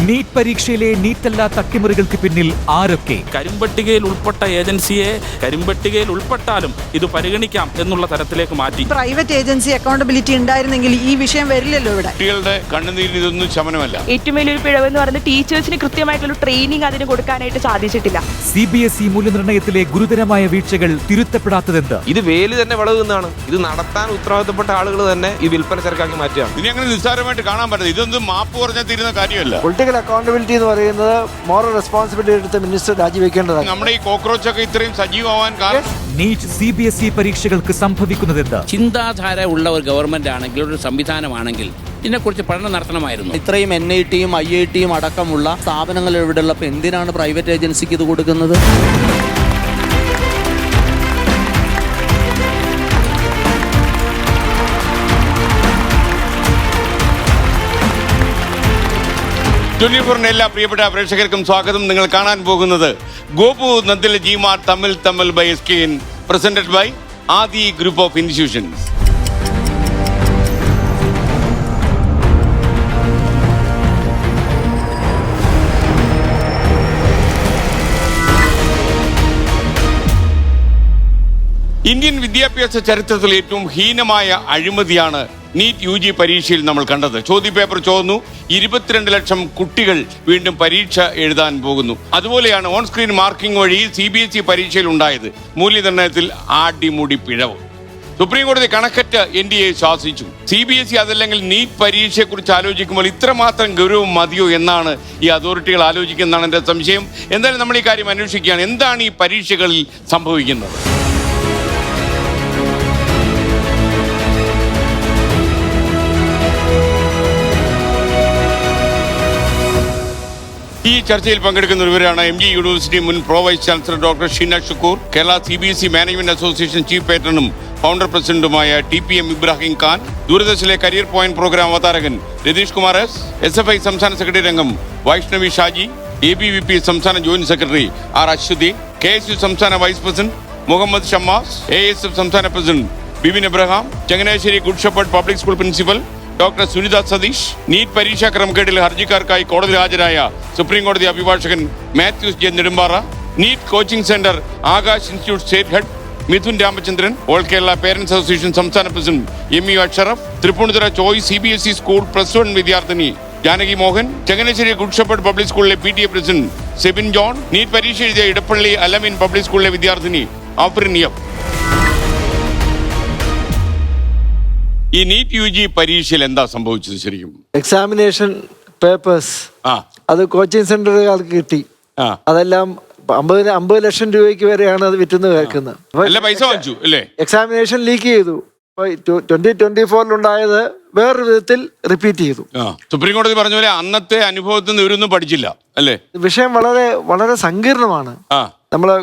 NEET പരീക്ഷയിലെ നീറ്റല്ല തട്ടിമറികൾക്ക് പിന്നിൽ ആരൊക്കെ? കരിമ്പട്ടികയിൽ ഉൾപ്പെട്ട ഏജൻസിയെ കരിമ്പട്ടികയിൽ ഉൾപ്പെട്ടാലും ഇത് പരിഗണിക്കാം എന്നുള്ള തരത്തിലേക്ക് മാറ്റി. പ്രൈവറ്റ് ഏജൻസി അക്കൗണ്ടബിലിറ്റി ഉണ്ടായിരുന്നെങ്കിൽ ഈ വിഷയം വരില്ലല്ലോ ഇവിടെ. കുട്ടികളുടെ കണ്ണുനീരിന് ഇതൊന്നും ശമനമല്ല. ഏറ്റവും വലിയൊരു പിഴവെന്ന് പറയുന്നത് ടീച്ചേഴ്സിന് കൃത്യമായിട്ടുള്ള ട്രെയിനിങ് അതിന് കൊടുക്കാനായിട്ട് സാധിച്ചിട്ടില്ല. CBSE മൂല്യനിർണ്ണയത്തിലെ ഗുരുതരമായ വീഴ്ചകൾ തിരുത്തപ്പെടാത്തതെന്ത്? ഇത് വേലി തന്നെ വളകുന്നതാണ്. ഇത് നടത്താൻ ഉത്തരവാദിത്തപ്പെട്ട ആളുകൾ തന്നെ ഈ വിൽപ്പന ചരക്കാക്കി മാറ്റുകയാണ്. ഇനി അങ്ങനെ നിസ്സാരമായിട്ട് കാണാൻ പറ്റില്ല. ഇതൊന്നും മാപ്പ് പറഞ്ഞാൽ തീരുന്ന കാര്യമല്ല. പൊളിറ്റിക്കൽ അക്കൗണ്ടബിലിറ്റി എന്ന് പറയുന്നത് മോറൽ റെസ്പോൺസിബിലിറ്റി എടുത്ത് മിനിസ്റ്റർ രാജിവെക്കേണ്ടതാണ്. നമ്മുടെ ഈ കോക്രോച്ച് ഒക്കെ ഇത്രയും സജീവമാവാൻ കാരണം നീറ്റ് CBSE പരീക്ഷകൾക്ക് സംഭവിക്കുന്നതെന്ത്? ചിന്താധാര ഉള്ള ഒരു ഗവൺമെന്റ് ആണെങ്കിൽ, ഒരു സംവിധാനമാണെങ്കിൽ ഇതിനെക്കുറിച്ച് പഠനം നടത്തണമായിരുന്നു. ഇത്രയും NITയും IITയും അടക്കമുള്ള സ്ഥാപനങ്ങൾ ഇവിടെ ഉള്ളപ്പോൾ എന്തിനാണ് പ്രൈവറ്റ് ഏജൻസിക്ക് ഇത് കൊടുക്കുന്നത്? എല്ലാ പ്രിയപ്പെട്ട പ്രേക്ഷകർക്കും സ്വാഗതം. നിങ്ങൾ കാണാൻ പോകുന്നത് ഗോപു നന്ദില ജിമാർ തമിഴ് by SKN, presented by Aadi group of institutions. Indian വിദ്യാഭ്യാസ ചരിത്രത്തിൽ ഏറ്റവും ഹീനമായ അഴിമതിയാണ് നീറ്റ് UG പരീക്ഷയിൽ നമ്മൾ കണ്ടത്. ചോദ്യപേപ്പർ ചോർന്നു, 22 ലക്ഷം കുട്ടികൾ വീണ്ടും പരീക്ഷ എഴുതാൻ പോകുന്നു. അതുപോലെയാണ് ഓൺ സ്ക്രീൻ മാർക്കിംഗ് വഴി CBSE പരീക്ഷയിൽ ഉണ്ടായത്. മൂല്യനിർണ്ണയത്തിൽ ആടിമുടി പിഴവ്. സുപ്രീം കോടതി കണക്കറ്റ് NDA ശാസിച്ചു. CBSE അതല്ലെങ്കിൽ നീറ്റ് പരീക്ഷയെക്കുറിച്ച് ആലോചിക്കുമ്പോൾ ഇത്രമാത്രം ഗൗരവം മതിയോ എന്നാണ് ഈ അതോറിറ്റികൾ ആലോചിക്കുന്നതാണ് എൻ്റെ സംശയം. എന്തായാലും നമ്മൾ ഈ കാര്യം അന്വേഷിക്കുകയാണ്. എന്താണ് ഈ പരീക്ഷകളിൽ സംഭവിക്കുന്നത്? ഈ ചർച്ചയിൽ പങ്കെടുക്കുന്നവരാണ് MG യൂണിവേഴ്സിറ്റി മുൻ pro vice chancellor doctor Sheena Shukoor, Kerala CBSE management association chief പേട്രണും ഫൗണ്ടർ പ്രസിഡന്റുമായ TPM ഇബ്രാഹിം ഖാൻ, ദൂരദർശനിലെ കരിയർ പോയിന്റ് പ്രോഗ്രാം അവതാരകൻ രതീഷ് കുമാർ S, SFI സംസ്ഥാന സെക്രട്ടറി അംഗം വൈഷ്ണവി ഷാജി, ABVP സംസ്ഥാന joint secretary R Aswathi, KSU സംസ്ഥാന vice president Muhammad Shammas, ASF സംസ്ഥാന president Bibin Abraham, Changanassery Good Shepherd Public School principal doctor Sunitha Satheesh, NEET പരീക്ഷാ ക്രമക്കേടിൽ ഹർജിക്കാർക്കായി കോടതിയിൽ ഹാജരായ സുപ്രീം കോടതി അഭിഭാഷകൻ Mathews J Nedumpara, NEET coaching centre Aakash Institute state head Mithun Ramachandran, all Kerala parents association സംസ്ഥാന president MU Ashraf, Thrippunithura Choice CBSE school +1 വിദ്യാർത്ഥിനി Janaki Mohan, Changanassery Good Shepherd Public സ്കൂളിലെ PTA president Sebin John, NEET പരീക്ഷ എഴുതിയ ഇടപ്പള്ളി അലമിൻ പബ്ലിക് സ്കൂളിലെ വിദ്യാർത്ഥിനി ആഫ്രിൻ എഫ്. ഈ നീറ്റ് UG പരീക്ഷയിൽ എന്താ സംഭവിച്ചത് ശരിക്കും? എക്സാമിനേഷൻ പേപ്പേഴ്സ് അത് കോച്ചിങ് സെന്ററുകാർക്ക് കിട്ടി. അതെല്ലാം 50 ലക്ഷം രൂപയ്ക്ക് വരെയാണ് അത് വിറ്റെന്ന് കേൾക്കുന്നത്. പൈസ വാങ്ങിച്ചു അല്ലേ? എക്സാമിനേഷൻ ലീക്ക് ചെയ്തു. 2024 വേറൊരു വിധത്തിൽ റിപ്പീറ്റ് ചെയ്തു. സുപ്രീം കോടതി പറഞ്ഞ പോലെ അന്നത്തെ അനുഭവത്തിൽ നിന്ന് ഇവരൊന്നും പഠിച്ചില്ല അല്ലേ? വിഷയം വളരെ വളരെ സങ്കീർണമാണ്. നമ്മള്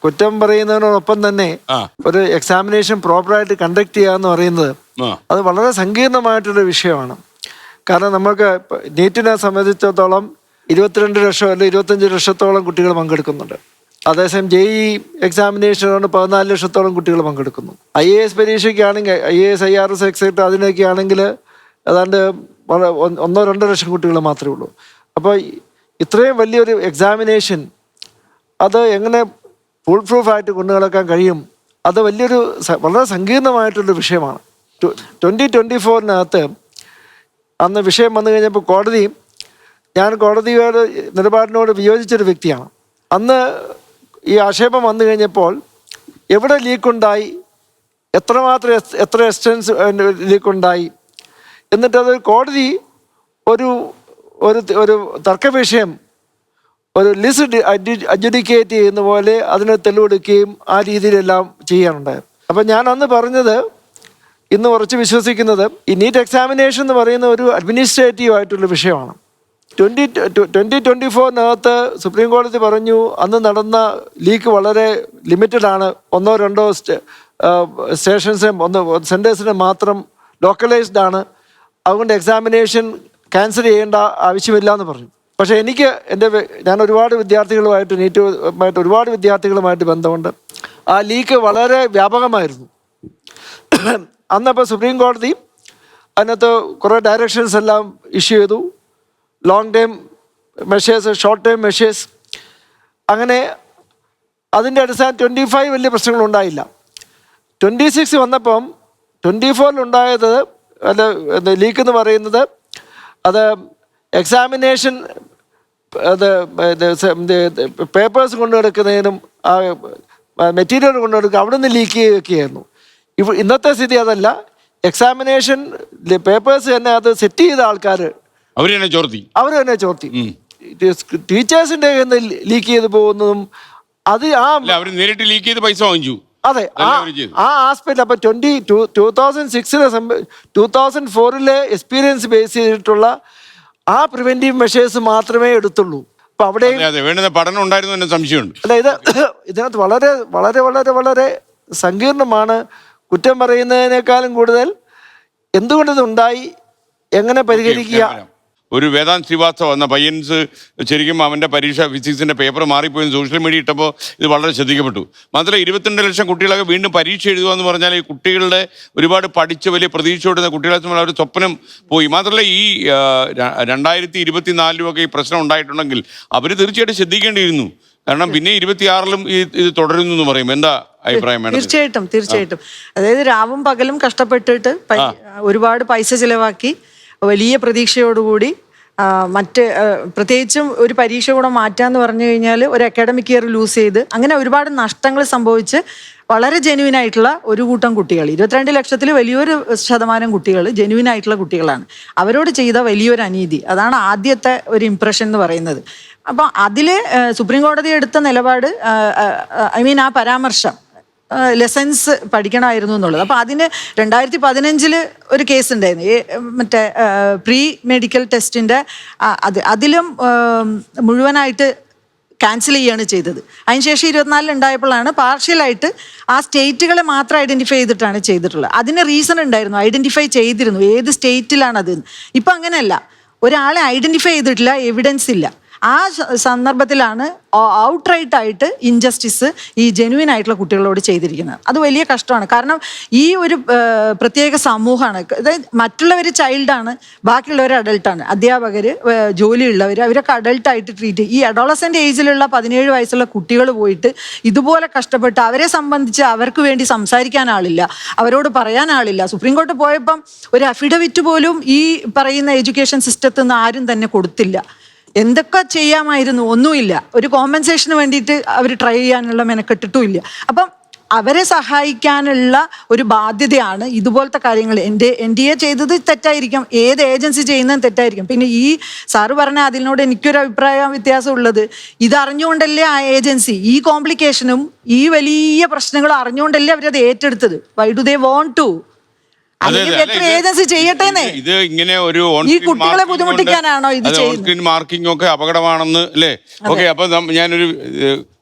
കുറ്റം പറയുന്നതിനോടൊപ്പം തന്നെ ഒരു എക്സാമിനേഷൻ പ്രോപ്പറായിട്ട് കണ്ടക്ട് ചെയ്യുക എന്ന് പറയുന്നത് അത് വളരെ സങ്കീർണമായിട്ടൊരു വിഷയമാണ്. കാരണം നമുക്ക് നീറ്റിനെ സംബന്ധിച്ചിടത്തോളം 22 ലക്ഷം അല്ലെങ്കിൽ 25 ലക്ഷത്തോളം കുട്ടികൾ പങ്കെടുക്കുന്നുണ്ട്. അതേസമയം JEE എക്സാമിനേഷനാണ് 14 ലക്ഷത്തോളം കുട്ടികൾ പങ്കെടുക്കുന്നു. IAS പരീക്ഷയ്ക്കാണെങ്കിൽ IAS IRS എക്സെട്ര അതിനൊക്കെ ആണെങ്കിൽ ഏതാണ്ട് 1-2 ലക്ഷം കുട്ടികൾ മാത്രമേ ഉള്ളൂ. അപ്പോൾ ഇത്രയും വലിയൊരു എക്സാമിനേഷൻ അത് എങ്ങനെ ഫുൾ പ്രൂഫായിട്ട് കൊണ്ടു നടക്കാൻ കഴിയും? അത് വലിയൊരു വളരെ സങ്കീർണമായിട്ടുള്ളൊരു വിഷയമാണ്. 2024 അന്ന് വിഷയം വന്നു കഴിഞ്ഞപ്പോൾ ഞാൻ കോടതിയുടെ നിലപാടിനോട് വിയോജിച്ചൊരു വ്യക്തിയാണ്. അന്ന് ഈ ആക്ഷേപം വന്നു കഴിഞ്ഞപ്പോൾ എവിടെ ലീക്കുണ്ടായി, എത്ര എക്സ്റ്റൻസ് ലീക്കുണ്ടായി, എന്നിട്ടത് കോടതി ഒരു തർക്ക വിഷയം ഒരു ലിസ്റ്റ് അഡ്ജുഡിക്കേറ്റ് ചെയ്യുന്ന പോലെ അതിന് തെളിവെടുക്കുകയും ആ രീതിയിലെല്ലാം ചെയ്യാനുണ്ടായത്. അപ്പം ഞാൻ അന്ന് പറഞ്ഞത്, ഇന്ന് കുറച്ച് വിശ്വസിക്കുന്നത്, ഈ നീറ്റ് എക്സാമിനേഷൻ എന്ന് പറയുന്ന ഒരു അഡ്മിനിസ്ട്രേറ്റീവ് ആയിട്ടുള്ള വിഷയമാണ്. 2024 സുപ്രീം കോടതി പറഞ്ഞു അന്ന് നടന്ന ലീക്ക് വളരെ ലിമിറ്റഡ് ആണ്. 1-2 സെൻറ്റേഴ്സിന് മാത്രം ലോക്കലൈസ്ഡ് ആണ്. അതുകൊണ്ട് എക്സാമിനേഷൻ ക്യാൻസൽ ചെയ്യേണ്ട ആവശ്യമില്ല എന്ന് പറഞ്ഞു. പക്ഷേ ഞാൻ ഒരുപാട് വിദ്യാർത്ഥികളുമായിട്ട് ബന്ധമുണ്ട്. ആ ലീക്ക് വളരെ വ്യാപകമായിരുന്നു. അന്നപ്പോൾ സുപ്രീം കോടതി അതിനകത്ത് കുറേ ഡയറക്ഷൻസ് എല്ലാം ഇഷ്യൂ ചെയ്തു. Long time measures, short term measures. അങ്ങനെ അതിൻ്റെ അടിസ്ഥാനം 25 വലിയ പ്രശ്നങ്ങളുണ്ടായില്ല. 26 വന്നപ്പം 24-ലുണ്ടായത് അല്ല ലീക്ക് എന്ന് പറയുന്നത് അത് എക്സാമിനേഷൻ അത് പേപ്പേഴ്സ് കൊണ്ടുനടക്കുന്നതിനും മെറ്റീരിയൽ കൊണ്ടുനടക്കുക അവിടെ നിന്ന് ലീക്ക് ചെയ്യുകയായിരുന്നു. ഇന്നത്തെ സ്ഥിതി അതല്ല. എക്സാമിനേഷൻ പേപ്പേഴ്സ് തന്നെ അത് സെറ്റ് ചെയ്ത ആൾക്കാർ അവർ തന്നെ ചോർത്തി ടീച്ചേഴ്സിന്റെ ലീക്ക് ചെയ്ത് പോകുന്നതും അത് നേരിട്ട് ലീക്ക് ചെയ്ത് പൈസ വാങ്ങിച്ചു. അതെ, ആ ആസ്പെക്ട്. അപ്പൊ 2006-ലെ 2004-ലെ എക്സ്പീരിയൻസ് ബേസ് ചെയ്തിട്ടുള്ള ആ പ്രിവെന്റീവ് മെഷേഴ്സ് മാത്രമേ എടുത്തുള്ളൂ. അപ്പൊ അവിടെ വേണ്ടുന്ന പഠനം ഉണ്ടായിരുന്നു എന്ന സംശയമുണ്ട്. അല്ല, ഇതിനകത്ത് വളരെ വളരെ വളരെ വളരെ സങ്കീർണമാണ്. കുറ്റം പറയുന്നതിനേക്കാളും കൂടുതൽ എന്തുകൊണ്ടിത് ഉണ്ടായി, എങ്ങനെ പരിഹരിക്കുക. ഒരു വേദാന്ത് ശ്രീവാസ്തവ എന്ന പയ്യൻസ് ശരിക്കും അവൻ്റെ പരീക്ഷ ഫിസിക്സിൻ്റെ പേപ്പർ മാറിപ്പോയെന്ന് സോഷ്യൽ മീഡിയ ഇട്ടപ്പോൾ ഇത് വളരെ ശ്രദ്ധിക്കപ്പെട്ടു. മാത്രമല്ല 22 ലക്ഷം കുട്ടികളൊക്കെ വീണ്ടും പരീക്ഷ എഴുതുക എന്ന് പറഞ്ഞാൽ ഈ കുട്ടികളുടെ ഒരുപാട് പഠിച്ച് വലിയ പ്രതീക്ഷയോടുന്ന കുട്ടികളെ സംബന്ധിച്ച് അവർ സ്വപ്നം പോയി. മാത്രമല്ല ഈ 2024-ലും ഈ പ്രശ്നം ഉണ്ടായിട്ടുണ്ടെങ്കിൽ അവർ തീർച്ചയായിട്ടും ശ്രദ്ധിക്കേണ്ടിയിരുന്നു. കാരണം പിന്നെ 26-ലും ഇത് തുടരുന്നു എന്ന് പറയും. എന്താ അഭിപ്രായം? തീർച്ചയായിട്ടും. അതായത് രാവും പകലും കഷ്ടപ്പെട്ടിട്ട് ഒരുപാട് പൈസ ചിലവാക്കി വലിയ പ്രതീക്ഷയോടുകൂടി പ്രത്യേകിച്ചും ഒരു പരീക്ഷ കൂടെ മാറ്റാന്ന് പറഞ്ഞു കഴിഞ്ഞാൽ ഒരു അക്കാഡമിക് ഇയർ ലൂസ് ചെയ്ത് അങ്ങനെ ഒരുപാട് നഷ്ടങ്ങൾ സംഭവിച്ച് വളരെ ജെന്യുവിൻ ആയിട്ടുള്ള ഒരു കൂട്ടം കുട്ടികൾ, 22 ലക്ഷത്തിൽ വലിയൊരു ശതമാനം കുട്ടികൾ ജെന്യുവിൻ ആയിട്ടുള്ള കുട്ടികളാണ്. അവരോട് ചെയ്ത വലിയൊരു അനീതി, അതാണ് ആദ്യത്തെ ഒരു ഇംപ്രഷൻ എന്ന് പറയുന്നത്. അപ്പം അതിൽ സുപ്രീം കോടതി എടുത്ത നിലപാട്, ആ പരാമർശം ലെസൺസ് പഠിക്കണമായിരുന്നു എന്നുള്ളത്. അപ്പോൾ അതിന് 2015 ഒരു കേസ് ഉണ്ടായിരുന്നു, മറ്റേ പ്രീ മെഡിക്കൽ ടെസ്റ്റിൻ്റെ അതിലും മുഴുവനായിട്ട് ക്യാൻസൽ ചെയ്യുകയാണ് ചെയ്തത്. അതിനുശേഷം 24 ഉണ്ടായപ്പോഴാണ് പാർഷ്യലായിട്ട് ആ സ്റ്റേറ്റുകളെ മാത്രം ഐഡൻറ്റിഫൈ ചെയ്തിട്ടാണ് ചെയ്തിട്ടുള്ളത്. അതിന് റീസൺ ഉണ്ടായിരുന്നു, ഐഡൻറ്റിഫൈ ചെയ്തിരുന്നു ഏത് സ്റ്റേറ്റിലാണത്. ഇപ്പം അങ്ങനെയല്ല, ഒരാളെ ഐഡൻറ്റിഫൈ ചെയ്തിട്ടില്ല, എവിഡൻസ് ഇല്ല. ആ സന്ദർഭത്തിലാണ് ഔട്ട്റൈറ്റ് ആയിട്ട് ഇൻജസ്റ്റിസ് ഈ ജെന്യുവിൻ ആയിട്ടുള്ള കുട്ടികളോട് ചെയ്തിരിക്കുന്നത്. അത് വലിയ കഷ്ടമാണ്. കാരണം ഈ ഒരു പ്രത്യേക സമൂഹമാണ്, അതായത് മറ്റുള്ളവർ ചൈൽഡാണ്, ബാക്കിയുള്ളവർ അഡൾട്ടാണ്, അധ്യാപകർ, ജോലിയുള്ളവർ, അവരൊക്കെ അഡൾട്ടായിട്ട് ട്രീറ്റ് ചെയ്യും. ഈ അഡോളസെൻ്റ് ഏജിലുള്ള 17 വയസ്സുള്ള കുട്ടികൾ പോയിട്ട് ഇതുപോലെ കഷ്ടപ്പെട്ട് അവരെ സംബന്ധിച്ച് അവർക്ക് വേണ്ടി സംസാരിക്കാൻ ആളില്ല, അവരോട് പറയാൻ ആളില്ല. സുപ്രീം കോടതി പോയപ്പം ഒരു അഫിഡവിറ്റ് പോലും ഈ പറയുന്ന എഡ്യൂക്കേഷൻ സിസ്റ്റത്തിൽ നിന്ന് ആരും തന്നെ കൊടുത്തില്ല. എന്തൊക്കെ ചെയ്യാമായിരുന്നു, ഒന്നുമില്ല. ഒരു കോമ്പൻസേഷന് വേണ്ടിയിട്ട് അവർ ട്രൈ ചെയ്യാനുള്ള മെനക്കെട്ടിട്ടുമില്ല. അപ്പം അവരെ സഹായിക്കാനുള്ള ഒരു ബാധ്യതയാണ് ഇതുപോലത്തെ കാര്യങ്ങൾ. NDA ചെയ്തത് തെറ്റായിരിക്കും, ഏത് ഏജൻസി ചെയ്യുന്നതും തെറ്റായിരിക്കും. പിന്നെ ഈ സാറ് പറഞ്ഞ അതിനോട് എനിക്കൊരു അഭിപ്രായ വ്യത്യാസം ഉള്ളത്, ഇതറിഞ്ഞുകൊണ്ടല്ലേ ആ ഏജൻസി ഈ കോംപ്ലിക്കേഷനും ഈ വലിയ പ്രശ്നങ്ങളും അറിഞ്ഞുകൊണ്ടല്ലേ അവരത് ഏറ്റെടുത്തത്. Why do they want to? Agency ചെയ്യട്ടെ. ഇത് ഇങ്ങനെ ഒരു ഈ കുട്ടികളെ ബുദ്ധിമുട്ടിക്കാനാണോ ഇത് ചെയ്യുന്നത്? മാർക്കിംഗ് ഒക്കെ അപകടമാണെന്ന് അല്ലേ? ഓക്കെ, അപ്പൊ ഞാനൊരു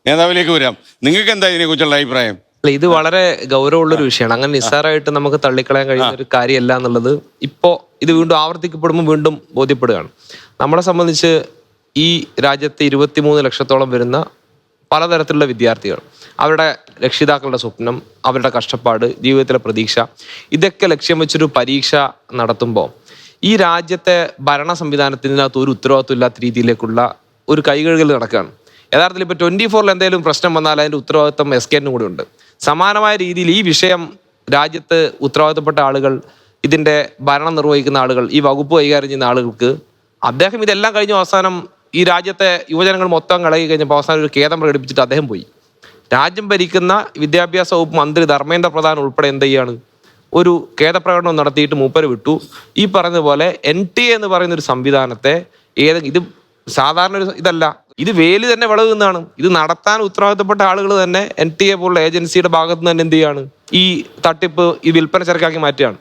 നേതാവിലേക്ക് വരാം. നിങ്ങൾക്ക് എന്താ ഇതിനെ കുറിച്ചുള്ള അഭിപ്രായം? ഇത് വളരെ ഗൗരവമുള്ളൊരു വിഷയമാണ്. അങ്ങനെ നിസ്സാരമായിട്ട് നമുക്ക് തള്ളിക്കളയാൻ കഴിയുന്ന ഒരു കാര്യമല്ല എന്നുള്ളത് ഇപ്പോൾ ഇത് വീണ്ടും ആവർത്തിക്കപ്പെടുമ്പോൾ വീണ്ടും ബോധ്യപ്പെടുകയാണ്. നമ്മളെ സംബന്ധിച്ച് ഈ രാജ്യത്തെ 23 ലക്ഷത്തോളം വരുന്ന പലതരത്തിലുള്ള വിദ്യാർത്ഥികൾ, അവരുടെ രക്ഷിതാക്കളുടെ സ്വപ്നം, അവരുടെ കഷ്ടപ്പാട്, ജീവിതത്തിലെ പ്രതീക്ഷ, ഇതൊക്കെ ലക്ഷ്യം വെച്ചൊരു പരീക്ഷ നടത്തുമ്പോൾ ഈ രാജ്യത്തെ ഭരണ സംവിധാനത്തിനകത്ത് ഒരു ഉത്തരവാദിത്വം ഇല്ലാത്ത രീതിയിലേക്കുള്ള ഒരു കൈകഴുകൽ നടക്കുകയാണ്. യഥാർത്ഥത്തിൽ ഇപ്പോൾ 24-ൽ എന്തെങ്കിലും പ്രശ്നം വന്നാൽ അതിൻ്റെ ഉത്തരവാദിത്വം SKN കൂടി ഉണ്ട്. സമാനമായ രീതിയിൽ ഈ വിഷയം രാജ്യത്ത് ഉത്തരവാദിത്തപ്പെട്ട ആളുകൾ, ഇതിൻ്റെ ഭരണം നിർവഹിക്കുന്ന ആളുകൾ, ഈ വകുപ്പ് കൈകാര്യം ചെയ്യുന്ന ആളുകൾക്ക്, അദ്ദേഹം ഇതെല്ലാം കഴിഞ്ഞ അവസാനം ഈ രാജ്യത്തെ യുവജനങ്ങൾ മൊത്തം കളയി കഴിഞ്ഞപ്പോൾ അവസാനം ഒരു ഖേദം പ്രകടിപ്പിച്ചിട്ട് അദ്ദേഹം പോയി. രാജ്യം ഭരിക്കുന്ന വിദ്യാഭ്യാസ വകുപ്പ് മന്ത്രി ധർമ്മേന്ദ്ര പ്രധാൻ ഉൾപ്പെടെ എന്ത് ചെയ്യാണ്, ഒരു ഖേദപ്രകടനം നടത്തിയിട്ട് മൂപ്പര് വിട്ടു. ഈ പറഞ്ഞതുപോലെ NTA എന്ന് പറയുന്ന ഒരു സംവിധാനത്തെ ഇത് സാധാരണ ഒരു ഇതല്ല, ഇത് വേലി തന്നെ വിളകുന്നതാണ്. ഇത് നടത്താൻ ഉത്തരവാദിത്തപ്പെട്ട ആളുകൾ തന്നെ NTA പോലുള്ള ഏജൻസിയുടെ ഭാഗത്ത് നിന്ന് തന്നെ എന്ത് ചെയ്യാണ്, ഈ തട്ടിപ്പ്, ഈ വിൽപ്പന ചരക്കാക്കി മാറ്റുകയാണ്.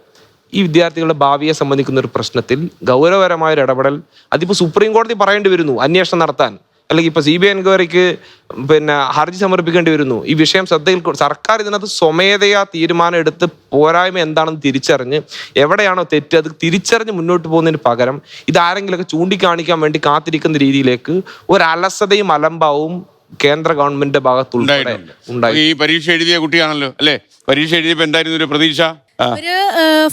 ഈ വിദ്യാർത്ഥികളുടെ ഭാവിയെ സംബന്ധിക്കുന്ന ഒരു പ്രശ്നത്തിൽ ഗൗരവപരമായ ഒരു ഇടപെടൽ അതിപ്പോൾ സുപ്രീം കോടതി പറയേണ്ടി വരുന്നു അന്വേഷണം നടത്താൻ, അല്ലെങ്കിൽ ഇപ്പോൾ CBI എൻക്വയറിക്ക് ഹർജി സമർപ്പിക്കേണ്ടി വരുന്നു. ഈ വിഷയം ശ്രദ്ധയിൽ സർക്കാർ ഇതിനകത്ത് സ്വമേധയാ തീരുമാനം എടുത്ത് പോരായ്മ എന്താണെന്ന് തിരിച്ചറിഞ്ഞ് എവിടെയാണോ തെറ്റ് അത് തിരിച്ചറിഞ്ഞ് മുന്നോട്ട് പോകുന്നതിന് പകരം ഇതാരെങ്കിലുമൊക്കെ ചൂണ്ടിക്കാണിക്കാൻ വേണ്ടി കാത്തിരിക്കുന്ന രീതിയിലേക്ക് ഒരു അലസതയും അലംഭാവവും കേന്ദ്ര ഗവൺമെന്റിന്റെ ഭാഗത്തുണ്ടായി. ഈ പരീക്ഷ എഴുതിയ കുട്ടിയാണല്ലോ അല്ലേ? പരീക്ഷ എഴുതിയപ്പോൾ എന്തായിരുന്നു ഒരു പ്രതീക്ഷ? ഒരു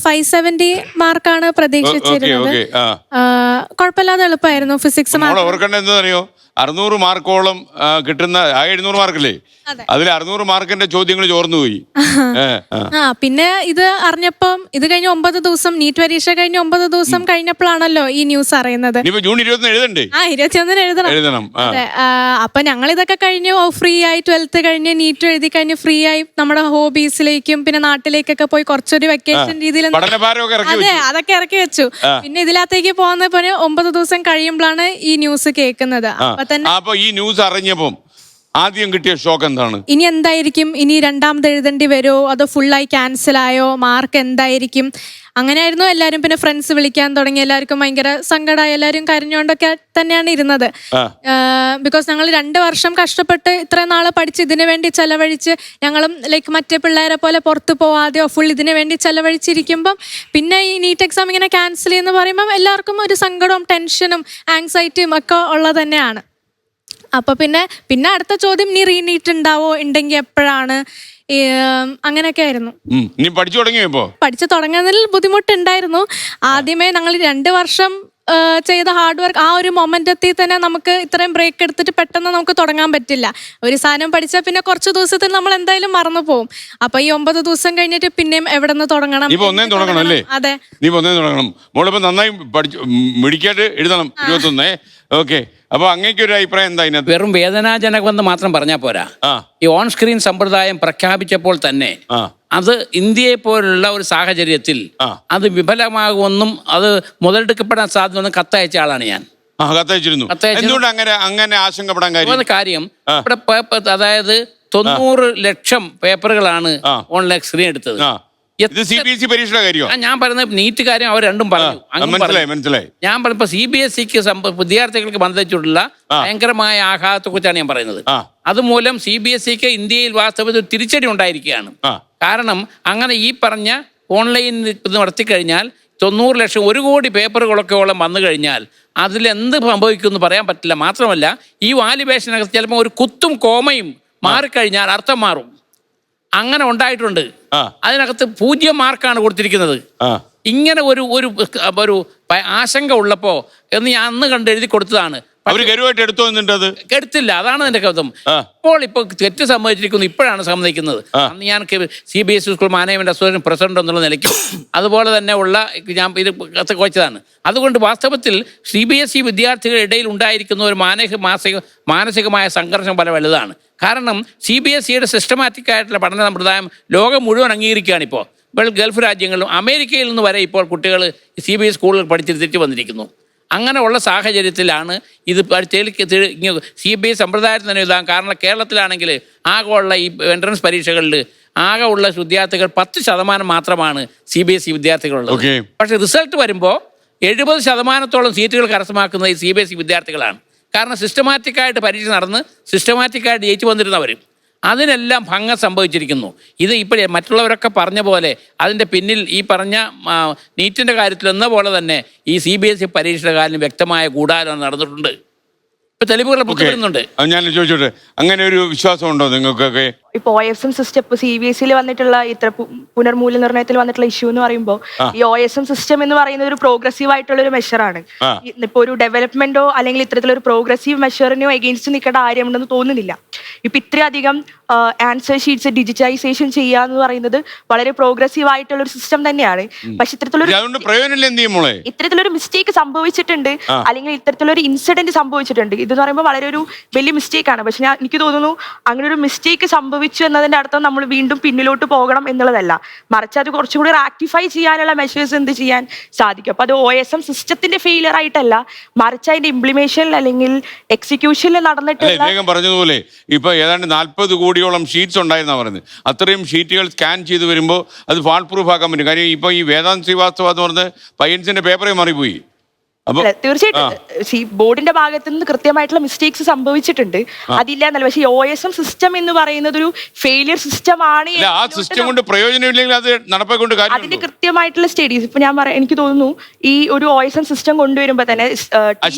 570 മാർക്കാണ് പ്രതീക്ഷിച്ചിരുന്നത്. കുഴപ്പമില്ലാതെ എളുപ്പമായിരുന്നു ഫിസിക്സ്. ഓർക്കേണ്ടത് എന്താണെന്നറിയോ, 600 മാർക്കോളം കിട്ടുന്ന 700 മാർക്കല്ലേ, അതിൽ 600 മാർക്കിന്റെ ചോദ്യങ്ങൾ ചോർന്നുപോയി. പിന്നെ ഇത് അറിഞ്ഞപ്പം ഇത് കഴിഞ്ഞ 9 ദിവസം നീറ്റ് പരീക്ഷ കഴിഞ്ഞ 9 ദിവസം കഴിഞ്ഞപ്പോഴാണല്ലോ ഈ ന്യൂസ് അറിയുന്നത്. ജൂൺ 21 എഴുതണ്ടേ? 21 എഴുതണം. അപ്പൊ ഞങ്ങൾ ഇതൊക്കെ കഴിഞ്ഞു ഫ്രീ ആയി 12th കഴിഞ്ഞ് നീറ്റ് എഴുതി കഴിഞ്ഞ് ഫ്രീ ആയി നമ്മുടെ ഹോബീസിലേക്കും പിന്നെ നാട്ടിലേക്കൊക്കെ പോയി കുറച്ചൊരു വെക്കേഷൻ രീതിയിൽ അതെ അതൊക്കെ ഇറക്കി വെച്ചു. പിന്നെ ഇതിനകത്തേക്ക് പോകുന്ന 9 ദിവസം കഴിയുമ്പോഴാണ് ഈ ന്യൂസ് കേൾക്കുന്നത്. അപ്പൊ ഈ ന്യൂസ് അറിഞ്ഞപ്പം ആദ്യം കിട്ടിയ ഷോക്ക് എന്താണ്? ഇനി എന്തായിരിക്കും, ഇനി രണ്ടാമത് എഴുതേണ്ടി വരുമോ, അതോ ഫുള്ളായി ക്യാൻസൽ ആയോ, മാർക്ക് എന്തായിരിക്കും, അങ്ങനെയായിരുന്നു എല്ലാവരും. പിന്നെ ഫ്രണ്ട്സ് വിളിക്കാൻ തുടങ്ങി, എല്ലാവർക്കും ഭയങ്കര സങ്കടമായി, എല്ലാവരും കരഞ്ഞുകൊണ്ടൊക്കെ തന്നെയാണ് ഇരുന്നത്. ബിക്കോസ് ഞങ്ങൾ 2 വർഷം കഷ്ടപ്പെട്ട് ഇത്രയും നാള് പഠിച്ച് ഇതിനു വേണ്ടി ചെലവഴിച്ച് ഞങ്ങളും ലൈക്ക് മറ്റേ പിള്ളേരെ പോലെ പുറത്ത് പോവാതെയോ ഫുൾ ഇതിനു വേണ്ടി ചെലവഴിച്ചിരിക്കുമ്പം പിന്നെ ഈ നീറ്റ് എക്സാം ഇങ്ങനെ ക്യാൻസൽ ചെയ്യുന്ന പറയുമ്പം എല്ലാവർക്കും ഒരു സങ്കടവും ടെൻഷനും ആങ്സൈറ്റിയും ഒക്കെ ഉള്ളത് തന്നെയാണ്. അപ്പൊ പിന്നെ അടുത്ത ചോദ്യം, നീ റീനീറ്റ് ഉണ്ടാവോ, ഉണ്ടെങ്കിൽ എപ്പോഴാണ്, അങ്ങനെയൊക്കെ ആയിരുന്നു. പഠിച്ചു തുടങ്ങുന്നതിൽ ബുദ്ധിമുട്ടുണ്ടായിരുന്നു. ആദ്യമേ ഞങ്ങൾ 2 വർഷം ചെയ്ത ഹാർഡ് വർക്ക് ആ ഒരു മൊമെന്റത്തിൽ തന്നെ നമുക്ക് ഇത്രയും ബ്രേക്ക് എടുത്തിട്ട് പെട്ടെന്ന് നമുക്ക് തുടങ്ങാൻ പറ്റില്ല. ഒരു സാധനം പഠിച്ചാൽ പിന്നെ കുറച്ച് ദിവസത്തിൽ നമ്മൾ എന്തായാലും മറന്നു പോകും. അപ്പൊ ഈ 9 ദിവസം കഴിഞ്ഞിട്ട് പിന്നെയും എവിടെ നിന്ന് തുടങ്ങണം? അതെ, നീ തുടങ്ങണം. മോളിപ്പോ നന്നായി മിടിക്കായിട്ട് എഴുതണം 21. ഓക്കെ, അപ്പൊ അങ്ങേക്ക് ഒരു അഭിപ്രായം എന്താ? വെറും വേദനാജനകമെന്ന് മാത്രം പറഞ്ഞാൽ പോരാ. ഈ ഓൺ സ്ക്രീൻ സമ്പ്രദായം പ്രഖ്യാപിച്ചപ്പോൾ തന്നെ അത് ഇന്ത്യയെ പോലുള്ള ഒരു സാഹചര്യത്തിൽ അത് വിഫലമാകുമെന്നും അത് മുതലെടുക്കപ്പെടാൻ സാധ്യത കത്തയച്ച ആളാണ് ഞാൻ. അങ്ങനെ ആശങ്കപ്പെടാൻ കാര്യം ഇവിടെ അതായത് 90 ലക്ഷം പേപ്പറുകളാണ് ഓൺലൈൻ സ്ക്രീൻ എടുത്തത്. പരീക്ഷയുടെ കാര്യം ഞാൻ പറയുന്നത് നീറ്റ് കാര്യം അവർ രണ്ടും പറഞ്ഞു. ഞാൻ പറഞ്ഞപ്പോ CBSEക്ക് വിദ്യാർത്ഥികൾക്ക് ബന്ധിച്ചിട്ടുള്ള ഭയങ്കരമായ ആഘാതത്തെ കുറിച്ചാണ് ഞാൻ പറയുന്നത്. അതുമൂലം CBSEക്ക് ഇന്ത്യയിൽ വാസ്തവത്തിൽ തിരിച്ചടി ഉണ്ടായിരിക്കുകയാണ്. കാരണം അങ്ങനെ ഈ പറഞ്ഞ ഓൺലൈൻ നടത്തിക്കഴിഞ്ഞാൽ 90 ലക്ഷം 1 കോടി പേപ്പറുകളൊക്കെ ഓളം വന്നു കഴിഞ്ഞാൽ അതിലെന്ത് സംഭവിക്കുമെന്ന് പറയാൻ പറ്റില്ല. മാത്രമല്ല ഈ വാലിബേഷനകത്ത് ചിലപ്പോൾ ഒരു കുത്തും കോമയും മാറിക്കഴിഞ്ഞാൽ അർത്ഥം മാറും. അങ്ങനെ ഉണ്ടായിട്ടുണ്ട്. അതിനകത്ത് 0 മാർക്കാണ് കൊടുത്തിരിക്കുന്നത്. ഇങ്ങനെ ഒരു ആശങ്ക ഉള്ളപ്പോ എന്ന് ഞാൻ അന്ന് കണ്ട് എഴുതി കൊടുത്തതാണ്. എടുത്തില്ല, അതാണ് എന്റെ കൗതുകം. ഇപ്പോൾ തെറ്റ് സമ്മതിച്ചിരിക്കുന്നു, ഇപ്പോഴാണ് സമ്മതിക്കുന്നത്. അന്ന് ഞാൻ CBSE school management association president എന്നുള്ള നിലയ്ക്ക് അതുപോലെ തന്നെ ഉള്ള ഞാൻ ഇത് വെച്ചതാണ്. അതുകൊണ്ട് വാസ്തവത്തിൽ CBSE വിദ്യാർത്ഥികളുടെ ഇടയിൽ ഉണ്ടായിരിക്കുന്ന ഒരു മാനസികമായ സംഘർഷം പല വലുതാണ്. കാരണം CBSEയുടെ സിസ്റ്റമാറ്റിക് ആയിട്ടുള്ള പഠന സമ്പ്രദായം ലോകം മുഴുവൻ അംഗീകരിക്കുകയാണ്. ഇപ്പോൾ ഗൾഫ് രാജ്യങ്ങളിലും അമേരിക്കയിൽ നിന്ന് വരെ ഇപ്പോൾ കുട്ടികൾ CBSE സ്കൂളുകൾ പഠിച്ച് തിരിച്ചു വന്നിരിക്കുന്നു. അങ്ങനെയുള്ള സാഹചര്യത്തിലാണ് ഇത് CBSE സമ്പ്രദായത്തിൽ തന്നെ എഴുതാം. കാരണം കേരളത്തിലാണെങ്കിൽ ആകെ ഉള്ള ഈ എൻട്രൻസ് പരീക്ഷകളിൽ ആകെ ഉള്ള വിദ്യാർത്ഥികൾ 10% മാത്രമാണ് CBSE വിദ്യാർത്ഥികളുള്ളത്. പക്ഷെ റിസൾട്ട് വരുമ്പോൾ 70% സീറ്റുകൾ കരസ്ഥമാക്കുന്നത് ഈ CBSE വിദ്യാർത്ഥികളാണ്. കാരണം സിസ്റ്റമാറ്റിക്കായിട്ട് പരീക്ഷ നടന്ന് സിസ്റ്റമാറ്റിക്കായിട്ട് ജയിച്ചു വന്നിരുന്നവരും അതിനെല്ലാം ഭംഗം സംഭവിച്ചിരിക്കുന്നു. ഇത് ഇപ്പോൾ മറ്റുള്ളവരൊക്കെ പറഞ്ഞ പോലെ അതിൻ്റെ പിന്നിൽ ഈ പറഞ്ഞ നീറ്റിൻ്റെ കാര്യത്തിൽ എന്ന പോലെ തന്നെ ഈ CBSE പരീക്ഷയുടെ കാര്യം വ്യക്തമായ ഗൂഢാലോചന നടന്നിട്ടുണ്ട്. ഇപ്പൊ തെളിവുകൾ വരുന്നുണ്ട്. ഞാൻ ചോദിച്ചോട്ടെ, അങ്ങനെ ഒരു വിശ്വാസം ഉണ്ടോ നിങ്ങൾക്കൊക്കെ? ഇപ്പൊ OSM സിസ്റ്റം ഇപ്പൊ CBSEയിൽ വന്നിട്ടുള്ള ഇത്ര പുനർമൂല്യനിർണ്ണയത്തിൽ വന്നിട്ടുള്ള ഇഷ്യൂ എന്ന് പറയുമ്പോൾ ഈ OSM സിസ്റ്റം എന്ന് പറയുന്നത് ഒരു പ്രോഗ്രസീവ് ആയിട്ടുള്ള ഒരു മെഷറാണ്. ഇപ്പൊ ഒരു ഡെവലപ്മെന്റോ അല്ലെങ്കിൽ ഇത്തരത്തിലൊരു പ്രോഗ്രസീവ് മെഷറിനോ എഗെയിൻസ്റ്റ് നിൽക്കേണ്ട കാര്യമുണ്ടെന്ന് തോന്നുന്നില്ല. ഇപ്പൊ ഇത്രയധികം ആൻസർ ഷീറ്റ്സ് ഡിജിറ്റൈസേഷൻ ചെയ്യുക എന്ന് പറയുന്നത് വളരെ പ്രോഗ്രസീവ് ആയിട്ടുള്ള ഒരു സിസ്റ്റം തന്നെയാണ്. പക്ഷെ ഇത്തരത്തിലൊരു മിസ്റ്റേക്ക് സംഭവിച്ചിട്ടുണ്ട്, അല്ലെങ്കിൽ ഇത്തരത്തിലൊരു ഇൻസിഡന്റ് സംഭവിച്ചിട്ടുണ്ട്. ഇതെന്ന് പറയുമ്പോൾ വളരെ ഒരു വലിയ മിസ്റ്റേക്ക് ആണ്. പക്ഷെ എനിക്ക് തോന്നുന്നു അങ്ങനെ ഒരു മിസ്റ്റേക്ക് സംഭവിച്ചു എന്നതിന്റെ അർത്ഥം നമ്മൾ വീണ്ടും പിന്നിലോട്ട് പോകണം എന്നുള്ളതല്ല, മറിച്ച് അത് കുറച്ചും കൂടി റാക്ടിഫൈ ചെയ്യാനുള്ള മെഷേഴ്സ് എന്ത് ചെയ്യാൻ സാധിക്കും. അപ്പൊ അത് OSM സിസ്റ്റത്തിന്റെ ഫെയിലിയർ ആയിട്ടല്ല, മറിച്ച് അതിന്റെ ഇംപ്ലിമേഷൻ അല്ലെങ്കിൽ എക്സിക്യൂഷനിൽ നടന്നിട്ടുള്ള പറഞ്ഞതുപോലെ ഇപ്പൊ ഏതാണ്ട് 40 കോടിയോളം ഷീറ്റ്സ് ഉണ്ടായിരുന്നാ പറയുന്നത്. അത്രയും ഷീറ്റുകൾ സ്കാൻ ചെയ്ത് വരുമ്പോൾ അത് ഫാൾ പ്രൂഫ് ആക്കാൻ പറ്റും. കാര്യം ഇപ്പൊ ഈ വേദാന്ത് ശ്രീവാസ്തവ എന്ന് പറഞ്ഞ പയ്യൻസിന്റെ പേപ്പറേ മാറിപ്പോയി. തീർച്ചയായിട്ടും ബോർഡിന്റെ ഭാഗത്ത് നിന്ന് കൃത്യമായിട്ടുള്ള മിസ്റ്റേക്സ് സംഭവിച്ചിട്ടുണ്ട്, അതില്ല എന്നല്ല. പക്ഷേ OSM സിസ്റ്റം എന്ന് പറയുന്നത് ഒരു ഫെയിലിയർ സിസ്റ്റം ആണ്. അതിന്റെ കൃത്യമായിട്ടുള്ള സ്റ്റഡീസ് ഇപ്പൊ ഞാൻ എനിക്ക് തോന്നുന്നു ഈ ഒരു OSM സിസ്റ്റം കൊണ്ടുവരുമ്പോ തന്നെ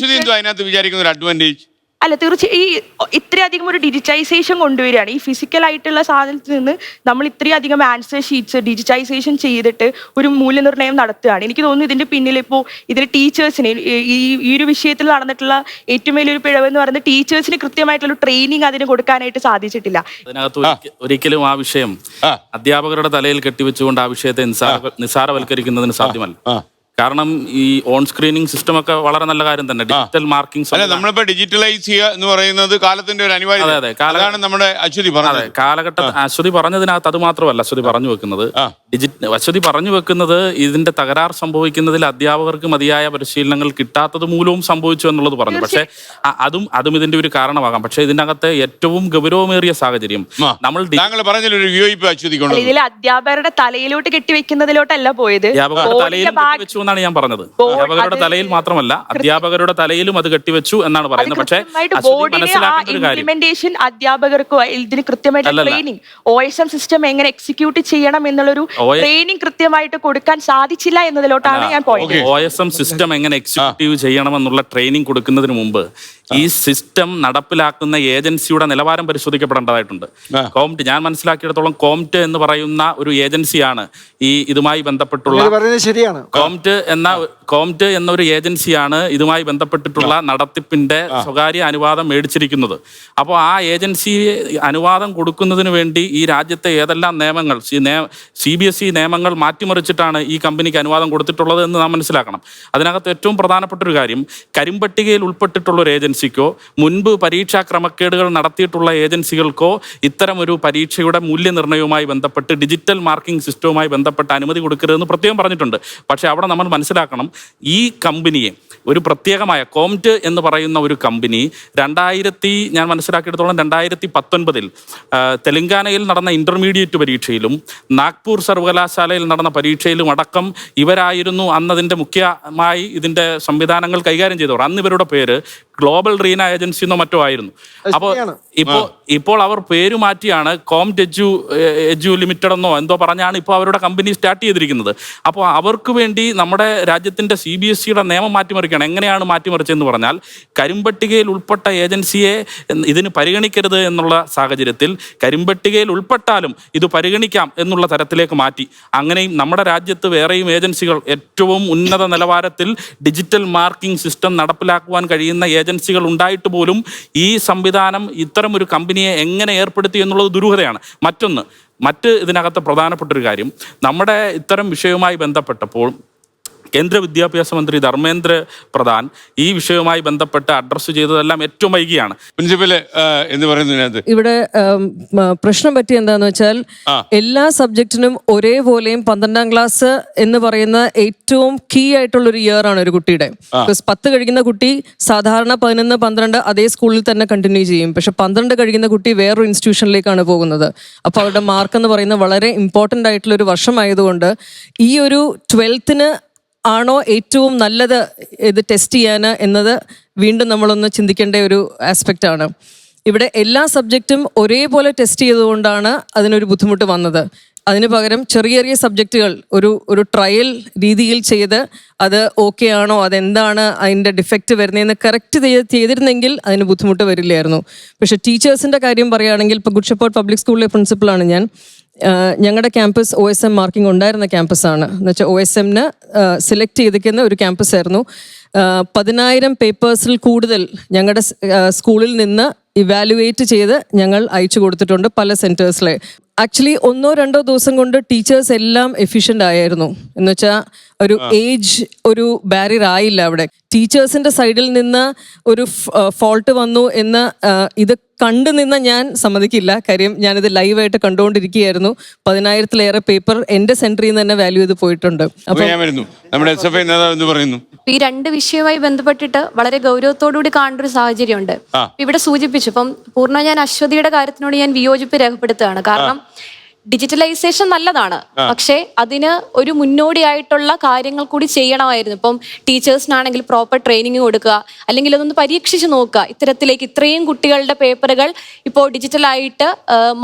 വിചാരിക്കുന്ന ഒരു അഡ്വാൻറ്റേജ് അല്ല തീർച്ചയായും ഈ ഇത്രയധികം ഒരു ഡിജിറ്റൈസേഷൻ കൊണ്ടുവരികയാണ്. ഈ ഫിസിക്കൽ ആയിട്ടുള്ള സാധനത്തിൽ നിന്ന് നമ്മൾ ഇത്രയധികം ആൻസർ ഷീറ്റ്സ് ഡിജിറ്റൈസേഷൻ ചെയ്തിട്ട് ഒരു മൂല്യനിർണ്ണയം നടത്തുകയാണ്. എനിക്ക് തോന്നുന്നു ഇതിന്റെ പിന്നിൽ ഇപ്പോൾ ഇതിൽ ടീച്ചേഴ്സിന് ഈ ഒരു വിഷയത്തിൽ നടന്നിട്ടുള്ള ഏറ്റവും വലിയൊരു പിഴവെന്ന് പറയുന്നത് ടീച്ചേഴ്സിന് കൃത്യമായിട്ടുള്ള ട്രെയിനിങ് അതിന് കൊടുക്കാനായിട്ട് സാധിച്ചിട്ടില്ല. അതിനകത്ത് ഒരിക്കലും ആ വിഷയം അധ്യാപകരുടെ തലയിൽ കെട്ടിവെച്ചുകൊണ്ട് ആ വിഷയത്തെ നിസ്സാരവൽക്കരിക്കുന്നതിന് സാധ്യമല്ല. കാരണം ഈ ഓൺ സ്ക്രീനിങ് സിസ്റ്റം ഒക്കെ വളരെ നല്ല കാര്യം തന്നെ. ഡിജിറ്റൽ മാർക്കിംഗ് അല്ല, നമ്മളിപ്പോ ഡിജിറ്റലൈസ് ചെയ്യുക എന്ന് പറയുന്നത് കാലത്തിന്റെ ഒരു അനിവാര്യത. അതാണ് നമ്മുടെ അശ്വതി പറഞ്ഞത്. കാലഘട്ടം അശ്വതി പറഞ്ഞതിനകത്ത് അത് മാത്രമല്ല അശ്വതി പറഞ്ഞു വെക്കുന്നത്. അശ്വതി പറഞ്ഞു വെക്കുന്നത് ഇതിന്റെ തകരാർ സംഭവിക്കുന്നതിൽ അധ്യാപകർക്ക് മതിയായ പരിശീലനങ്ങൾ കിട്ടാത്തത് മൂലവും സംഭവിച്ചു എന്നുള്ളത് പറഞ്ഞു. പക്ഷെ അതും ഇതിന്റെ ഒരു കാരണമാകാം. പക്ഷെ ഇതിനകത്ത് ഏറ്റവും ഗൗരവമേറിയ സാഹചര്യം താങ്കൾ പറഞ്ഞൊരു വിയോജിപ്പ് അശ്വതിക്കുണ്ട്. ഇതിൽ അധ്യാപകരുടെ തലയിലോട്ട് കെട്ടിവെക്കുന്നതിലോട്ടല്ല പോയത്. എന്നാണ് ഞാൻ പറഞ്ഞത്. അധ്യാപകരുടെ തലയിൽ മാത്രമല്ല അധ്യാപകരുടെ തലയിലും അത് കെട്ടിവെച്ചു എന്നാണ് പറയുന്നത്. പക്ഷേ ഇംപ്ലിമെന്റേഷൻ അധ്യാപകർക്ക് ഇതിന് കൃത്യമായിട്ട് ട്രെയിനിങ് OSM സിസ്റ്റം എങ്ങനെ എക്സിക്യൂട്ട് ചെയ്യണം എന്നുള്ളൊരു ട്രെയിനിങ് കൃത്യമായിട്ട് കൊടുക്കാൻ സാധിച്ചില്ല എന്നതിലോട്ടാണ് ഞാൻ പോയത്. OSM സിസ്റ്റം എങ്ങനെ എക്സിക്യൂട്ടീവ് ചെയ്യണമെന്നുള്ള ട്രെയിനിങ് കൊടുക്കുന്നതിന് മുമ്പ് ഈ സിസ്റ്റം നടപ്പിലാക്കുന്ന ഏജൻസിയുടെ നിലവാരം പരിശോധിക്കപ്പെടേണ്ടതായിട്ടുണ്ട്. കോംറ്റ് ഞാൻ മനസ്സിലാക്കിയിടത്തോളം കോംറ്റ് എന്ന് പറയുന്ന ഒരു ഏജൻസിയാണ് ഈ ഇതുമായി ബന്ധപ്പെട്ടുള്ള ശരിയാണ്. കോംറ്റ് എന്നൊരു ഏജൻസിയാണ് ഇതുമായി ബന്ധപ്പെട്ടിട്ടുള്ള നടത്തിപ്പിന്റെ സ്വകാര്യ അനുവാദം മേടിച്ചിരിക്കുന്നത്. അപ്പോൾ ആ ഏജൻസി അനുവാദം കൊടുക്കുന്നതിന് വേണ്ടി ഈ രാജ്യത്തെ ഏതെല്ലാം നിയമങ്ങൾ CBSE നിയമങ്ങൾ മാറ്റിമറിച്ചിട്ടാണ് ഈ കമ്പനിക്ക് അനുവാദം കൊടുത്തിട്ടുള്ളത് എന്ന് നാം മനസ്സിലാക്കണം. അതിനകത്ത് ഏറ്റവും പ്രധാനപ്പെട്ട ഒരു കാര്യം, കരിമ്പട്ടികയിൽ ഉൾപ്പെട്ടിട്ടുള്ള ഒരു ഏജൻസിക്കോ മുൻപ് പരീക്ഷാ ക്രമക്കേടുകൾ നടത്തിയിട്ടുള്ള ഏജൻസികൾക്കോ ഇത്തരമൊരു പരീക്ഷയുടെ മൂല്യനിർണ്ണയവുമായി ബന്ധപ്പെട്ട് ഡിജിറ്റൽ മാർക്കിംഗ് സിസ്റ്റവുമായി ബന്ധപ്പെട്ട് അനുമതി കൊടുക്കരുതെന്ന് പ്രത്യേകം പറഞ്ഞിട്ടുണ്ട്. പക്ഷെ അവിടെ നമ്മൾ മനസ്സിലാക്കണം, ഈ കമ്പനിയെ ഒരു പ്രത്യേകമായ കോംറ്റ് എന്ന് പറയുന്ന ഒരു കമ്പനി ഞാൻ മനസ്സിലാക്കിയിടത്തോളം 2019 തെലങ്കാനയിൽ നടന്ന ഇന്റർമീഡിയറ്റ് പരീക്ഷയിലും നാഗ്പൂർ സർവകലാശാലയിൽ നടന്ന പരീക്ഷയിലും അടക്കം ഇവരായിരുന്നു അന്നതിൻ്റെ മുഖ്യമായി ഇതിൻ്റെ സംവിധാനങ്ങൾ കൈകാര്യം ചെയ്തവർ. അന്ന് ഇവരുടെ പേര് ഗ്ലോബൽ റീന ഏജൻസി എന്നോ മറ്റോ ആയിരുന്നു. അപ്പോൾ ഇപ്പോൾ അവർ പേര് മാറ്റിയാണ് കോംറ്റ് എജു ലിമിറ്റഡ് എന്നോ എന്തോ പറഞ്ഞാണ് ഇപ്പോൾ അവരുടെ കമ്പനി സ്റ്റാർട്ട് ചെയ്തിരിക്കുന്നത്. അപ്പോൾ അവർക്ക് വേണ്ടി നമ്മുടെ രാജ്യത്തിൻ്റെ CBSEയുടെ നിയമം മാറ്റിമറിക്കുകയാണ്. എങ്ങനെയാണ് മാറ്റിമറിച്ചതെന്ന് പറഞ്ഞാൽ, കരിമ്പട്ടികയിൽ ഉൾപ്പെട്ട ഏജൻസിയെ ഇതിന് പരിഗണിക്കരുത് എന്നുള്ള സാഹചര്യത്തിൽ കരിമ്പട്ടികയിൽ ഉൾപ്പെട്ടാലും ഇത് പരിഗണിക്കാം എന്നുള്ള തരത്തിലേക്ക് മാറ്റി. അങ്ങനെയും നമ്മുടെ രാജ്യത്ത് വേറെയും ഏജൻസികൾ ഏറ്റവും ഉന്നത നിലവാരത്തിൽ ഡിജിറ്റൽ മാർക്കിംഗ് സിസ്റ്റം നടപ്പിലാക്കുവാൻ കഴിയുന്ന ഏജൻസികൾ ഉണ്ടായിട്ട് പോലും ഈ സംവിധാനം ഇത്തരം ഒരു കമ്പനിയെ എങ്ങനെ ഏർപ്പെടുത്തി എന്നുള്ളത് ദുരൂഹതയാണ്. മറ്റ് ഇതിനകത്ത് പ്രധാനപ്പെട്ടൊരു കാര്യം, നമ്മുടെ ഇത്തരം വിഷയവുമായി ബന്ധപ്പെട്ടപ്പോൾ കേന്ദ്ര വിദ്യാഭ്യാസ മന്ത്രി ധർമ്മേന്ദ്ര പ്രധാൻ ഈ വിഷയവുമായി ബന്ധപ്പെട്ട് അഡ്രസ്സ് ചെയ്തതെല്ലാം ഏറ്റവും വൈകിയാണ്. പ്രിൻസിപ്പൽ എന്ന് പറയുന്നത് ഇവിടെ പ്രശ്നം പറ്റി എന്താന്ന് വെച്ചാൽ, എല്ലാ സബ്ജക്റ്റിനും ഒരേപോലെയും 12ാം ക്ലാസ് എന്ന് പറയുന്ന ഏറ്റവും കീ ആയിട്ടുള്ള ഒരു ഇയർ ആണ് ഒരു കുട്ടിയുടെ. 10 കഴിക്കുന്ന കുട്ടി സാധാരണ 11, 12 അതേ സ്കൂളിൽ തന്നെ കണ്ടിന്യൂ ചെയ്യും. പക്ഷെ 12 കഴിക്കുന്ന കുട്ടി വേറൊരു ഇൻസ്റ്റിറ്റ്യൂഷനിലേക്കാണ് പോകുന്നത്. അപ്പോൾ അവരുടെ മാർക്ക് എന്ന് പറയുന്നത് വളരെ ഇമ്പോർട്ടൻ്റ് ആയിട്ടുള്ള ഒരു വർഷമായതുകൊണ്ട് ഈ ഒരു 12th ആണോ ഏറ്റവും നല്ലത് ഇത് ടെസ്റ്റ് ചെയ്യാൻ എന്നത് വീണ്ടും നമ്മളൊന്ന് ചിന്തിക്കേണ്ട ഒരു ആസ്പെക്റ്റാണ്. ഇവിടെ എല്ലാ സബ്ജക്റ്റും ഒരേപോലെ ടെസ്റ്റ് ചെയ്തുകൊണ്ടാണ് അതിനൊരു ബുദ്ധിമുട്ട് വന്നത്. അതിന് പകരം ചെറിയ ചെറിയ സബ്ജക്റ്റുകൾ ഒരു ട്രയൽ രീതിയിൽ ചെയ്ത് അത് ഓക്കെ ആണോ, അതെന്താണ് അതിൻ്റെ ഡിഫക്റ്റ് വരുന്നതെന്ന് കറക്റ്റ് ചെയ്തിരുന്നെങ്കിൽ അതിന് ബുദ്ധിമുട്ട് വരില്ലായിരുന്നു. പക്ഷേ ടീച്ചേഴ്സിൻ്റെ കാര്യം പറയുകയാണെങ്കിൽ, ഇപ്പോൾ ഗുഡ് ഷെപ്പേർഡ് പബ്ലിക് സ്കൂളിലെ പ്രിൻസിപ്പളാണ് ഞാൻ. ഞങ്ങളുടെ ക്യാമ്പസ് OSM മാർക്കിംഗ് ഉണ്ടായിരുന്ന ക്യാമ്പസാണ്. എന്ന് വെച്ചാൽ OSMന് സെലക്ട് ചെയ്തിരിക്കുന്ന ഒരു ക്യാമ്പസായിരുന്നു. 10,000 പേപ്പേഴ്സിൽ കൂടുതൽ ഞങ്ങളുടെ സ്കൂളിൽ നിന്ന് ഇവാലുവേറ്റ് ചെയ്ത് ഞങ്ങൾ അയച്ചു കൊടുത്തിട്ടുണ്ട് പല സെൻറ്റേഴ്സിലെ. ആക്ച്വലി 1-2 ദിവസം കൊണ്ട് ടീച്ചേഴ്സ് എല്ലാം എഫിഷ്യൻ്റ് ആയിരുന്നു. എന്ന് വെച്ചാൽ ഒരു ഏജ് ഒരു ബാരിയർ ആയില്ല അവിടെ. ടീച്ചേഴ്സിൻ്റെ സൈഡിൽ നിന്ന് ഒരു ഫോൾട്ട് വന്നു എന്ന് ഇത് കണ്ടു നിന്ന ഞാൻ സമ്മതിക്കില്ല. കാര്യം ഞാനിത് ലൈവായിട്ട് കണ്ടുകൊണ്ടിരിക്കുകയായിരുന്നു. 10,000-ലേറെ പേപ്പർ എൻ്റെ സെൻറ്ററിൽ നിന്ന് തന്നെ വാല്യൂ ചെയ്ത് പോയിട്ടുണ്ട്. അപ്പോൾ ഈ 2 വിഷയവുമായി ബന്ധപ്പെട്ടിട്ട് വളരെ ഗൗരവത്തോടുകൂടി കാണേണ്ട ഒരു സാഹചര്യമുണ്ട്. ഇവിടെ സൂചിപ്പിച്ചു, ഇപ്പം പൂർണ്ണ ഞാൻ അശ്വതിയുടെ കാര്യത്തിനോട് ഞാൻ വിയോജിപ്പ് രേഖപ്പെടുത്തുകയാണ്. കാരണം ഡിജിറ്റലൈസേഷൻ നല്ലതാണ്, പക്ഷേ അതിന് ഒരു മുന്നോടിയായിട്ടുള്ള കാര്യങ്ങൾ കൂടി ചെയ്യണമായിരുന്നു. ഇപ്പം ടീച്ചേഴ്സിനാണെങ്കിൽ പ്രോപ്പർ ട്രെയിനിങ് കൊടുക്കുക, അല്ലെങ്കിൽ അതൊന്ന് പരീക്ഷിച്ച് നോക്കുക. ഇത്തരത്തിലേക്ക് ഇത്രയും കുട്ടികളുടെ പേപ്പറുകൾ ഇപ്പോൾ ഡിജിറ്റലായിട്ട്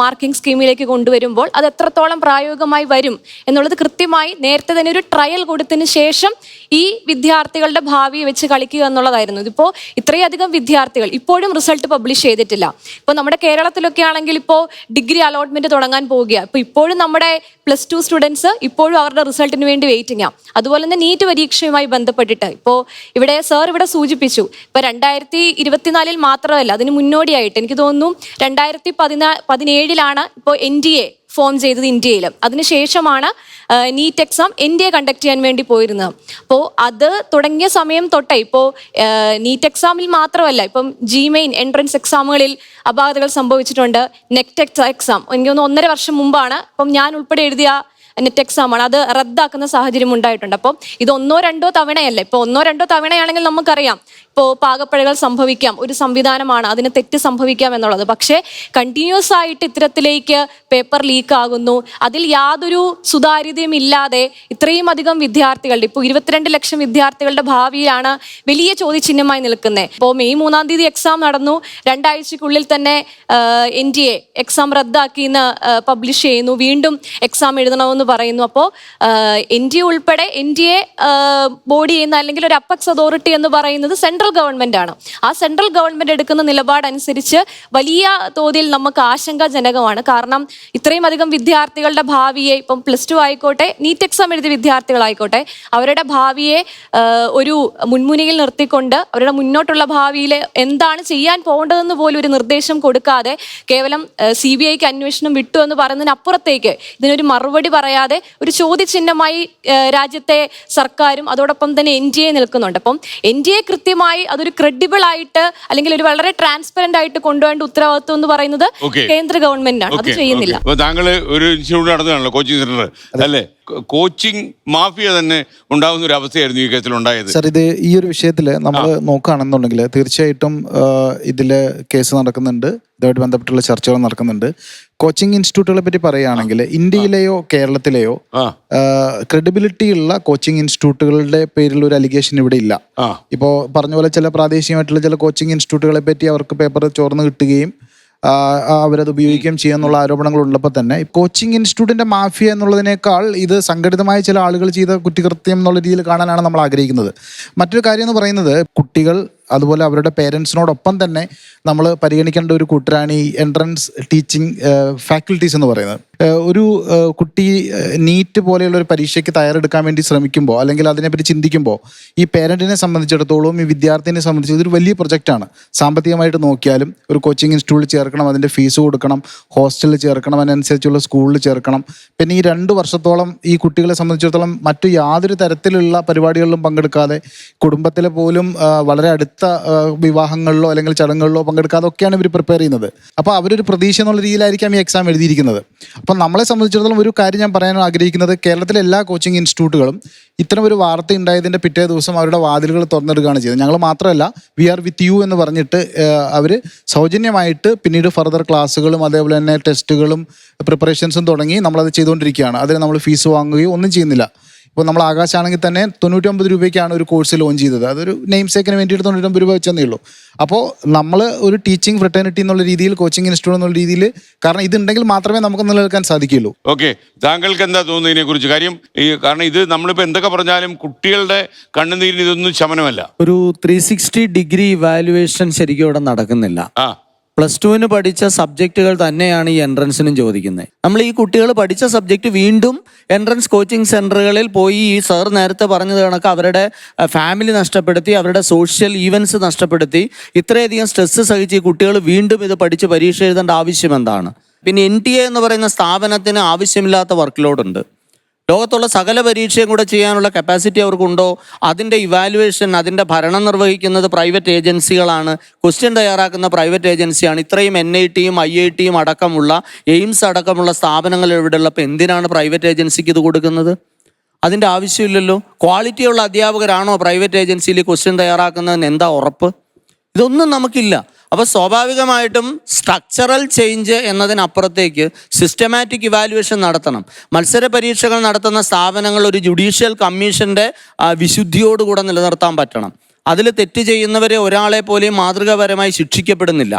മാർക്കിംഗ് സ്കീമിലേക്ക് കൊണ്ടുവരുമ്പോൾ അത് എത്രത്തോളം പ്രായോഗികമായി വരും എന്നുള്ളത് കൃത്യമായി നേരത്തെ തന്നെ ഒരു ട്രയൽ കൊടുത്തതിന് ശേഷം ഈ വിദ്യാർത്ഥികളുടെ ഭാവി വെച്ച് കളിക്കുക എന്നുള്ളതായിരുന്നു. ഇതിപ്പോൾ ഇത്രയധികം വിദ്യാർത്ഥികൾ ഇപ്പോഴും റിസൾട്ട് പബ്ലിഷ് ചെയ്തിട്ടില്ല. ഇപ്പോൾ നമ്മുടെ കേരളത്തിലൊക്കെ ആണെങ്കിൽ ഇപ്പോൾ ഡിഗ്രി അലോട്ട്മെന്റ് തുടങ്ങാൻ പോവുകയാണ്. അപ്പോൾ ഇപ്പോഴും നമ്മുടെ +2 സ്റ്റുഡൻസ് ഇപ്പോഴും അവരുടെ റിസൾട്ടിന് വേണ്ടി വെയിറ്റിംഗ് ആണ്. അതുപോലെ തന്നെ നീറ്റ് പരീക്ഷയുമായി ബന്ധപ്പെട്ടിട്ട് ഇപ്പോൾ ഇവിടെ സാർ ഇവിടെ സൂചിപ്പിച്ചു, ഇപ്പോൾ 2024 മാത്രമല്ല, അതിന് മുന്നോടിയായിട്ട് എനിക്ക് തോന്നുന്നു 2017 ഇപ്പോൾ NDA ഫോം ചെയ്തത് ഇന്ത്യയിൽ. അതിനുശേഷമാണ് നീറ്റ് എക്സാം NDA കണ്ടക്ട് ചെയ്യാൻ വേണ്ടി പോയിരുന്നത്. അപ്പോൾ അത് തുടങ്ങിയ സമയം തൊട്ടേ ഇപ്പോൾ നീറ്റ് എക്സാമിൽ മാത്രമല്ല, ഇപ്പം GMain എൻട്രൻസ് എക്സാമുകളിൽ അപാകതകൾ സംഭവിച്ചിട്ടുണ്ട്. നെറ്റ് എക്സാം എനിക്ക് തോന്നുന്നു 1.5 വർഷം മുമ്പാണ് ഇപ്പം ഞാൻ ഉൾപ്പെടെ എഴുതിയ നെറ്റ് എക്സാമാണ്, അത് റദ്ദാക്കുന്ന സാഹചര്യം ഉണ്ടായിട്ടുണ്ട്. അപ്പം ഇത് 1-2 തവണയല്ല. ഇപ്പോൾ 1-2 തവണയാണെങ്കിൽ നമുക്കറിയാം ഇപ്പോൾ പാകപ്പിഴകൾ സംഭവിക്കാം, ഒരു സംവിധാനമാണ്, അതിന് തെറ്റ് സംഭവിക്കാം എന്നുള്ളത്. പക്ഷേ കണ്ടിന്യൂസ് ആയിട്ട് ഇത്തരത്തിലേക്ക് പേപ്പർ ലീക്ക് ആകുന്നു, അതിൽ യാതൊരു സുതാര്യതയും ഇല്ലാതെ ഇത്രയും അധികം വിദ്യാർത്ഥികളുടെ ഇപ്പോൾ 22 ലക്ഷം വിദ്യാർത്ഥികളുടെ ഭാവിയിലാണ് വലിയ ചോദ്യചിഹ്നമായി നിൽക്കുന്നത്. ഇപ്പോൾ മെയ് 3-ാം തീയതി എക്സാം നടന്നു, 2 ആഴ്ചക്കുള്ളിൽ തന്നെ NDA എക്സാം റദ്ദാക്കിയെന്ന് പബ്ലിഷ് ചെയ്യുന്നു, വീണ്ടും എക്സാം എഴുതണമെന്ന് പറയുന്നു. അപ്പോൾ NDA ഉൾപ്പെടെ NDA ബോഡി ചെയ്യുന്ന അല്ലെങ്കിൽ ഒരു അപ്പെക്സ് അതോറിറ്റി എന്ന് പറയുന്നത് സെൻട്രൽ ഗവൺമെന്റ് ആണ്. ആ സെൻട്രൽ ഗവൺമെന്റ് എടുക്കുന്ന നിലപാടനുസരിച്ച് വലിയ തോതിൽ നമുക്ക് ആശങ്കാജനകമാണ്. കാരണം ഇത്രയും അധികം വിദ്യാർത്ഥികളുടെ ഭാവിയെ, ഇപ്പം +2 ആയിക്കോട്ടെ, നീറ്റ് എക്സാം എഴുതിയ വിദ്യാർത്ഥികളായിക്കോട്ടെ, അവരുടെ ഭാവിയെ ഒരു മുൻമുനയിൽ നിർത്തിക്കൊണ്ട് അവരുടെ മുന്നോട്ടുള്ള ഭാവിയിൽ എന്താണ് ചെയ്യാൻ പോകേണ്ടതെന്ന് പോലും ഒരു നിർദ്ദേശം കൊടുക്കാതെ കേവലം CBIക്ക് അന്വേഷണം വിട്ടു എന്ന് പറയുന്നതിനപ്പുറത്തേക്ക് ഇതിനൊരു മറുപടി പറയാതെ ഒരു ചോദ്യചിഹ്നമായി രാജ്യത്തെ സർക്കാരും അതോടൊപ്പം തന്നെ NDA നിൽക്കുന്നുണ്ട്. അപ്പം NDA കൃത്യമായി അതൊരു ക്രെഡിബിൾ ആയിട്ട് അല്ലെങ്കിൽ ഒരു വളരെ ട്രാൻസ്പെറന്റ് ആയിട്ട് കൊണ്ടുപോകേണ്ട ഉത്തരവാദിത്വം എന്ന് പറയുന്നത് കേന്ദ്ര ഗവൺമെന്റാണ്. അത് ചെയ്യുന്നില്ല. താങ്കൾ ഒരു ഇൻസ്റ്റിറ്റ്യൂട്ട് നടത്തുകയാണല്ലോ, കോച്ചിങ് സെന്റർ അല്ലേ? കോച്ചിങ് മാഫിയ തന്നെ ഉണ്ടാകുന്ന ഒരു അവസ്ഥയായിരുന്നു ഈ കേസിൽ ഉണ്ടായത്. സാർ, ഇത് ഈ ഒരു വിഷയത്തിൽ നമ്മൾ നോക്കുകയാണെന്നുണ്ടെങ്കിൽ തീർച്ചയായിട്ടും ഇതില് കേസ് നടക്കുന്നുണ്ട്, ഇതുമായിട്ട് ബന്ധപ്പെട്ടുള്ള ചർച്ചകൾ നടക്കുന്നുണ്ട്. കോച്ചിങ് ഇൻസ്റ്റിറ്റ്യൂട്ടുകളെ പറ്റി പറയുകയാണെങ്കിൽ ഇന്ത്യയിലെയോ കേരളത്തിലെയോ ക്രെഡിബിലിറ്റി ഉള്ള കോച്ചിങ് ഇൻസ്റ്റിറ്റ്യൂട്ടുകളുടെ പേരിൽ ഒരു അലിഗേഷൻ ഇവിടെ ഇല്ല. ഇപ്പോൾ പറഞ്ഞ പോലെ ചില പ്രാദേശികമായിട്ടുള്ള ചില കോച്ചിങ് ഇൻസ്റ്റിറ്റ്യൂട്ടുകളെ പറ്റി അവർക്ക് പേപ്പർ ചോർന്ന് കിട്ടുകയും അവരത് ഉപയോഗിക്കുകയും ചെയ്യുന്നുള്ള ആരോപണങ്ങൾ ഉള്ളപ്പോൾ തന്നെ കോച്ചിങ് ഇൻസ്റ്റിറ്റ്യൂട്ടിന്റെ മാഫിയ എന്നുള്ളതിനേക്കാൾ ഇത് സംഘടിതമായ ചില ആളുകൾ ചെയ്ത കുറ്റകൃത്യം എന്നുള്ള രീതിയിൽ കാണാനാണ് നമ്മൾ ആഗ്രഹിക്കുന്നത്. മറ്റൊരു കാര്യം എന്ന് പറയുന്നത്, കുട്ടികൾ അതുപോലെ അവരുടെ പേരൻസിനോടൊപ്പം തന്നെ നമ്മൾ പരിഗണിക്കേണ്ട ഒരു കൂട്ടരാണ് ഈ എൻട്രൻസ് ടീച്ചിങ് ഫാക്കൽറ്റീസ് എന്ന് പറയുന്നത്. ഒരു കുട്ടി നീറ്റ് പോലെയുള്ള ഒരു പരീക്ഷയ്ക്ക് തയ്യാറെടുക്കാൻ വേണ്ടി ശ്രമിക്കുമ്പോൾ അല്ലെങ്കിൽ അതിനെപ്പറ്റി ചിന്തിക്കുമ്പോൾ ഈ പേരൻറ്റിനെ സംബന്ധിച്ചിടത്തോളം, ഈ വിദ്യാർത്ഥിനെ സംബന്ധിച്ച് ഇതൊരു വലിയ പ്രൊജക്റ്റാണ്. സാമ്പത്തികമായിട്ട് നോക്കിയാലും ഒരു കോച്ചിങ് ഇൻസ്റ്റിറ്റ്യൂട്ടിൽ ചേർക്കണം, അതിൻ്റെ ഫീസ് കൊടുക്കണം, ഹോസ്റ്റലിൽ ചേർക്കണം, അതിനനുസരിച്ചുള്ള സ്കൂളിൽ ചേർക്കണം. പിന്നെ ഈ 2 വർഷത്തോളം ഈ കുട്ടികളെ സംബന്ധിച്ചിടത്തോളം മറ്റു യാതൊരു തരത്തിലുള്ള പരിപാടികളിലും പങ്കെടുക്കാതെ, കുടുംബത്തിലെ പോലും വളരെ അടുത്ത വിവാഹങ്ങളിലോ അല്ലെങ്കിൽ ചടങ്ങുകളിലോ പങ്കെടുക്കാതെ ഒക്കെയാണ് ഇവർ പ്രിപ്പയർ ചെയ്യുന്നത്. അപ്പോൾ അവരൊരു പ്രതീക്ഷ എന്നുള്ള രീതിയിലായിരിക്കാം ഈ എക്സാം എഴുതിയിരിക്കുന്നത്. അപ്പം നമ്മളെ സംബന്ധിച്ചിടത്തോളം ഒരു കാര്യം ഞാൻ പറയാൻ ആഗ്രഹിക്കുന്നത്, കേരളത്തിലെ എല്ലാ കോച്ചിങ് ഇൻസ്റ്റിറ്റ്യൂട്ടുകളും ഇത്തരം ഒരു വാർത്ത ഉണ്ടായതിൻ്റെ പിറ്റേ ദിവസം അവരുടെ വാതിലുകൾ തുറന്നെടുക്കുകയാണ് ചെയ്തത്. ഞങ്ങൾ മാത്രമല്ല, വി ആർ വിത്ത് യു എന്ന് പറഞ്ഞിട്ട് അവർ സൗജന്യമായിട്ട് പിന്നീട് ഫർദർ ക്ലാസ്സുകളും അതേപോലെ തന്നെ ടെസ്റ്റുകളും പ്രിപ്പറേഷൻസും തുടങ്ങി നമ്മളത് ചെയ്തുകൊണ്ടിരിക്കുകയാണ്. അതിന് നമ്മൾ ഫീസ് വാങ്ങുകയോ ഒന്നും ചെയ്യുന്നില്ല. ഇപ്പോൾ നമ്മൾ ആകാശാണെങ്കിൽ തന്നെ 99 രൂപയ്ക്കാണ് ഒരു കോഴ്സ് ലോഞ്ച് ചെയ്തത്. അതൊരു നെയിം സേക്കിന് വേണ്ടിയിട്ട് 99 രൂപ വെച്ചെന്നേ ഉള്ളൂ. അപ്പോൾ നമ്മൾ ഒരു ടീച്ചിങ് ഫ്രട്ടേണിറ്റി എന്നുള്ള രീതിയിൽ, കോച്ചിങ് ഇൻസ്റ്റിറ്റ്യൂട്ട് എന്നുള്ള രീതിയിൽ, കാരണം ഇതുണ്ടെങ്കിൽ മാത്രമേ നമുക്ക് നിലനിൽക്കാൻ സാധിക്കുകയുള്ളൂ. ഓക്കെ, താങ്കൾക്ക് എന്താ തോന്നുന്നത് ഇതിനെക്കുറിച്ച്? കാരണം ഇത് നമ്മളിപ്പോൾ എന്തൊക്കെ പറഞ്ഞാലും കുട്ടികളുടെ കണ്ണുനീരിന് ഇതൊന്നും ശമനമല്ല. ഒരു 360 ഡിഗ്രി ഇവാലുവേഷൻ ശരിക്കും ഇവിടെ നടക്കുന്നില്ല. +2 പഠിച്ച സബ്ജക്റ്റുകൾ തന്നെയാണ് ഈ എൻട്രൻസിനും ചോദിക്കുന്നത്. നമ്മൾ ഈ കുട്ടികൾ പഠിച്ച സബ്ജക്റ്റ് വീണ്ടും എൻട്രൻസ് കോച്ചിങ് സെന്ററുകളിൽ പോയി, ഈ സാർ നേരത്തെ പറഞ്ഞത് കണക്ക് അവരുടെ ഫാമിലി നഷ്ടപ്പെടുത്തി, അവരുടെ സോഷ്യൽ ഈവൻസ് നഷ്ടപ്പെടുത്തി, ഇത്രയധികം സ്ട്രെസ് സഹിച്ച് ഈ കുട്ടികൾ വീണ്ടും ഇത് പഠിച്ച് പരീക്ഷ എഴുതേണ്ട ആവശ്യം എന്താണ്? പിന്നെ NTA എന്ന് പറയുന്ന സ്ഥാപനത്തിന് ആവശ്യമില്ലാത്ത വർക്ക് ലോഡുണ്ട്. ലോകത്തുള്ള സകല പരീക്ഷയും കൂടെ ചെയ്യാനുള്ള കപ്പാസിറ്റി അവർക്കുണ്ടോ? അതിൻ്റെ ഇവാലുവേഷൻ, അതിൻ്റെ ഭരണം നിർവഹിക്കുന്നത് പ്രൈവറ്റ് ഏജൻസികളാണ്. ക്വസ്റ്റ്യൻ തയ്യാറാക്കുന്ന പ്രൈവറ്റ് ഏജൻസിയാണ്. ഇത്രയും NITയും IITയും അടക്കമുള്ള എയിംസ് അടക്കമുള്ള സ്ഥാപനങ്ങൾ ഇവിടെ ഉള്ളപ്പോൾ എന്തിനാണ് പ്രൈവറ്റ് ഏജൻസിക്ക് ഇത് കൊടുക്കുന്നത്? അതിൻ്റെ ആവശ്യമില്ലല്ലോ. ക്വാളിറ്റിയുള്ള അധ്യാപകരാണോ പ്രൈവറ്റ് ഏജൻസിയിൽ ക്വസ്റ്റ്യൻ തയ്യാറാക്കുന്നതെന്ന് എന്താ ഉറപ്പ്? ഇതൊന്നും നമുക്കില്ല. അപ്പോൾ സ്വാഭാവികമായിട്ടും സ്ട്രക്ചറൽ ചേഞ്ച് എന്നതിനപ്പുറത്തേക്ക് സിസ്റ്റമാറ്റിക് ഇവാലുവേഷൻ നടത്തണം. മത്സര പരീക്ഷകൾ നടത്തുന്ന സ്ഥാപനങ്ങൾ ഒരു ജുഡീഷ്യൽ കമ്മീഷൻ്റെ വിശുദ്ധിയോടുകൂടെ നിലനിർത്താൻ പറ്റണം. അതിൽ തെറ്റ് ചെയ്യുന്നവരെ ഒരാളെ പോലെയും മാതൃകാപരമായി ശിക്ഷിക്കപ്പെടുന്നില്ല.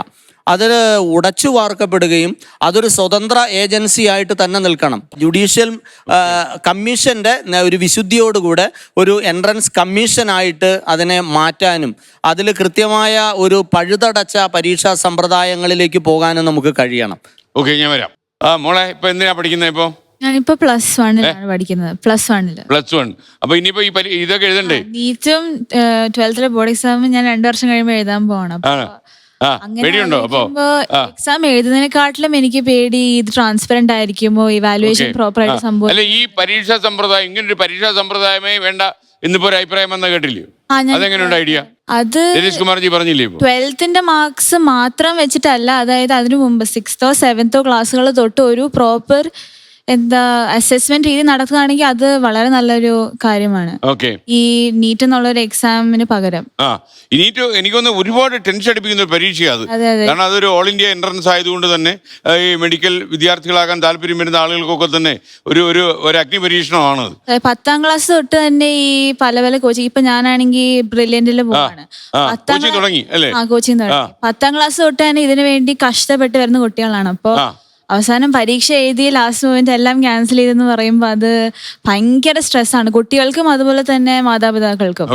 അത് ഉടച്ചു വാർക്കപ്പെടുകയും അതൊരു സ്വതന്ത്ര ഏജൻസി ആയിട്ട് തന്നെ നിൽക്കണം. ജുഡീഷ്യൽ കമ്മീഷൻ്റെ ഒരു വിശുദ്ധിയോടുകൂടെ ഒരു എൻട്രൻസ് കമ്മീഷനായിട്ട് അതിനെ മാറ്റാനും അതിൽ കൃത്യമായ ഒരു പഴുതടച്ച പരീക്ഷാ സമ്പ്രദായങ്ങളിലേക്ക് പോകാനും നമുക്ക് കഴിയണം. ഓക്കെ, ഞാൻ വരാം. മോളെ ഇപ്പൊ എന്തിനാ പഠിക്കുന്നത്? ഇപ്പൊ ഞാനിപ്പോ +1 പഠിക്കുന്നത്. +1. അപ്പൊ ഇനിയിപ്പോ ഇതൊക്കെ എഴുതണ്ടേ? നീറ്റും 12th ബോർഡ് എക്സാമും ഞാൻ 2 വർഷം കഴിയുമ്പോൾ എഴുതാൻ പോകണം. പേടിയുണ്ടോ? അപ്പൊ എക്സാം എഴുതുന്നതിനെക്കാട്ടിലും എനിക്ക് പേടി ഇത് ട്രാൻസ്പെറന്റ് ആയിരിക്കുമോ, ഇവാലുവേഷൻ പ്രോപ്പർ ആയിട്ട് സംഭവം. അല്ല, ഈ പരീക്ഷാ സമ്പ്രദായം ഇങ്ങനൊരു പരീക്ഷാ സമ്പ്രദായമേ വേണ്ട എന്നിപ്പോ ഒരു അഭിപ്രായം വന്ന കേട്ടില്ലയോ? അതെങ്ങനെയുണ്ട് ഐഡിയ? അത് രതീഷ് കുമാർജി പറഞ്ഞില്ലേ? 12th മാർക്സ് മാത്രം വെച്ചിട്ടല്ല, അതായത് അതിനു മുമ്പ് 6th 7th ക്ലാസ്സുകൾ തൊട്ട് ഒരു പ്രോപ്പർ അസസ്മെന്റ് രീതി നടത്തുകയാണെങ്കിൽ അത് വളരെ നല്ലൊരു കാര്യമാണ്. ഈ നീറ്റ് എന്നുള്ള ഒരു എക്സാമിന് പകരം നീറ്റ് എനിക്കൊന്ന് ഒരുപാട് ടെൻഷൻ അടിപ്പിക്കുന്ന ഒരു പരീക്ഷയാണ് അത്. കാരണം അതൊരു ഓൾ ഇന്ത്യ എൻട്രൻസ് ആയതുകൊണ്ട് തന്നെ ഈ മെഡിക്കൽ വിദ്യാർത്ഥികളാകാൻ താല്പര്യം വരുന്ന ആളുകൾക്കൊക്കെ തന്നെ ഒരു അഗ്നി പരീക്ഷണമാണ്. 10th ക്ലാസ് തൊട്ട് തന്നെ ഈ പല കോച്ചിങ്, ഇപ്പൊ ഞാനാണെങ്കിൽ ബ്രില്യന്റിൽ പോവാണ്. കോച്ചിങ് തുടങ്ങി. 10th ക്ലാസ് തൊട്ട് തന്നെ ഇതിനു വേണ്ടി കഷ്ടപ്പെട്ട് വരുന്ന കുട്ടികളാണ്. അപ്പൊ അവസാനം പരീക്ഷ എഴുതി ലാസ്റ്റ് മൊമെന്റ് എല്ലാം ക്യാൻസൽ ചെയ്തെന്ന് പറയുമ്പോൾ അത് ഭയങ്കര സ്ട്രെസ്സാണ് കുട്ടികൾക്കും അതുപോലെ തന്നെ മാതാപിതാക്കൾക്കും.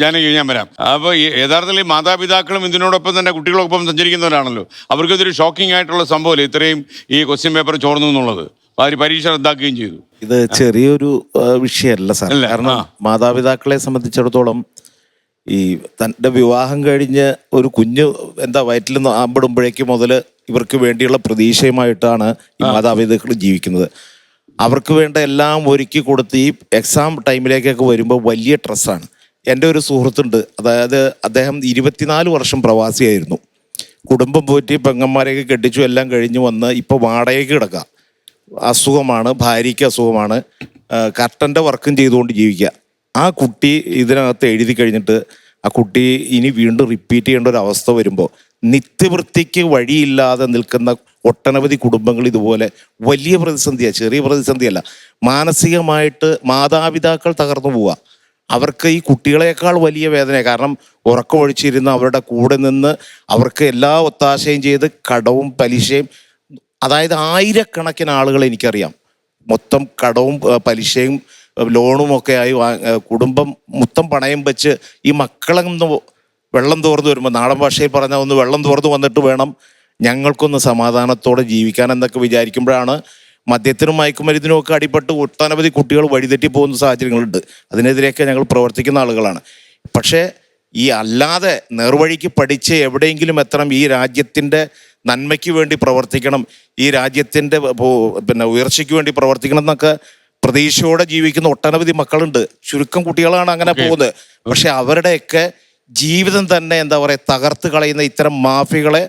ഞാൻ വരാം. അപ്പൊ യഥാർത്ഥത്തിൽ മാതാപിതാക്കളും ഇതിനോടൊപ്പം തന്നെ കുട്ടികളൊപ്പം സഞ്ചരിക്കുന്നവരാണല്ലോ. അവർക്കിതൊരു ഷോക്കിംഗ് ആയിട്ടുള്ള സംഭവമല്ലേ ഇത്രയും ഈ ക്വസ്റ്റ്യൻ പേപ്പർ ചോർന്നു എന്നുള്ളത്. പരീക്ഷ റദ്ദാക്കുകയും ചെയ്തു. ഇത് ചെറിയൊരു വിഷയമല്ല സാർ. കാരണം മാതാപിതാക്കളെ സംബന്ധിച്ചിടത്തോളം ഈ തൻ്റെ വിവാഹം കഴിഞ്ഞ് ഒരു കുഞ്ഞ് വയറ്റിൽ നിന്ന് ആമ്പിടുമ്പോഴേക്ക് മുതൽ ഇവർക്ക് വേണ്ടിയുള്ള പ്രതീക്ഷയുമായിട്ടാണ് ഈ മാതാപിതാക്കൾ ജീവിക്കുന്നത്. അവർക്ക് വേണ്ട എല്ലാം ഒരുക്കി കൊടുത്ത് ഈ എക്സാം ടൈമിലേക്കൊക്കെ വരുമ്പോൾ വലിയ സ്ട്രെസ്സാണ്. എൻ്റെ ഒരു സുഹൃത്തുണ്ട്, അതായത് അദ്ദേഹം 24 വർഷം പ്രവാസിയായിരുന്നു. കുടുംബം പോറ്റി പെങ്ങന്മാരെയൊക്കെ കെട്ടിച്ചു എല്ലാം കഴിഞ്ഞ് വന്ന് ഇപ്പോൾ വാടകയ്ക്ക് കിടക്കുക. അസുഖമാണ്, ഭാര്യയ്ക്ക് അസുഖമാണ്, കർട്ടൻ്റെ വർക്കും ചെയ്തുകൊണ്ട് ജീവിക്കുക. ആ കുട്ടി ഇതിനകത്ത് എഴുതി കഴിഞ്ഞിട്ട് ആ കുട്ടി ഇനി വീണ്ടും റിപ്പീറ്റ് ചെയ്യേണ്ട ഒരു അവസ്ഥ വരുമ്പോൾ നിത്യവൃത്തിക്ക് വഴിയില്ലാതെ നിൽക്കുന്ന ഒട്ടനവധി കുടുംബങ്ങൾ ഇതുപോലെ വലിയ പ്രതിസന്ധിയാണ്. ചെറിയ പ്രതിസന്ധിയല്ല, മാനസികമായിട്ട് മാതാപിതാക്കൾ തകർന്നു പോവുക. അവർക്ക് ഈ കുട്ടികളെക്കാൾ വലിയ വേദന. കാരണം ഉറക്കമൊഴിച്ചിരുന്ന് അവരുടെ കൂടെ നിന്ന് അവർക്ക് എല്ലാ ഒത്താശയും ചെയ്ത് കടവും പലിശയും, അതായത് ആയിരക്കണക്കിന് ആളുകൾ എനിക്കറിയാം മൊത്തം കടവും പലിശയും ലോണുമൊക്കെ ആയി കുടുംബം മൊത്തം പണയം വെച്ച് ഈ മക്കളൊന്ന് വെള്ളം തോർന്നു വരുമ്പോൾ, നാടൻ ഭാഷയിൽ പറഞ്ഞാൽ ഒന്ന് വെള്ളം തോർന്നു വന്നിട്ട് വേണം ഞങ്ങൾക്കൊന്ന് സമാധാനത്തോടെ ജീവിക്കാൻ എന്നൊക്കെ വിചാരിക്കുമ്പോഴാണ് മദ്യത്തിനും മയക്കുമരുന്നിനും ഒക്കെ അടിപ്പെട്ട് ഒട്ടനവധി കുട്ടികൾ വഴിതെറ്റി പോകുന്ന സാഹചര്യങ്ങളുണ്ട്. അതിനെതിരെയൊക്കെ ഞങ്ങൾ പ്രവർത്തിക്കുന്ന ആളുകളാണ്. പക്ഷേ ഈ അല്ലാതെ നേർവഴിക്ക് പഠിച്ച് എവിടെയെങ്കിലും എത്തണം, ഈ രാജ്യത്തിൻ്റെ നന്മയ്ക്ക് വേണ്ടി പ്രവർത്തിക്കണം, ഈ രാജ്യത്തിൻ്റെ ഉയർച്ചയ്ക്ക് വേണ്ടി പ്രവർത്തിക്കണം എന്നൊക്കെ പ്രതീക്ഷയോടെ ജീവിക്കുന്ന ഒട്ടനവധി മക്കളുണ്ട്. ചുരുക്കം കുട്ടികളാണ് അങ്ങനെ പോകുന്നത്. പക്ഷെ അവരുടെയൊക്കെ ജീവിതം തന്നെ തകർത്ത് കളയുന്ന ഇത്തരം മാഫിയകളെ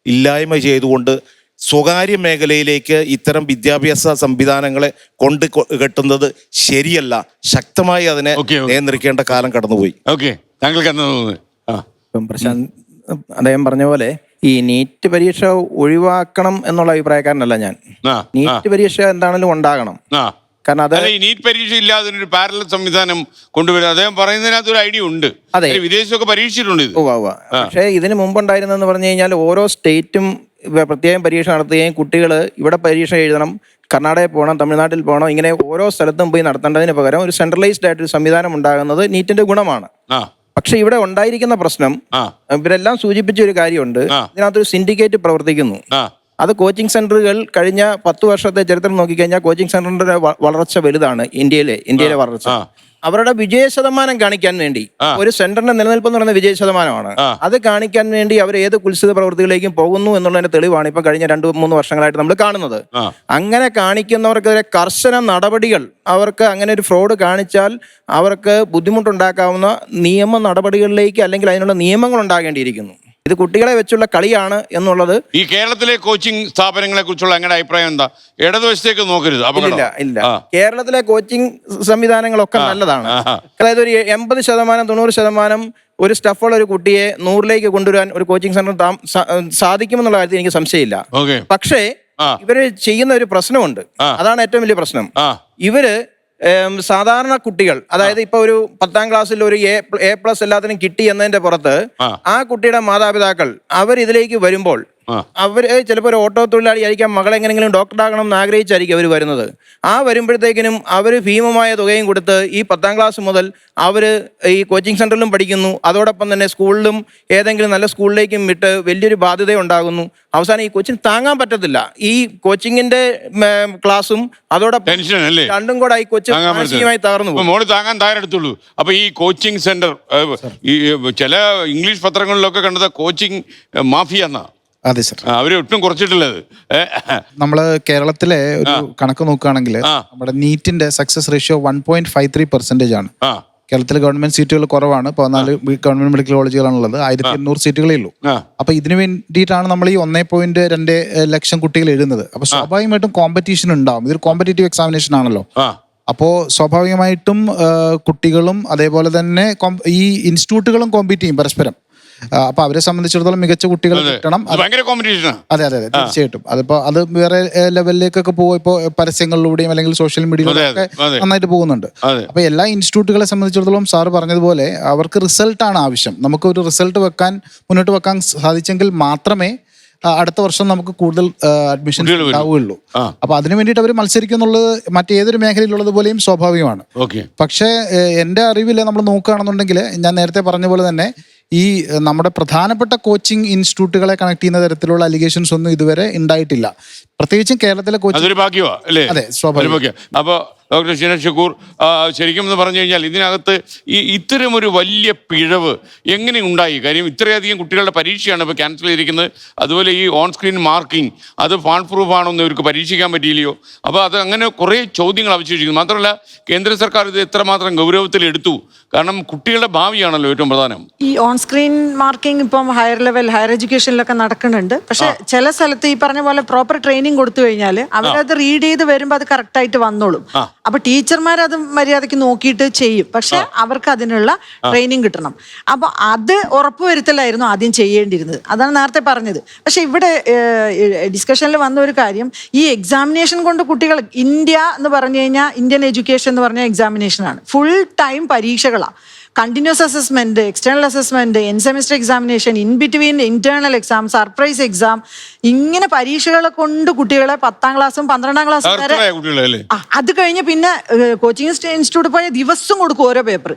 ഇല്ലായ്മ ചെയ്തുകൊണ്ട് സ്വകാര്യ മേഖലയിലേക്ക് ഇത്തരം വിദ്യാഭ്യാസ സംവിധാനങ്ങളെ കൊണ്ട് കെട്ടുന്നത് ശരിയല്ല. ശക്തമായി അതിനെ നിയന്ത്രിക്കേണ്ട കാലം കടന്നുപോയി. പ്രശാന്ത് അദ്ദേഹം പറഞ്ഞ പോലെ ഈ നീറ്റ് പരീക്ഷ ഒഴിവാക്കണം എന്നുള്ള അഭിപ്രായക്കാരനല്ല ഞാൻ. നീറ്റ് പരീക്ഷ എന്താണെങ്കിലും ഉണ്ടാകണം. കാരണം അത് ഈ നീറ്റ് പരീക്ഷ ഇല്ലാതെ ഒരു പാരലൽ സംവിധാനം കൊണ്ടുവരുന്നത് അദ്ദേഹം പറയുന്നതിനകത്ത് ഒരു ഐഡിയ ഉണ്ട്. അതെ, വിദേശത്തൊക്കെ പരീക്ഷിച്ചിട്ടുണ്ട് ഇത്. പക്ഷേ ഇതിന് മുമ്പുണ്ടായിരുന്നെന്ന് പറഞ്ഞു കഴിഞ്ഞാൽ ഓരോ സ്റ്റേറ്റും പ്രത്യേകം പരീക്ഷ നടത്തുകയും കുട്ടികൾ ഇവിടെ പരീക്ഷ എഴുതണം, കർണാടകയിൽ പോകണം, തമിഴ്നാട്ടിൽ പോകണം, ഇങ്ങനെ ഓരോ സ്ഥലത്തും പോയി നടത്തേണ്ടതിന് പകരം ഒരു സെൻട്രലൈസ്ഡ് ആയിട്ടൊരു സംവിധാനം ഉണ്ടാകുന്നത് നീറ്റിന്റെ ഗുണമാണ്. പക്ഷെ ഇവിടെ ഉണ്ടായിരിക്കുന്ന പ്രശ്നം ഇവരെല്ലാം സൂചിപ്പിച്ച ഒരു കാര്യമുണ്ട്. ഇതിനകത്തൊരു സിൻഡിക്കേറ്റ് പ്രവർത്തിക്കുന്നു. അത് കോച്ചിങ് സെന്ററുകൾ കഴിഞ്ഞ 10 വർഷത്തെ ചരിത്രം നോക്കിക്കഴിഞ്ഞാൽ കോച്ചിങ് സെന്ററിന്റെ വളർച്ച വലുതാണ്. ഇന്ത്യയിലെ വളർച്ച അവരുടെ വിജയ ശതമാനം കാണിക്കാൻ വേണ്ടി, ഒരു സെന്ററിന്റെ നിലനിൽപ്പ് എന്ന് പറയുന്ന വിജയ ശതമാനമാണ്, അത് കാണിക്കാൻ വേണ്ടി അവർ ഏത് കുൽസിത പ്രവൃത്തികളിലേക്കും പോകുന്നു എന്നുള്ളതിന്റെ തെളിവാണ് ഇപ്പൊ കഴിഞ്ഞ 2-3 വർഷങ്ങളായിട്ട് നമ്മൾ കാണുന്നത്. അങ്ങനെ കാണിക്കുന്നവർക്കെതിരെ കർശന നടപടികൾ, അവർക്ക് അങ്ങനെ ഒരു ഫ്രോഡ് കാണിച്ചാൽ അവർക്ക് ബുദ്ധിമുട്ടുണ്ടാക്കാവുന്ന നിയമ നടപടികളിലേക്ക് അല്ലെങ്കിൽ അതിനുള്ള നിയമങ്ങൾ ഉണ്ടാകേണ്ടിയിരിക്കുന്നു. ഇത് കുട്ടികളെ വെച്ചുള്ള കളിയാണ് എന്നുള്ളത്. ഈ കേരളത്തിലെ കോച്ചിങ് സ്ഥാപനങ്ങളെ കുറിച്ചുള്ള അങ്ങനെ അഭിപ്രായം എന്താ? ഇടതുവശത്തേക്ക് നോക്കരുത്. ഇല്ല, കേരളത്തിലെ കോച്ചിങ് സംവിധാനങ്ങളൊക്കെ നല്ലതാണ്. അതായത് ഒരു 80%, 90% ഒരു സ്റ്റഫുള്ള ഒരു കുട്ടിയെ 100ലേക്ക് കൊണ്ടുവരാൻ ഒരു കോച്ചിങ് സെന്റർ സാധിക്കുമെന്നുള്ള കാര്യത്തിൽ എനിക്ക് സംശയമില്ല. പക്ഷേ ഇവര് ചെയ്യുന്ന ഒരു പ്രശ്നമുണ്ട്. അതാണ് ഏറ്റവും വലിയ പ്രശ്നം. ഇവര് സാധാരണ കുട്ടികൾ, അതായത് ഇപ്പൊ ഒരു 10ാം ക്ലാസ്സിൽ ഒരു A+ എല്ലാത്തിനും കിട്ടി എന്നതിന്റെ പുറത്ത് ആ കുട്ടിയുടെ മാതാപിതാക്കൾ ഇതിലേക്ക് വരുമ്പോൾ അവര് ചിലപ്പോൾ ഒരു ഓട്ടോ തൊഴിലാളി ആയിരിക്കാം, മകളെ എങ്ങനെങ്കിലും ഡോക്ടറാകണം എന്ന് ആഗ്രഹിച്ചായിരിക്കും അവർ വരുന്നത്. വരുമ്പോഴത്തേക്കിനും അവർ ഭീമമായ തുകയും കൊടുത്ത് ഈ 10ാം ക്ലാസ് മുതൽ അവര് ഈ കോച്ചിങ് സെന്ററിലും പഠിക്കുന്നു, അതോടൊപ്പം തന്നെ സ്കൂളിലും ഏതെങ്കിലും നല്ല സ്കൂളിലേക്കും വിട്ട് വലിയൊരു ബാധ്യത ഉണ്ടാകുന്നു. അവസാനം ഈ കൊച്ചിന് താങ്ങാൻ പറ്റത്തില്ല. ഈ കോച്ചിങ്ങിന്റെ ക്ലാസ്സും അതോടൊപ്പം രണ്ടും കൂടെ ഈ കൊച്ചു മാനസികമായി തകർന്നു പോകും. മോള് താങ്ങാൻ തയ്യാറെടുത്തുള്ളൂ. അപ്പൊ ഈ കോച്ചിങ് സെന്റർ ഈ ചില ഇംഗ്ലീഷ് പത്രങ്ങളിലൊക്കെ കണ്ടത് കോച്ചിങ് മാഫിയ എന്നാ. അതെ സർ, അവര് ഒട്ടും കുറച്ചിട്ടില്ലത്. നമ്മള് കേരളത്തിലെ ഒരു കണക്ക് നോക്കുകയാണെങ്കിൽ നമ്മുടെ നീറ്റിന്റെ സക്സസ് റേഷ്യോ 1.53% ആണ്. കേരളത്തിൽ ഗവൺമെന്റ് സീറ്റുകൾ കുറവാണ്. 14 ഗവൺമെന്റ് മെഡിക്കൽ കോളേജുകളാണുള്ളത്. 1800 സീറ്റുകളേ ഉള്ളൂ. അപ്പൊ ഇതിനു വേണ്ടിയിട്ടാണ് നമ്മൾ ഈ 1.2 ലക്ഷം കുട്ടികൾ എഴുതുന്നത്. അപ്പൊ സ്വാഭാവികമായിട്ടും കോമ്പറ്റീഷൻ ഉണ്ടാവും. ഇതൊരു കോമ്പറ്റേറ്റീവ് എക്സാമിനേഷൻ ആണല്ലോ. അപ്പോൾ സ്വാഭാവികമായിട്ടും കുട്ടികളും അതേപോലെ തന്നെ ഈ ഇൻസ്റ്റിറ്റ്യൂട്ടുകളും കോമ്പീറ്റ് ചെയ്യും പരസ്പരം. അപ്പൊ അവരെ സംബന്ധിച്ചിടത്തോളം മികച്ച കുട്ടികൾ കിട്ടണം. അതെ അതെ തീർച്ചയായിട്ടും. അതിപ്പോ അത് വേറെ ലെവലിലേക്കൊക്കെ പോകും. ഇപ്പോൾ പരസ്യങ്ങളിലൂടെയും അല്ലെങ്കിൽ സോഷ്യൽ മീഡിയയിലൂടെയൊക്കെ നന്നായിട്ട് പോകുന്നുണ്ട്. അപ്പൊ എല്ലാ ഇൻസ്റ്റിറ്റ്യൂട്ടുകളെ സംബന്ധിച്ചിടത്തോളം സാറ് പറഞ്ഞതുപോലെ അവർക്ക് റിസൾട്ടാണ് ആവശ്യം. നമുക്ക് ഒരു റിസൾട്ട് മുന്നോട്ട് വെക്കാൻ സാധിച്ചെങ്കിൽ മാത്രമേ അടുത്ത വർഷം നമുക്ക് കൂടുതൽ അഡ്മിഷൻ ഉണ്ടാവുകയുള്ളൂ. അപ്പൊ അതിനു വേണ്ടിയിട്ട് അവർ മത്സരിക്കും എന്നുള്ളത് മറ്റേതൊരു മേഖലയിലുള്ളത് പോലെയും സ്വാഭാവികമാണ്. പക്ഷേ എൻ്റെ അറിവിൽ നമ്മൾ നോക്കുകയാണെന്നുണ്ടെങ്കിൽ ഞാൻ നേരത്തെ പറഞ്ഞ പോലെ തന്നെ ഈ നമ്മുടെ പ്രധാനപ്പെട്ട കോച്ചിങ് ഇൻസ്റ്റിറ്റ്യൂട്ടുകളെ കണക്ട് ചെയ്യുന്ന തരത്തിലുള്ള അലിഗേഷൻസ് ഒന്നും ഇതുവരെ ഉണ്ടായിട്ടില്ല. പ്രത്യേകിച്ചും കേരളത്തിലെ കോച്ചിങ്. അതെ, സ്വാഭാവികം. അപ്പോൾ ഡോക്ടർ ഷീന ഷുക്കൂർ, ശരിക്കും എന്ന് പറഞ്ഞു കഴിഞ്ഞാൽ ഇതിനകത്ത് ഇത്തരമൊരു വലിയ പിഴവ് എങ്ങനെ ഉണ്ടായി? കാര്യം ഇത്രയധികം കുട്ടികളുടെ പരീക്ഷയാണ് ഇപ്പോൾ ക്യാൻസൽ ചെയ്തിരിക്കുന്നത്. അതുപോലെ ഈ ഓൺ സ്ക്രീൻ മാർക്കിംഗ് അത് ഫാൾ പ്രൂഫ് ആണോന്ന് ഇവർക്ക് പരീക്ഷിക്കാൻ പറ്റിയില്ലയോ? അപ്പോൾ അത് അങ്ങനെ കുറേ ചോദ്യങ്ങൾ അവശേഷിക്കുന്നു. മാത്രമല്ല കേന്ദ്ര സർക്കാർ ഇത് എത്രമാത്രം ഗൗരവത്തിൽ എടുത്തു? കാരണം കുട്ടികളുടെ ഭാവിയാണല്ലോ ഏറ്റവും പ്രധാനം. ഈ ഓൺ സ്ക്രീൻ മാർക്കിംഗ് ഇപ്പം ഹയർ എഡ്യൂക്കേഷനിലൊക്കെ നടക്കുന്നുണ്ട്. പക്ഷെ ചില സ്ഥലത്ത് ഈ പറഞ്ഞ പോലെ പ്രോപ്പർ ട്രെയിനിങ് കൊടുത്തു കഴിഞ്ഞാൽ അവരത് റീഡ് ചെയ്ത് വരുമ്പോൾ അത് കറക്റ്റായിട്ട് വന്നോളും. അപ്പൊ ടീച്ചർമാർ അത് മര്യാദയ്ക്ക് നോക്കിയിട്ട് ചെയ്യും. പക്ഷെ അവർക്ക് അതിനുള്ള ട്രെയിനിങ് കിട്ടണം. അപ്പൊ അത് ഉറപ്പുവരുത്തലായിരുന്നു ആദ്യം ചെയ്യേണ്ടിയിരുന്നത്. അതാണ് നേരത്തെ പറഞ്ഞത്. പക്ഷെ ഇവിടെ ഡിസ്കഷനിൽ വന്ന ഒരു കാര്യം, ഈ എക്സാമിനേഷൻ കൊണ്ട് കുട്ടികൾ, ഇന്ത്യ എന്ന് പറഞ്ഞു കഴിഞ്ഞാൽ ഇന്ത്യൻ എഡ്യൂക്കേഷൻ എന്ന് പറഞ്ഞാൽ എക്സാമിനേഷനാണ്. ഫുൾ ടൈം പരീക്ഷകളാണ്. Continuous assessment, external assessment, end semester examination, in between internal exam, surprise exam, ഇങ്ങനെ പരീക്ഷകളെ കൊണ്ട് കുട്ടികളെ 10ാം ക്ലാസ്സും 12ാം ക്ലാസ്സും വരെ. അത് കഴിഞ്ഞ് പിന്നെ കോച്ചിങ് ഇൻസ്റ്റിറ്റ്യൂട്ട് പോയ ദിവസം കൊടുക്കും ഓരോ പേപ്പർ.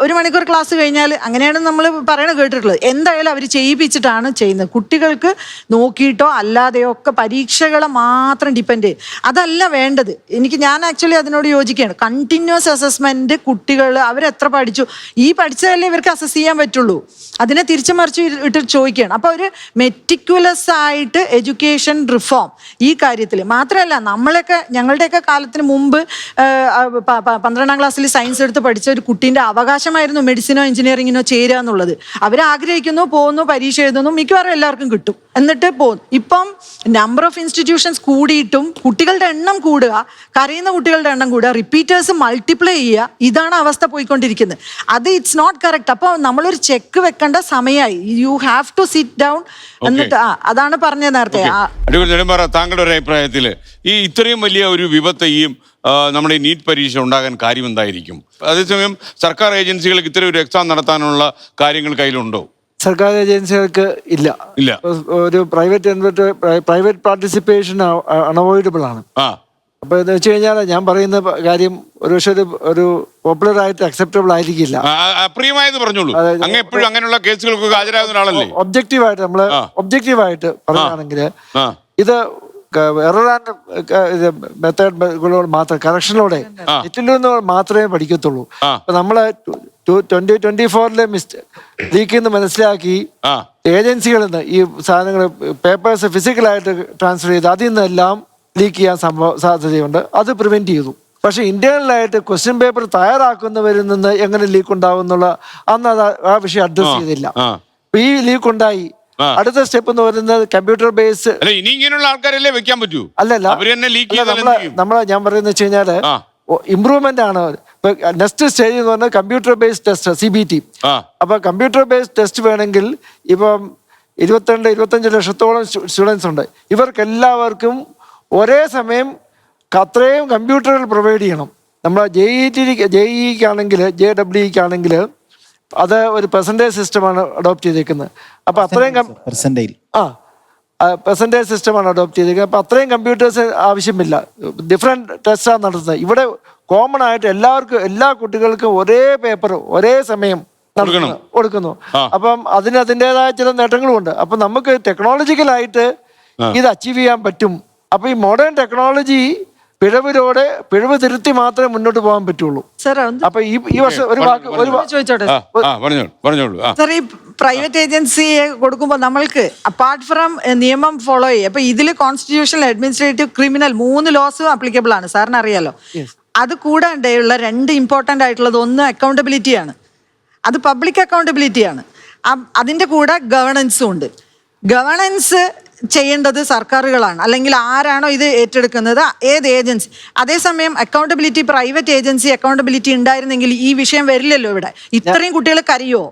ഒരു മണിക്കൂർ ക്ലാസ് കഴിഞ്ഞാൽ, അങ്ങനെയാണ് നമ്മൾ പറയണ കേട്ടിട്ടുള്ളത്. എന്തായാലും അവർ ചെയ്യിപ്പിച്ചിട്ടാണ് ചെയ്യുന്നത്. കുട്ടികൾക്ക് നോക്കിയിട്ടോ അല്ലാതെയോ ഒക്കെ പരീക്ഷകളെ മാത്രം ഡിപ്പെൻഡ് ചെയ്യും. അതല്ല വേണ്ടത്. ഞാൻ ആക്ച്വലി അതിനോട് യോജിക്കുകയാണ്. കണ്ടിന്യൂസ് അസസ്മെന്റ്, കുട്ടികൾ അവരെത്ര പഠിച്ചു, ഈ പഠിച്ചതല്ലേ ഇവർക്ക് അസസ് ചെയ്യാൻ പറ്റുള്ളൂ. അതിനെ തിരിച്ചു മറിച്ച് ഇട്ട് ചോദിക്കുകയാണ്. അപ്പോൾ ഒരു മെറ്റിക്കുലസ് ആയിട്ട് എഡ്യൂക്കേഷൻ റിഫോം ഈ കാര്യത്തിൽ മാത്രമല്ല, ഞങ്ങളുടെയൊക്കെ കാലത്തിന് മുമ്പ് 12ാം ക്ലാസ്സിൽ സയൻസ് എടുത്ത് പഠിച്ച ഒരു കുട്ടീൻ്റെ അവകാശമായിരുന്നു മെഡിസിനോ എഞ്ചിനീയറിങ്ങിനോ ചേരുക എന്നുള്ളത്. അവരാഗ്രഹിക്കുന്നു, പോകുന്നു, പരീക്ഷ എഴുതുന്നു, മിക്കവാറും എല്ലാവർക്കും കിട്ടും, എന്നിട്ട് പോകുന്നു. ഇപ്പം നമ്പർ ഓഫ് ഇൻസ്റ്റിറ്റ്യൂഷൻസ് കൂടിയിട്ടും കുട്ടികളുടെ എണ്ണം കൂടുക, കരയുന്ന കുട്ടികളുടെ എണ്ണം കൂടുക, റിപ്പീറ്റേഴ്സ് മൾട്ടിപ്ലൈ ചെയ്യുക. ഇതാണ് അവസ്ഥ പോയിക്കൊണ്ടിരിക്കുന്നത്. അത് ഇറ്റ്സ് നോട്ട് കറക്റ്റ്. അപ്പോൾ നമ്മളൊരു ചെക്ക് വെക്കേണ്ട സമയമായി. You have to sit down. എന്നിട്ട് അതാണ് പറഞ്ഞത് നേരത്തെ. താങ്കളുടെ ഒരു അഭിപ്രായത്തിൽ ഈ ഇത്രയും വലിയ ഒരു വിപത്ത് ഈ നമ്മുടെ നീറ്റ് പരീക്ഷ ഉണ്ടാകാൻ കാര്യം എന്തായിരിക്കും? അതേസമയം സർക്കാർ ഏജൻസികൾക്ക് ഇത്തരം ഒരു എക്സാം നടത്താനുള്ള കാര്യങ്ങൾ കയ്യിലുണ്ടോ? സർക്കാർ ഏജൻസികൾക്ക് ഇല്ല. ഒരു പ്രൈവറ്റ് പാർട്ടിസിപ്പേഷൻ അൺഅവോയ്ഡബിൾ ആണ്. അപ്പൊ എന്ന് വെച്ച് കഴിഞ്ഞാൽ ഞാൻ പറയുന്ന കാര്യം ഒരു പോപ്പുലർ ആയിട്ട് അക്സെപ്റ്റബിൾ ആയിരിക്കില്ല. ഒബ്ജക്റ്റീവായിട്ട് പറയുകയാണെങ്കിൽ ഇത് മെത്തേഡ് മാത്രം കറക്ഷനിലൂടെ തെറ്റിലൂടെ മാത്രമേ പഠിക്കത്തുള്ളൂ. അപ്പൊ നമ്മള് 2024 ലീക്കിൽ നിന്ന് മനസ്സിലാക്കി ഏജൻസികളിൽ നിന്ന് ഈ സാധനങ്ങൾ പേപ്പേഴ്സ് ഫിസിക്കലായിട്ട് ട്രാൻസ്ഫർ ചെയ്ത് അതിൽ നിന്നെല്ലാം ലീക്ക് ചെയ്യാൻ സാധ്യതയുണ്ട്. അത് പ്രിവെന്റ് ചെയ്തു. പക്ഷെ ഇന്റേണലായിട്ട് ക്വസ്റ്റ്യൻ പേപ്പർ തയ്യാറാക്കുന്നവരിൽ നിന്ന് എങ്ങനെ ലീക്ക് ഉണ്ടാവും എന്നുള്ള അന്ന് ആ വിഷയം അഡ്രസ് ചെയ്തില്ല. ഈ ലീക്ക് ഉണ്ടായി. അടുത്ത സ്റ്റെപ്പ് എന്ന് പറയുന്നത് കമ്പ്യൂട്ടർ ബേസ്. ഇങ്ങനെയുള്ള ആൾക്കാരല്ലേ വെക്കാൻ പറ്റൂ? അല്ലല്ല, ഞാൻ പറയുന്നത് വെച്ച് കഴിഞ്ഞാല് ഇമ്പ്രൂവ്മെന്റ് ആണ്. നെക്സ്റ്റ് സ്റ്റേജ് എന്ന് പറഞ്ഞാൽ കമ്പ്യൂട്ടർ ബേസ്ഡ് ടെസ്റ്റ് CBT. അപ്പൊ കമ്പ്യൂട്ടർ ബേസ്ഡ് ടെസ്റ്റ് വേണമെങ്കിൽ ഇപ്പം 22-25 ലക്ഷത്തോളം സ്റ്റുഡൻസ് ഉണ്ട്. ഇവർക്കെല്ലാവർക്കും ഒരേ സമയം അത്രയും കമ്പ്യൂട്ടറുകൾ പ്രൊവൈഡ് ചെയ്യണം. നമ്മൾ JEEക്കാണെങ്കിൽ JEEക്കാണെങ്കിൽ അത് ഒരു പെർസെൻറ്റേജ് സിസ്റ്റമാണ് അഡോപ്റ്റ് ചെയ്തേക്കുന്നത്. അപ്പോൾ അത്രയും പെർസെൻറ്റേജ് സിസ്റ്റമാണ് അഡോപ്റ്റ് ചെയ്തേക്കുന്നത്. അപ്പോൾ അത്രയും കമ്പ്യൂട്ടേഴ്സ് ആവശ്യമില്ല. ഡിഫറെൻറ്റ് ടെസ്റ്റാണ് നടത്തുന്നത്. ഇവിടെ കോമൺ ആയിട്ട് എല്ലാ കുട്ടികൾക്കും ഒരേ പേപ്പർ ഒരേ സമയം കൊടുക്കുന്നു. അപ്പം അതിൻ്റെതായ ചില നേട്ടങ്ങളും ഉണ്ട്. അപ്പം നമുക്ക് ടെക്നോളജിക്കലായിട്ട് ഇത് അച്ചീവ് ചെയ്യാൻ പറ്റും. അപ്പൊ ഈ മോഡേൺ ടെക്നോളജി പിഴവ് തിരുത്തി മാത്രമേ മുന്നോട്ട് പോകാൻ പറ്റുള്ളൂ. അപ്പൊ ഈ വർഷം ഒരു ചോദിച്ചോട്ടെ സാർ, ഈ പ്രൈവറ്റ് ഏജൻസിയെ കൊടുക്കുമ്പോൾ നമ്മൾക്ക് അപ്പാർട്ട് ഫ്രം നിയമം ഫോളോ ചെയ്യും. അപ്പൊ ഇതിൽ കോൺസ്റ്റിറ്റ്യൂഷണൽ, അഡ്മിനിസ്ട്രേറ്റീവ്, ക്രിമിനൽ 3 ലോസും ആപ്ലിക്കബിൾ ആണ്, സാറിന് അറിയാലോ. അത് കൂടാണ്ടുള്ള 2 ഇമ്പോർട്ടൻ്റ് ആയിട്ടുള്ളത്, ഒന്ന് അക്കൗണ്ടബിലിറ്റിയാണ്, അത് പബ്ലിക് അക്കൗണ്ടബിലിറ്റിയാണ്. അതിൻ്റെ കൂടെ ഗവേണൻസും ഉണ്ട്. ഗവേണൻസ് ചെയ്യേണ്ടത് സർക്കാരുകളാണ്, അല്ലെങ്കിൽ ആരാണോ ഇത് ഏറ്റെടുക്കുന്നത്, ഏത് ഏജൻസി. അതേസമയം അക്കൗണ്ടബിലിറ്റി, പ്രൈവറ്റ് ഏജൻസി അക്കൗണ്ടബിലിറ്റി ഉണ്ടായിരുന്നെങ്കിൽ ഈ വിഷയം വരില്ലല്ലോ. ഇവിടെ ഇത്രയും കുട്ടികൾ കരയോ?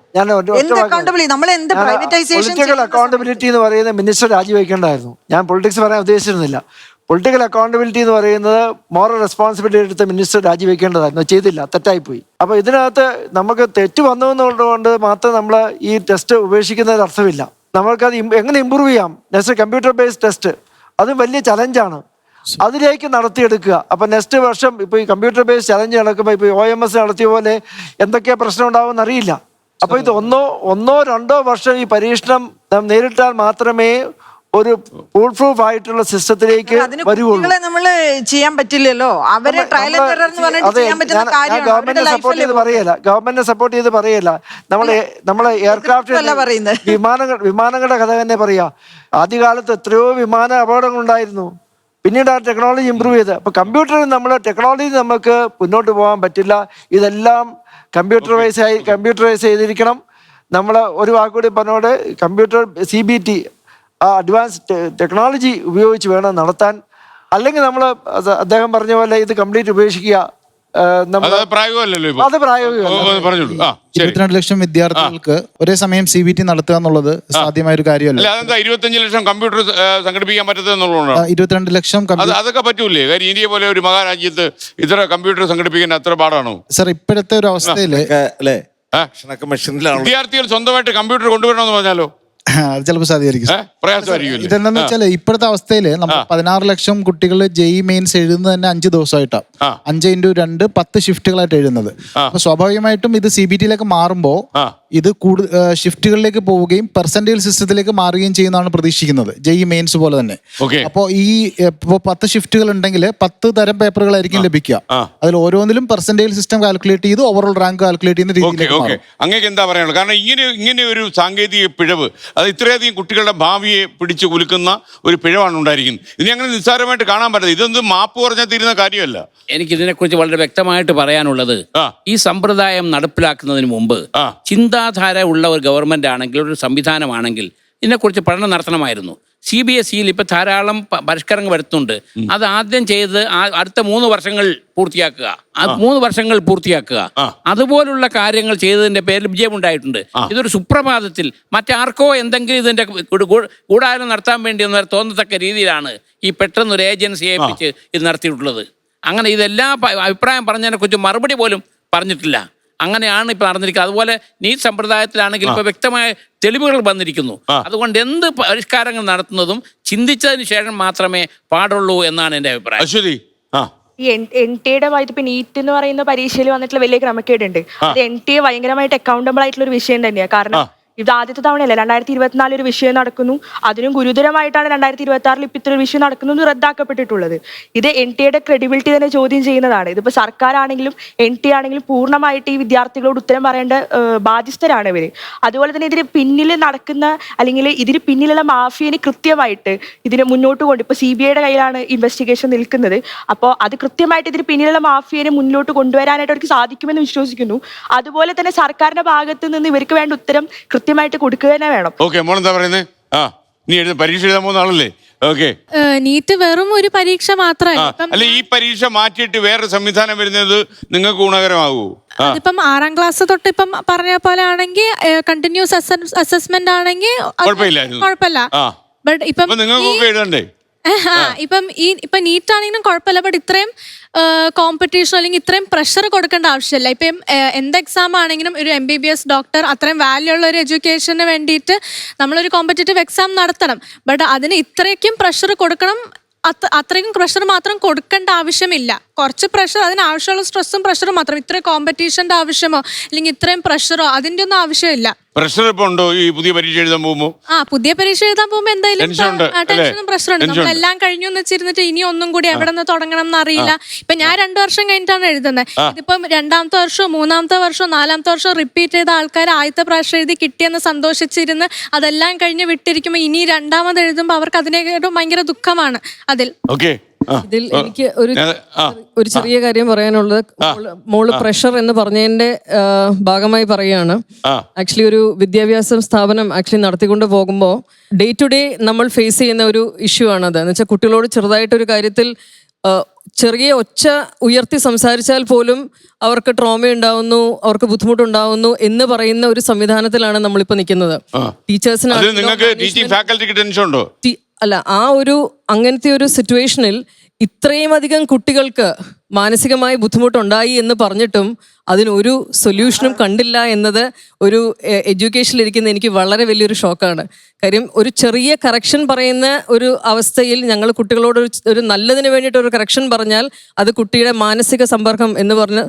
എന്ത് അക്കൗണ്ടബിലിറ്റി, നമ്മൾ എന്ത് പ്രൈവറ്റൈസേഷൻ? പൊളിറ്റിക്കൽ അക്കൗണ്ടബിലിറ്റി എന്ന് പറയുന്നത് മിനിസ്റ്റർ രാജിവെക്കേണ്ടതായിരുന്നു. ഞാൻ പൊളിറ്റിക്സ് പറയാൻ ഉദ്ദേശിച്ചിരുന്നില്ല. പൊളിറ്റിക്കൽ അക്കൗണ്ടബിലിറ്റി എന്ന് പറയുന്നത് മോറൽ റെസ്പോൺസിബിലിറ്റി എടുത്ത മിനിസ്റ്റർ രാജിവെക്കേണ്ടതായിരുന്നു. ചെയ്തില്ല, തെറ്റായിപ്പോയി. അപ്പോൾ ഇതിനകത്ത് നമുക്ക് തെറ്റ് വന്നതുകൊണ്ട് മാത്രം നമ്മൾ ഈ ടെസ്റ്റ് ഉപേക്ഷിക്കുന്നതിന് അർത്ഥമില്ല. നമ്മൾക്കത് എങ്ങനെ ഇമ്പ്രൂവ് ചെയ്യാം? നെക്സ്റ്റ് കമ്പ്യൂട്ടർ ബേസ്ഡ് ടെസ്റ്റ്, അത് വലിയ ചലഞ്ചാണ്. അതിലേക്ക് നടത്തിയെടുക്കുക. അപ്പം നെക്സ്റ്റ് വർഷം ഇപ്പോൾ ഈ കമ്പ്യൂട്ടർ ബേസ്ഡ് ചലഞ്ച് നടക്കുമ്പോൾ ഇപ്പോൾ OMS നടത്തിയ പോലെ എന്തൊക്കെ പ്രശ്നം ഉണ്ടാവുമെന്ന് അറിയില്ല. അപ്പോൾ ഇത് ഒന്നോ രണ്ടോ വർഷം ഈ പരീക്ഷണം നാം നേരിട്ടാൽ മാത്രമേ ഒരു ഫുൾ പ്രൂഫ് ആയിട്ടുള്ള സിസ്റ്റത്തിലേക്ക് വരുവുള്ളൂ. നമ്മള് ചെയ്യാൻ പറ്റില്ലല്ലോ. അവരെ ട്രയൽ ആൻഡ് എറർ എന്ന് പറഞ്ഞിട്ട് ചെയ്യാൻ പറ്റുന്ന കാര്യമാണ്. ഗവൺമെന്റിനെ സപ്പോർട്ട് ചെയ്ത് പറയല്ല. നമ്മളെ എയർക്രാഫ്റ്റ് വിമാനങ്ങളുടെ കഥ തന്നെ പറയാ. ആദ്യകാലത്ത് എത്രയോ വിമാന അപകടങ്ങൾ ഉണ്ടായിരുന്നു. പിന്നീട് ആ ടെക്നോളജി ഇമ്പ്രൂവ് ചെയ്ത്. അപ്പൊ ടെക്നോളജി നമുക്ക് മുന്നോട്ട് പോകാൻ പറ്റില്ല. ഇതെല്ലാം കമ്പ്യൂട്ടറൈസ് ചെയ്തിരിക്കണം. നമ്മൾ ഒരു വാക്കുകൂടി പറഞ്ഞോട്, കമ്പ്യൂട്ടർ CBT അഡ്വാൻസ് ടെക്നോളജി ഉപയോഗിച്ച് വേണം നടത്താൻ. അല്ലെങ്കിൽ നമ്മൾ അദ്ദേഹം പറഞ്ഞ പോലെ ഇത് കംപ്ലീറ്റ് ഉപേക്ഷിക്കുക. അത് പ്രായോഗികമല്ലല്ലോ. 22 ലക്ഷം വിദ്യാർത്ഥികൾക്ക് ഒരേ സമയം CBT നടത്തുക എന്നുള്ളത് സാധ്യമായ ഒരു കാര്യമല്ല. 25 ലക്ഷം കമ്പ്യൂട്ടർ സംഘടിപ്പിക്കാൻ പറ്റത്തുള്ളൂ. 22 ലക്ഷം അതൊക്കെ പറ്റൂലേ? കാര്യം ഇന്ത്യ പോലെ ഒരു മഹാരാജ്യത്ത് ഇത്ര കമ്പ്യൂട്ടർ സംഘടിപ്പിക്കാൻ അത്ര പാടാണോ സർ? ഇപ്പോഴത്തെ ഒരു അവസ്ഥയില് വിദ്യാർത്ഥികൾ സ്വന്തമായിട്ട് കമ്പ്യൂട്ടർ കൊണ്ടുവരണമെന്ന് പറഞ്ഞാലോ ചിലപ്പോൾ സാധ്യമായിരിക്കും. ഇതെന്താന്ന് വെച്ചാല് ഇപ്പോഴത്തെ അവസ്ഥയില് നമ്മൾ 16 ലക്ഷം കുട്ടികൾ JEE മെയിൻസ് എഴുതുന്നത് തന്നെ 5 ദിവസമായിട്ടാണ്. 5 × 2 10 ഷിഫ്റ്റുകളായിട്ട് എഴുതുന്നത്. അപ്പൊ സ്വാഭാവികമായിട്ടും ഇത് CBTയിലേക്ക് മാറുമ്പോൾ ഇത് ഷിഫ്റ്റുകളിലേക്ക് പോവുകയും പെർസെന്റേജ് സിസ്റ്റത്തിലേക്ക് മാറുകയും ചെയ്യുന്നതാണ് പ്രതീക്ഷിക്കുന്നത്, JEE മെയിൻസ് പോലെ തന്നെ. അപ്പോൾ ഇപ്പോൾ 10 ഷിഫ്റ്റുകൾ ഉണ്ടെങ്കിൽ 10 തരം പേപ്പറുകളായിരിക്കും ലഭിക്കുക. അതിൽ ഓരോന്നിലും പെർസെന്റേജ് സിസ്റ്റം കാൽക്കുലേറ്റ് ചെയ്ത് ഓവറോൾ റാങ്ക് കാൽക്കുലേറ്റ് ചെയ്യുന്ന രീതിയിലേക്ക്. അങ്ങനെ എന്താ പറയാനുള്ളത്? കാരണം ഇങ്ങനെ ഒരു സാങ്കേതിക പിഴവ്, അത് ഇത്രയധികം കുട്ടികളുടെ ഭാവിയെ പിടിച്ചു കുലുക്കുന്ന ഒരു പിഴവാണ് ഉണ്ടായിരിക്കുന്നത്. ഇനി അങ്ങനെ നിസ്സാരമായിട്ട് കാണാൻ പറ്റില്ല. ഇതൊന്നും മാപ്പ് പറഞ്ഞാൽ തീരുന്ന കാര്യമല്ല. എനിക്ക് ഇതിനെക്കുറിച്ച് വളരെ വ്യക്തമായിട്ട് പറയാനുള്ളത്, ഈ സമ്പ്രദായം നടപ്പിലാക്കുന്നതിന് മുമ്പ് ചിന്താധാര ഉള്ള ഒരു ഗവൺമെന്റ് ആണെങ്കിൽ, ഒരു സംവിധാനമാണെങ്കിൽ ഇതിനെക്കുറിച്ച് പഠനം നടത്തണമായിരുന്നു. CBSEയിൽ ഇപ്പൊ ധാരാളം പരിഷ്കരണങ്ങൾ വരുത്തുന്നുണ്ട്. അത് ആദ്യം ചെയ്ത് അടുത്ത 3 വർഷങ്ങൾ പൂർത്തിയാക്കുക. 3 വർഷങ്ങൾ പൂർത്തിയാക്കുക. അതുപോലുള്ള കാര്യങ്ങൾ ചെയ്തതിന്റെ പേരിൽ വിജയമുണ്ടായിട്ടുണ്ട്. ഇതൊരു സുപ്രഭാതത്തിൽ മറ്റാർക്കോ എന്തെങ്കിലും ഇതിന്റെ ഗൂഢാലോചന നടത്താൻ വേണ്ടി തോന്നത്തക്ക രീതിയിലാണ് ഈ പെട്ടെന്നൊരു ഏജൻസിയെ ഏൽപ്പിച്ച് ഇത് നടത്തിയിട്ടുള്ളത്. അങ്ങനെ ഇതെല്ലാം അഭിപ്രായം പറഞ്ഞതിനെ കുറിച്ച് മറുപടി പോലും പറഞ്ഞിട്ടില്ല. അങ്ങനെയാണ് ഇപ്പൊ നടന്നിരിക്കുന്നത്. അതുപോലെ നീറ്റ് സമ്പ്രദായത്തിലാണെങ്കിൽ ഇപ്പൊ വ്യക്തമായ തെളിവുകൾ വന്നിരിക്കുന്നു. അതുകൊണ്ട് എന്ത് പരിഷ്കാരങ്ങൾ നടത്തുന്നതും ചിന്തിച്ചതിന് ശേഷം മാത്രമേ പാടുള്ളൂ എന്നാണ് എന്റെ അഭിപ്രായം. ഈ NTA ഇപ്പൊ നീറ്റ് എന്ന് പറയുന്ന പരീക്ഷയിൽ വന്നിട്ടുള്ള വലിയ ക്രമക്കേടുണ്ട്. അത് NTA ഭയങ്കരമായിട്ട് അക്കൗണ്ടബിൾ ആയിട്ടുള്ള ഒരു വിഷയം തന്നെയാണ്. കാരണം ഇത് ആദ്യത്തെ തവണയല്ല, 2024 ഒരു വിഷയം നടക്കുന്നു. അതിനും ഗുരുതരമായിട്ടാണ് 2026 ഇപ്പൊ ഇത്ര ഒരു വിഷയം നടക്കുന്നത് റദ്ദാക്കപ്പെട്ടിട്ടുള്ളത്. ഇത് NTA ക്രെഡിബിലിറ്റി തന്നെ ചോദ്യം ചെയ്യുന്നതാണ്. ഇതിപ്പോ സർക്കാരാണെങ്കിലും NTA ആണെങ്കിലും പൂർണ്ണമായിട്ട് ഈ വിദ്യാർത്ഥികളോട് ഉത്തരം പറയേണ്ട ബാധ്യസ്ഥരാണ് ഇവര്. അതുപോലെ തന്നെ ഇതിന് പിന്നിൽ നടക്കുന്ന, അല്ലെങ്കിൽ ഇതിന് പിന്നിലുള്ള മാഫിയന് കൃത്യമായിട്ട് ഇതിനെ മുന്നോട്ട് കൊണ്ട്, ഇപ്പൊ CBIയുടെ കയ്യിലാണ് ഇൻവെസ്റ്റിഗേഷൻ നിൽക്കുന്നത്. അപ്പോൾ അത് കൃത്യമായിട്ട് ഇതിന് പിന്നിലുള്ള മാഫിയനെ മുന്നോട്ട് കൊണ്ടുവരാനായിട്ട് അവർക്ക് സാധിക്കുമെന്ന് വിശ്വസിക്കുന്നു. അതുപോലെ തന്നെ സർക്കാരിന്റെ ഭാഗത്ത് നിന്ന് ഇവർക്ക് വേണ്ട ഉത്തരം കൃത്യമായിട്ട് കൊടുക്കുക തന്നെ വേണം. മോളെന്താ പറയുന്നത്? നീ പരീക്ഷ എഴുതാൻ പോകുന്ന ആളല്ലേ? ഓക്കെ. നീറ്റ് വെറും ഒരു പരീക്ഷ മാത്രമല്ല. ഇപ്പം അല്ല, ഈ പരീക്ഷ മാറ്റിയിട്ട് വേറെ സംവിധാനം വരുന്നത് നിങ്ങൾക്ക് ഗുണകരമാകൂ? അതിപ്പം 6ാം ക്ലാസ് തൊട്ട് ഇപ്പം പറഞ്ഞ പോലെ ആണെങ്കിൽ കണ്ടിന്യൂസ് അസസ്മെന്റ് ആണെങ്കിൽ കുഴപ്പമില്ല. ബട്ട് ഇപ്പം നിങ്ങൾക്ക് എഴുതണ്ടേ? ഇപ്പം നീറ്റ് ആണെങ്കിലും കുഴപ്പമില്ല. ബട്ട് ഇത്രയും കോമ്പറ്റീഷൻ അല്ലെങ്കിൽ ഇത്രയും പ്രഷർ കൊടുക്കേണ്ട ആവശ്യമില്ല. ഇപ്പം എന്ത് എക്സാം ആണെങ്കിലും ഒരു MBBS ഡോക്ടർ അത്രയും വാല്യൂ ഉള്ള ഒരു എഡ്യൂക്കേഷന് വേണ്ടിയിട്ട് നമ്മളൊരു കോമ്പറ്റേറ്റീവ് എക്സാം നടത്തണം. ബട്ട് അതിന് ഇത്രയ്ക്കും പ്രഷർ കൊടുക്കണം, അത്രയും പ്രഷർ മാത്രം കൊടുക്കേണ്ട ആവശ്യമില്ല. കുറച്ച് പ്രഷർ, അതിന് ആവശ്യമുള്ള സ്ട്രെസ്സും പ്രഷറും മാത്രം. ഇത്രയും കോമ്പറ്റീഷന്റെ ആവശ്യമോ അല്ലെങ്കിൽ ഇത്രയും പ്രഷറോ അതിന്റെ ഒന്നും ആവശ്യമില്ല. പ്രഷർ ഇപ്പൊ ഉണ്ടോ ഈ പുതിയ പരീക്ഷ എഴുതാൻ പോകുമ്പോ? പുതിയ പരീക്ഷ എഴുതാൻ പോകുമ്പോ എന്തായാലും ടെൻഷനും പ്രഷറുണ്ട്. നമ്മളെല്ലാം കഴിഞ്ഞു എന്ന് വെച്ചിരുന്നിട്ട് ഇനി ഒന്നും കൂടി എവിടെ നിന്ന് തുടങ്ങണം എന്ന് അറിയില്ല. ഇപ്പൊ ഞാൻ 2 വർഷം കഴിഞ്ഞിട്ടാണ് എഴുതുന്നത്. ഇതിപ്പം 2ാമത്തെ വർഷവും 3ാമത്തെ വർഷവും 4ാമത്തെ വർഷവും റിപ്പീറ്റ് ചെയ്ത ആൾക്കാർ ആദ്യത്തെ പ്രാവശ്യം എഴുതി കിട്ടിയെന്ന് സന്തോഷിച്ചിരുന്ന് അതെല്ലാം കഴിഞ്ഞ് വിട്ടിരിക്കുമ്പോ ഇനി 2ാമത് എഴുതുമ്പോൾ അവർക്ക് അതിനേക്കാളും ഭയങ്കര ദുഃഖമാണ് അതിൽ. ഇതിൽ എനിക്ക് ഒരു ചെറിയ കാര്യം പറയാനുള്ളത്, മോള് പ്രഷർ എന്ന് പറഞ്ഞതിന്റെ ഭാഗമായി പറയുകയാണ്. ആക്ച്വലി ഒരു വിദ്യാഭ്യാസ സ്ഥാപനം ആക്ച്വലി നടത്തിക്കൊണ്ട് പോകുമ്പോൾ ഡേ ടു ഡേ നമ്മൾ ഫേസ് ചെയ്യുന്ന ഒരു ഇഷ്യൂ ആണത്. എന്ന് വെച്ചാൽ കുട്ടികളോട് ചെറുതായിട്ടൊരു കാര്യത്തിൽ ചെറിയ ഒച്ച ഉയർത്തി സംസാരിച്ചാൽ പോലും അവർക്ക് ട്രോമ ഉണ്ടാവുന്നു, അവർക്ക് ബുദ്ധിമുട്ടുണ്ടാവുന്നു എന്ന് പറയുന്ന ഒരു സംവിധാനത്തിലാണ് നമ്മളിപ്പോ നിൽക്കുന്നത്. ടീച്ചേഴ്സിന് അല്ല, ആ ഒരു അങ്ങനത്തെ ഒരു സിറ്റുവേഷനിൽ ഇത്രയും അധികം കുട്ടികൾക്ക് മാനസികമായി ബുദ്ധിമുട്ടുണ്ടായി എന്ന് പറഞ്ഞിട്ടും അതിനൊരു സൊല്യൂഷനും കണ്ടില്ല എന്നത് ഒരു എഡ്യൂക്കേഷനിലിരിക്കുന്ന എനിക്ക് വളരെ വലിയൊരു ഷോക്കാണ്. കാര്യം ഒരു ചെറിയ കറക്ഷൻ പറയുന്ന ഒരു അവസ്ഥയിൽ ഞങ്ങൾ കുട്ടികളോട് ഒരു നല്ലതിന് വേണ്ടിയിട്ട് ഒരു കറക്ഷൻ പറഞ്ഞാൽ അത് കുട്ടിയുടെ മാനസിക സമ്പർക്കം എന്ന് പറഞ്ഞ്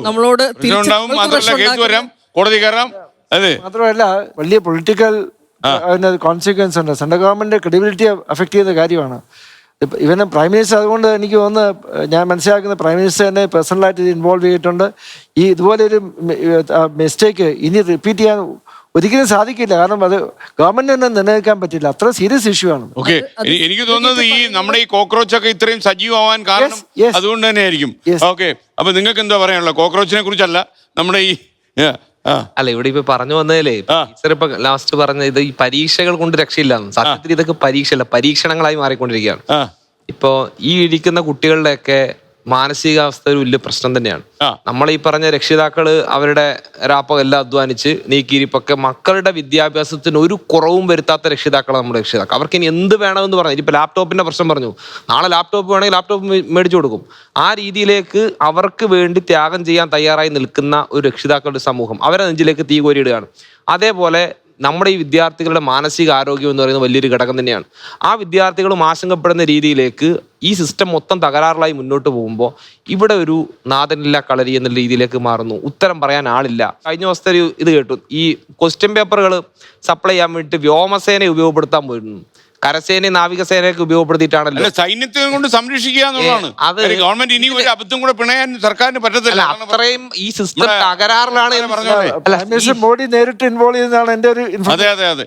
നമ്മളോട് മാത്രമല്ല വലിയ പൊളിറ്റിക്കൽ കോൺസിക്വൻസ് ഉണ്ട്. സെൻട്രൽ ഗവൺമെന്റ് ക്രെഡിബിലിറ്റിയെ അഫക്ട് ചെയ്യുന്ന കാര്യമാണ്. ഇവന് പ്രൈം മിനിസ്റ്റർ, അതുകൊണ്ട് എനിക്ക് തോന്നുന്നു, ഞാൻ മനസ്സിലാക്കുന്ന പ്രൈം മിനിസ്റ്റർ തന്നെ പേഴ്സണലായിട്ട് ഇൻവോൾവ് ചെയ്തിട്ടുണ്ട്. ഈ ഇതുപോലെ ഒരു മിസ്റ്റേക്ക് ഇനി റിപ്പീറ്റ് ചെയ്യാൻ ഒരിക്കലും സാധിക്കില്ല. കാരണം അത് ഗവൺമെന്റ് തന്നെ നിർണ്ണയിക്കാൻ പറ്റില്ല. അത്ര സീരിയസ് ഇഷ്യൂ ആണ്. ഓക്കെ, എനിക്ക് തോന്നുന്നത് ഈ നമ്മുടെ ഈ കോക്രോച്ച് ഒക്കെ ഇത്രയും സജീവമാവാൻ കാരണം അതുകൊണ്ട് തന്നെ ആയിരിക്കും. ഓക്കെ, അപ്പൊ നിങ്ങൾക്ക് എന്താ പറയാനുള്ളത്? കോക്രോച്ചിനെ കുറിച്ചല്ല, നമ്മുടെ ഈ അല്ല, ഇവിടെ ഇപ്പൊ പറഞ്ഞു വന്നതിലേ ടീച്ചർ ഇപ്പൊ ലാസ്റ്റ് പറഞ്ഞ ഇത് ഈ പരീക്ഷകൾ കൊണ്ട് രക്ഷയില്ലാന്ന്. സത്യത്തിൽ ഇതൊക്കെ പരീക്ഷയല്ല, പരീക്ഷണങ്ങളായി മാറിക്കൊണ്ടിരിക്കുകയാണ്. ഇപ്പോ ഈ ഇരിക്കുന്ന കുട്ടികളുടെയൊക്കെ മാനസികാവസ്ഥ ഒരു വലിയ പ്രശ്നം തന്നെയാണ്. നമ്മൾ ഈ പറഞ്ഞ രക്ഷിതാക്കള് അവരുടെ രാപ്പകെല്ലാം അധ്വാനിച്ച് നീക്കിയിരിപ്പൊക്കെ മക്കളുടെ വിദ്യാഭ്യാസത്തിന് ഒരു കുറവും വരുത്താത്ത രക്ഷിതാക്കളാണ് നമ്മുടെ രക്ഷിതാക്കൾ. അവർക്ക് ഇനി എന്ത് വേണമെന്ന് പറഞ്ഞു. ഇപ്പൊ ലാപ്ടോപ്പിന്റെ പ്രശ്നം പറഞ്ഞു, നാളെ ലാപ്ടോപ്പ് വേണമെങ്കിൽ ലാപ്ടോപ്പ് മേടിച്ചു കൊടുക്കും. ആ രീതിയിലേക്ക് അവർക്ക് വേണ്ടി ത്യാഗം ചെയ്യാൻ തയ്യാറായി നിൽക്കുന്ന ഒരു രക്ഷിതാക്കളുടെ സമൂഹം അവരെ നെഞ്ചിലേക്ക് തീ കോരിയിടുകയാണ്. അതേപോലെ നമ്മുടെ ഈ വിദ്യാർത്ഥികളുടെ മാനസിക ആരോഗ്യം എന്ന് പറയുന്നത് വലിയൊരു ഘടകം തന്നെയാണ്. ആ വിദ്യാർത്ഥികളും ആശങ്കപ്പെടുന്ന രീതിയിലേക്ക് ഈ സിസ്റ്റം മൊത്തം തകരാറിലായി മുന്നോട്ട് പോകുമ്പോൾ ഇവിടെ ഒരു നാഥനില്ല കളരി എന്ന രീതിയിലേക്ക് മാറുന്നു. ഉത്തരം പറയാൻ ആളില്ല. കഴിഞ്ഞ ദിവസത്തെ ഒരു ഇത് കേട്ടു, ഈ ക്വസ്റ്റ്യൻ പേപ്പറുകൾ സപ്ലൈ ചെയ്യാൻ വേണ്ടിയിട്ട് വ്യോമസേനയെ ഉപയോഗപ്പെടുത്താൻ പോയിരുന്നു. കരസേനയും നാവികസേനയൊക്കെ ഉപയോഗപ്പെടുത്തിയിട്ടാണല്ലോ. സൈന്യത്തെ കൊണ്ട് സംരക്ഷിക്കുക എന്നുള്ളതാണ്. അത് ഗവൺമെന്റ് ഇനി ഒരു അബദ്ധം കൂടെ പിണയാൻ സർക്കാരിന് പറ്റത്തില്ല. അത്രയും ഈ സിസ്റ്റം തകരാറിലാണ് എന്ന് പറഞ്ഞത്. മോഡി നേരിട്ട് ഇൻവോൾവ് ചെയ്യുന്നതാണ് എന്റെ ഒരു. അതെ അതെ അതെ,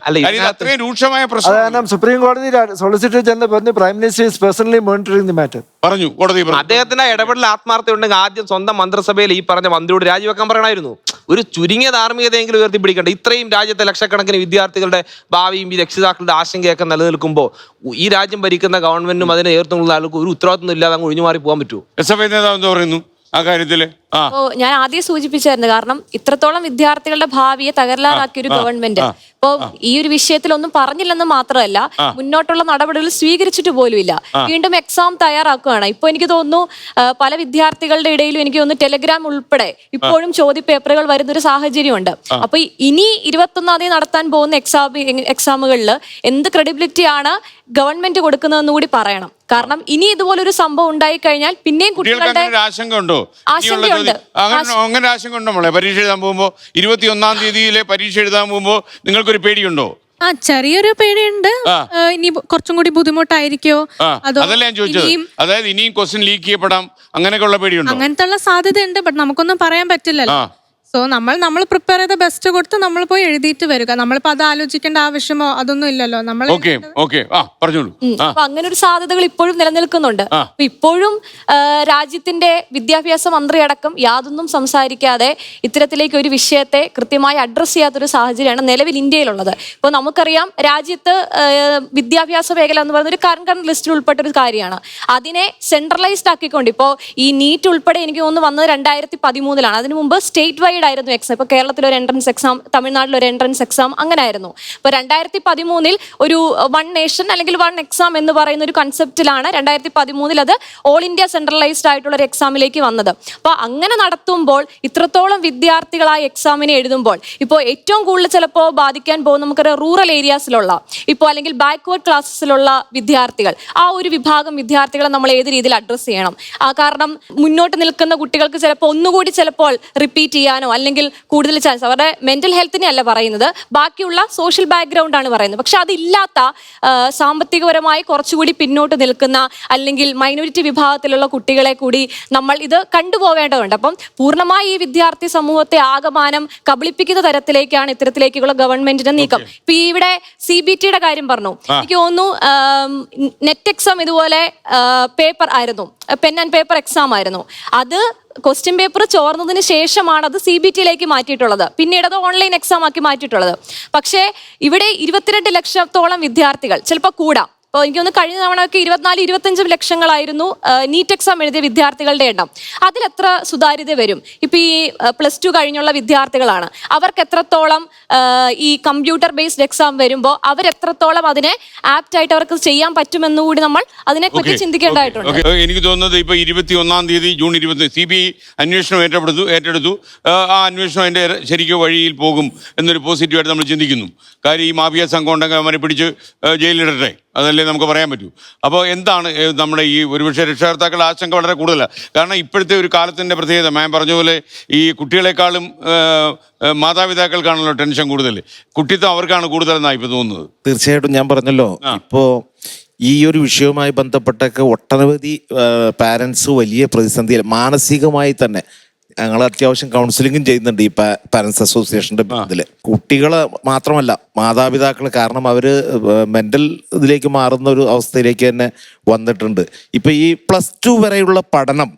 അത്രയും രൂക്ഷമായ പ്രശ്നം. സുപ്രീം കോടതി സോളിസിറ്റർ ജനറൽ പറഞ്ഞു prime minister is personally monitoring the matter പറഞ്ഞു. കോടതി അദ്ദേഹത്തിന്റെ ഇടപെടൽ ആത്മാർത്ഥ ഉണ്ടെങ്കിൽ ആദ്യം സ്വന്തം മന്ത്രിസഭയിൽ ഈ പറഞ്ഞ മന്ത്രിയോട് രാജിവെക്കാൻ പറയണമായിരുന്നു. ഒരു ചുരുങ്ങിയ ധാർമ്മികതയെങ്കിലും ഉയർത്തിപ്പിടിക്കണ്ട. ഇത്രയും രാജ്യത്തെ ലക്ഷക്കണക്കിന് വിദ്യാർത്ഥികളുടെ ഭാവിയും ഈ രക്ഷിതാക്കളുടെ ആശങ്കയൊക്കെ നിലനിൽക്കുമ്പോൾ ഈ രാജ്യം ഭരിക്കുന്ന ഗവൺമെന്റും അതിനെ നേതൃത്വമുള്ള ആൾക്ക് ഒരു ഉത്തരവാദിത്വം ഇല്ലാതെ അങ്ങ് ഒഴിഞ്ഞുമാറി പോകാൻ പറ്റുമോ? എസ്എഫ്ഐ നേതാവ് എന്താ പറയുന്നു ആ കാര്യത്തില്? ഞാൻ ആദ്യം സൂചിപ്പിച്ചായിരുന്നു, കാരണം ഇത്രത്തോളം വിദ്യാർത്ഥികളുടെ ഭാവിയെ തകരാറാക്കിയ ഒരു ഗവൺമെന്റ് ഇപ്പോ ഈ ഒരു വിഷയത്തിൽ ഒന്നും പറഞ്ഞില്ലെന്ന് മാത്രമല്ല, മുന്നോട്ടുള്ള നടപടികൾ സ്വീകരിച്ചിട്ട് പോലുമില്ല. വീണ്ടും എക്സാം തയ്യാറാക്കുകയാണ്. ഇപ്പൊ എനിക്ക് തോന്നുന്നു പല വിദ്യാർത്ഥികളുടെ ഇടയിലും എനിക്ക് തോന്നുന്നു ടെലഗ്രാം ഉൾപ്പെടെ ഇപ്പോഴും ചോദ്യപേപ്പറുകൾ വരുന്നൊരു സാഹചര്യമുണ്ട്. അപ്പൊ ഇനി 21-ാം തീയതി നടത്താൻ പോകുന്ന എക്സാമുകളിൽ എന്ത് ക്രെഡിബിലിറ്റിയാണ് ഗവൺമെന്റ് കൊടുക്കുന്നതെന്ന് കൂടി പറയണം. കാരണം ഇനി ഇതുപോലൊരു സംഭവം ഉണ്ടായി കഴിഞ്ഞാൽ പിന്നെയും കുട്ടികളുടെ ആശങ്കയുണ്ടോ? അങ്ങനെ ആശങ്ക ഉണ്ടോ മോളെ? പരീക്ഷ എഴുതാൻ പോകുമ്പോ 21-ാം തീയതിയിലെ പരീക്ഷ എഴുതാൻ പോകുമ്പോ നിങ്ങൾക്കൊരു പേടിയുണ്ടോ? ചെറിയൊരു പേടിയുണ്ട്. ഇനി കുറച്ചും കൂടി ബുദ്ധിമുട്ടായിരിക്കോ അതല്ല ഞാൻ ചോദിച്ചത്. അതായത് ഇനിയും ക്വസ്റ്റ്യൻ ലീക്ക് ചെയ്യപ്പെടാം അങ്ങനെയൊക്കെയുള്ള പേടിയുണ്ടോ? അങ്ങനത്തെ ഉള്ള സാധ്യതയുണ്ട്. ബട്ട് നമുക്കൊന്നും പറയാൻ പറ്റില്ലല്ലോ. സോ നമ്മൾ പ്രിപ്പയർ ചെയ്ത ബെസ്റ്റ് കൊടുത്ത് നമ്മൾ പോയി എഴുതിയിട്ട് വരിക. നമ്മളിപ്പോ അത് ആലോചിക്കേണ്ട ആവശ്യമോ അതൊന്നും ഇല്ലല്ലോ. നമ്മൾ പറഞ്ഞോളൂ. അപ്പൊ അങ്ങനെ ഒരു സാധ്യതകൾ ഇപ്പോഴും നിലനിൽക്കുന്നുണ്ട്. അപ്പൊ ഇപ്പോഴും രാജ്യത്തിന്റെ വിദ്യാഭ്യാസ മന്ത്രി അടക്കം യാതൊന്നും സംസാരിക്കാതെ ഇത്തരത്തിലേക്ക് ഒരു വിഷയത്തെ കൃത്യമായി അഡ്രസ് ചെയ്യാത്തൊരു സാഹചര്യമാണ് നിലവിൽ ഇന്ത്യയിലുള്ളത്. ഇപ്പോൾ നമുക്കറിയാം രാജ്യത്ത് വിദ്യാഭ്യാസ മേഖല എന്ന് പറയുന്ന ഒരു കറണ്ട് ലിസ്റ്റിൽ ഉൾപ്പെട്ട ഒരു കാര്യമാണ്. അതിനെ സെൻട്രലൈസ്ഡ് ആക്കിക്കൊണ്ട് ഇപ്പോൾ ഈ നീറ്റ് ഉൾപ്പെടെ എനിക്ക് തോന്നുന്നു വന്നത് 2013 അതിനു മുമ്പ് സ്റ്റേറ്റ് വൈഡ് ആയിരുന്നു എക്സാം. ഇപ്പൊ കേരളത്തിൽ ഒരു എൻട്രൻസ് എക്സാം, തമിഴ്നാട്ടിൽ ഒരു എൻട്രൻസ് എക്സാം, അങ്ങനെ ആയിരുന്നു. ഇപ്പൊ 2013 ഒരു വൺ നേഷൻ അല്ലെങ്കിൽ വൺ എക്സാം എന്ന് പറയുന്ന ഒരു കൺസെപ്റ്റിലാണ് 2013 അത് ഓൾ ഇന്ത്യ സെൻട്രലൈസ്ഡ് ആയിട്ടുള്ള ഒരു എക്സാമിലേക്ക് വന്നത്. അപ്പൊ അങ്ങനെ നടത്തുമ്പോൾ ഇത്രത്തോളം വിദ്യാർത്ഥികളായ എക്സാമിനെ എഴുതുമ്പോൾ ഇപ്പോൾ ഏറ്റവും കൂടുതൽ ചിലപ്പോൾ ബാധിക്കാൻ പോകും നമുക്കറിയാം റൂറൽ ഏരിയാസിലുള്ള ഇപ്പോൾ അല്ലെങ്കിൽ ബാക്ക്വേർഡ് ക്ലാസ്സസിലുള്ള വിദ്യാർത്ഥികൾ. ആ ഒരു വിഭാഗം വിദ്യാർത്ഥികളെ നമ്മൾ ഏത് രീതിയിൽ അഡ്രസ്സ് ചെയ്യണം? കാരണം മുന്നോട്ട് നിൽക്കുന്ന കുട്ടികൾക്ക് ചിലപ്പോൾ ഒന്നുകൂടി ചിലപ്പോൾ റിപ്പീറ്റ് ചെയ്യാനോ അല്ലെങ്കിൽ കൂടുതൽ ചാൻസ്, അവരുടെ മെന്റൽ ഹെൽത്തിനെ അല്ല പറയുന്നത്, ബാക്കിയുള്ള സോഷ്യൽ ബാക്ക്ഗ്രൗണ്ട് ആണ് പറയുന്നത്. പക്ഷെ അതില്ലാത്ത സാമ്പത്തികപരമായി കുറച്ചുകൂടി പിന്നോട്ട് നിൽക്കുന്ന അല്ലെങ്കിൽ മൈനോറിറ്റി വിഭാഗത്തിലുള്ള കുട്ടികളെ കൂടി നമ്മൾ ഇത് കണ്ടുപോകേണ്ടതുണ്ട്. അപ്പം പൂർണ്ണമായി ഈ വിദ്യാർത്ഥി സമൂഹത്തെ ആകമാനം കബളിപ്പിക്കുന്ന തരത്തിലേക്കാണ് ഇത്തരത്തിലേക്കുള്ള ഗവൺമെന്റിന്റെ നീക്കം. ഇപ്പൊ ഇവിടെ CBTയുടെ കാര്യം പറഞ്ഞു. എനിക്ക് തോന്നുന്നു നെറ്റ് എക്സാം ഇതുപോലെ പേപ്പർ ആയിരുന്നു, പെൻ ആൻഡ് പേപ്പർ എക്സാം ആയിരുന്നു. അത് ക്വസ്റ്റ്യൻ പേപ്പർ ചോർന്നതിന് ശേഷമാണ് അത് CBTയിലേക്ക് മാറ്റിയിട്ടുള്ളത്. പിന്നീട് അത് ഓൺലൈൻ എക്സാം ആക്കി മാറ്റിയിട്ടുള്ളത്. പക്ഷേ ഇവിടെ 22 ലക്ഷത്തോളം വിദ്യാർത്ഥികൾ, ചിലപ്പോൾ കൂടാം. അപ്പോൾ എനിക്കൊന്ന് കഴിഞ്ഞ തവണയൊക്കെ 24-25 ലക്ഷങ്ങളായിരുന്നു നീറ്റ് എക്സാം എഴുതിയ വിദ്യാർത്ഥികളുടെ എണ്ണം. അതിലെത്ര സുതാര്യത വരും? ഇപ്പം ഈ +2 കഴിഞ്ഞുള്ള വിദ്യാർത്ഥികളാണ്, അവർക്ക് എത്രത്തോളം ഈ കമ്പ്യൂട്ടർ ബേസ്ഡ് എക്സാം വരുമ്പോൾ അവരെത്രത്തോളം അതിനെ ആപ്റ്റായിട്ട് അവർക്ക് ചെയ്യാൻ പറ്റുമെന്നുകൂടി നമ്മൾ അതിനെപ്പറ്റി ചിന്തിക്കേണ്ടതായിട്ടുണ്ട്. എനിക്ക് തോന്നുന്നത് ഇപ്പൊ 21 തീയതി ജൂൺ 20 CBI അന്വേഷണം ഏറ്റെടുത്തു. ആ അന്വേഷണം അതിന്റെ ശരിക്കും വഴിയിൽ പോകും എന്നൊരു പോസിറ്റീവായിട്ട് നമ്മൾ ചിന്തിക്കുന്നു. കാര്യം ഈ മാഫിയ സംഘം ഉണ്ടെങ്കിൽ അവരെ പിടിച്ച് ജയിലിലിടട്ടെ, അതല്ലേ നമുക്ക് പറയാൻ പറ്റൂ. അപ്പോൾ എന്താണ് നമ്മുടെ ഈ ഒരുപക്ഷെ രക്ഷകർത്താക്കളുടെ ആശങ്ക വളരെ കൂടുതലാണ്. കാരണം ഇപ്പോഴത്തെ ഒരു കാലത്തിൻ്റെ പ്രത്യേകത മാം പറഞ്ഞ പോലെ ഈ കുട്ടികളെക്കാളും മാതാപിതാക്കൾക്കാണല്ലോ ടെൻഷൻ കൂടുതൽ. കുട്ടിത്വം അവർക്കാണ് കൂടുതലെന്നാണ് ഇപ്പോൾ തോന്നുന്നത്. തീർച്ചയായിട്ടും ഞാൻ പറഞ്ഞല്ലോ, ഇപ്പോൾ ഈ ഒരു വിഷയവുമായി ബന്ധപ്പെട്ടൊക്കെ ഒട്ടനവധി പാരൻസ് വലിയ പ്രതിസന്ധിയിൽ മാനസികമായി തന്നെ ഞങ്ങൾ അത്യാവശ്യം കൗൺസിലിങ്ങും ചെയ്യുന്നുണ്ട് ഈ പാരൻസ് അസോസിയേഷൻ്റെ ഇതിൽ. കുട്ടികൾ മാത്രമല്ല മാതാപിതാക്കൾ, കാരണം അവർ മെൻ്റൽ ഇതിലേക്ക് മാറുന്ന ഒരു അവസ്ഥയിലേക്ക് തന്നെ വന്നിട്ടുണ്ട്. ഇപ്പം ഈ +2 വരെയുള്ള പഠനം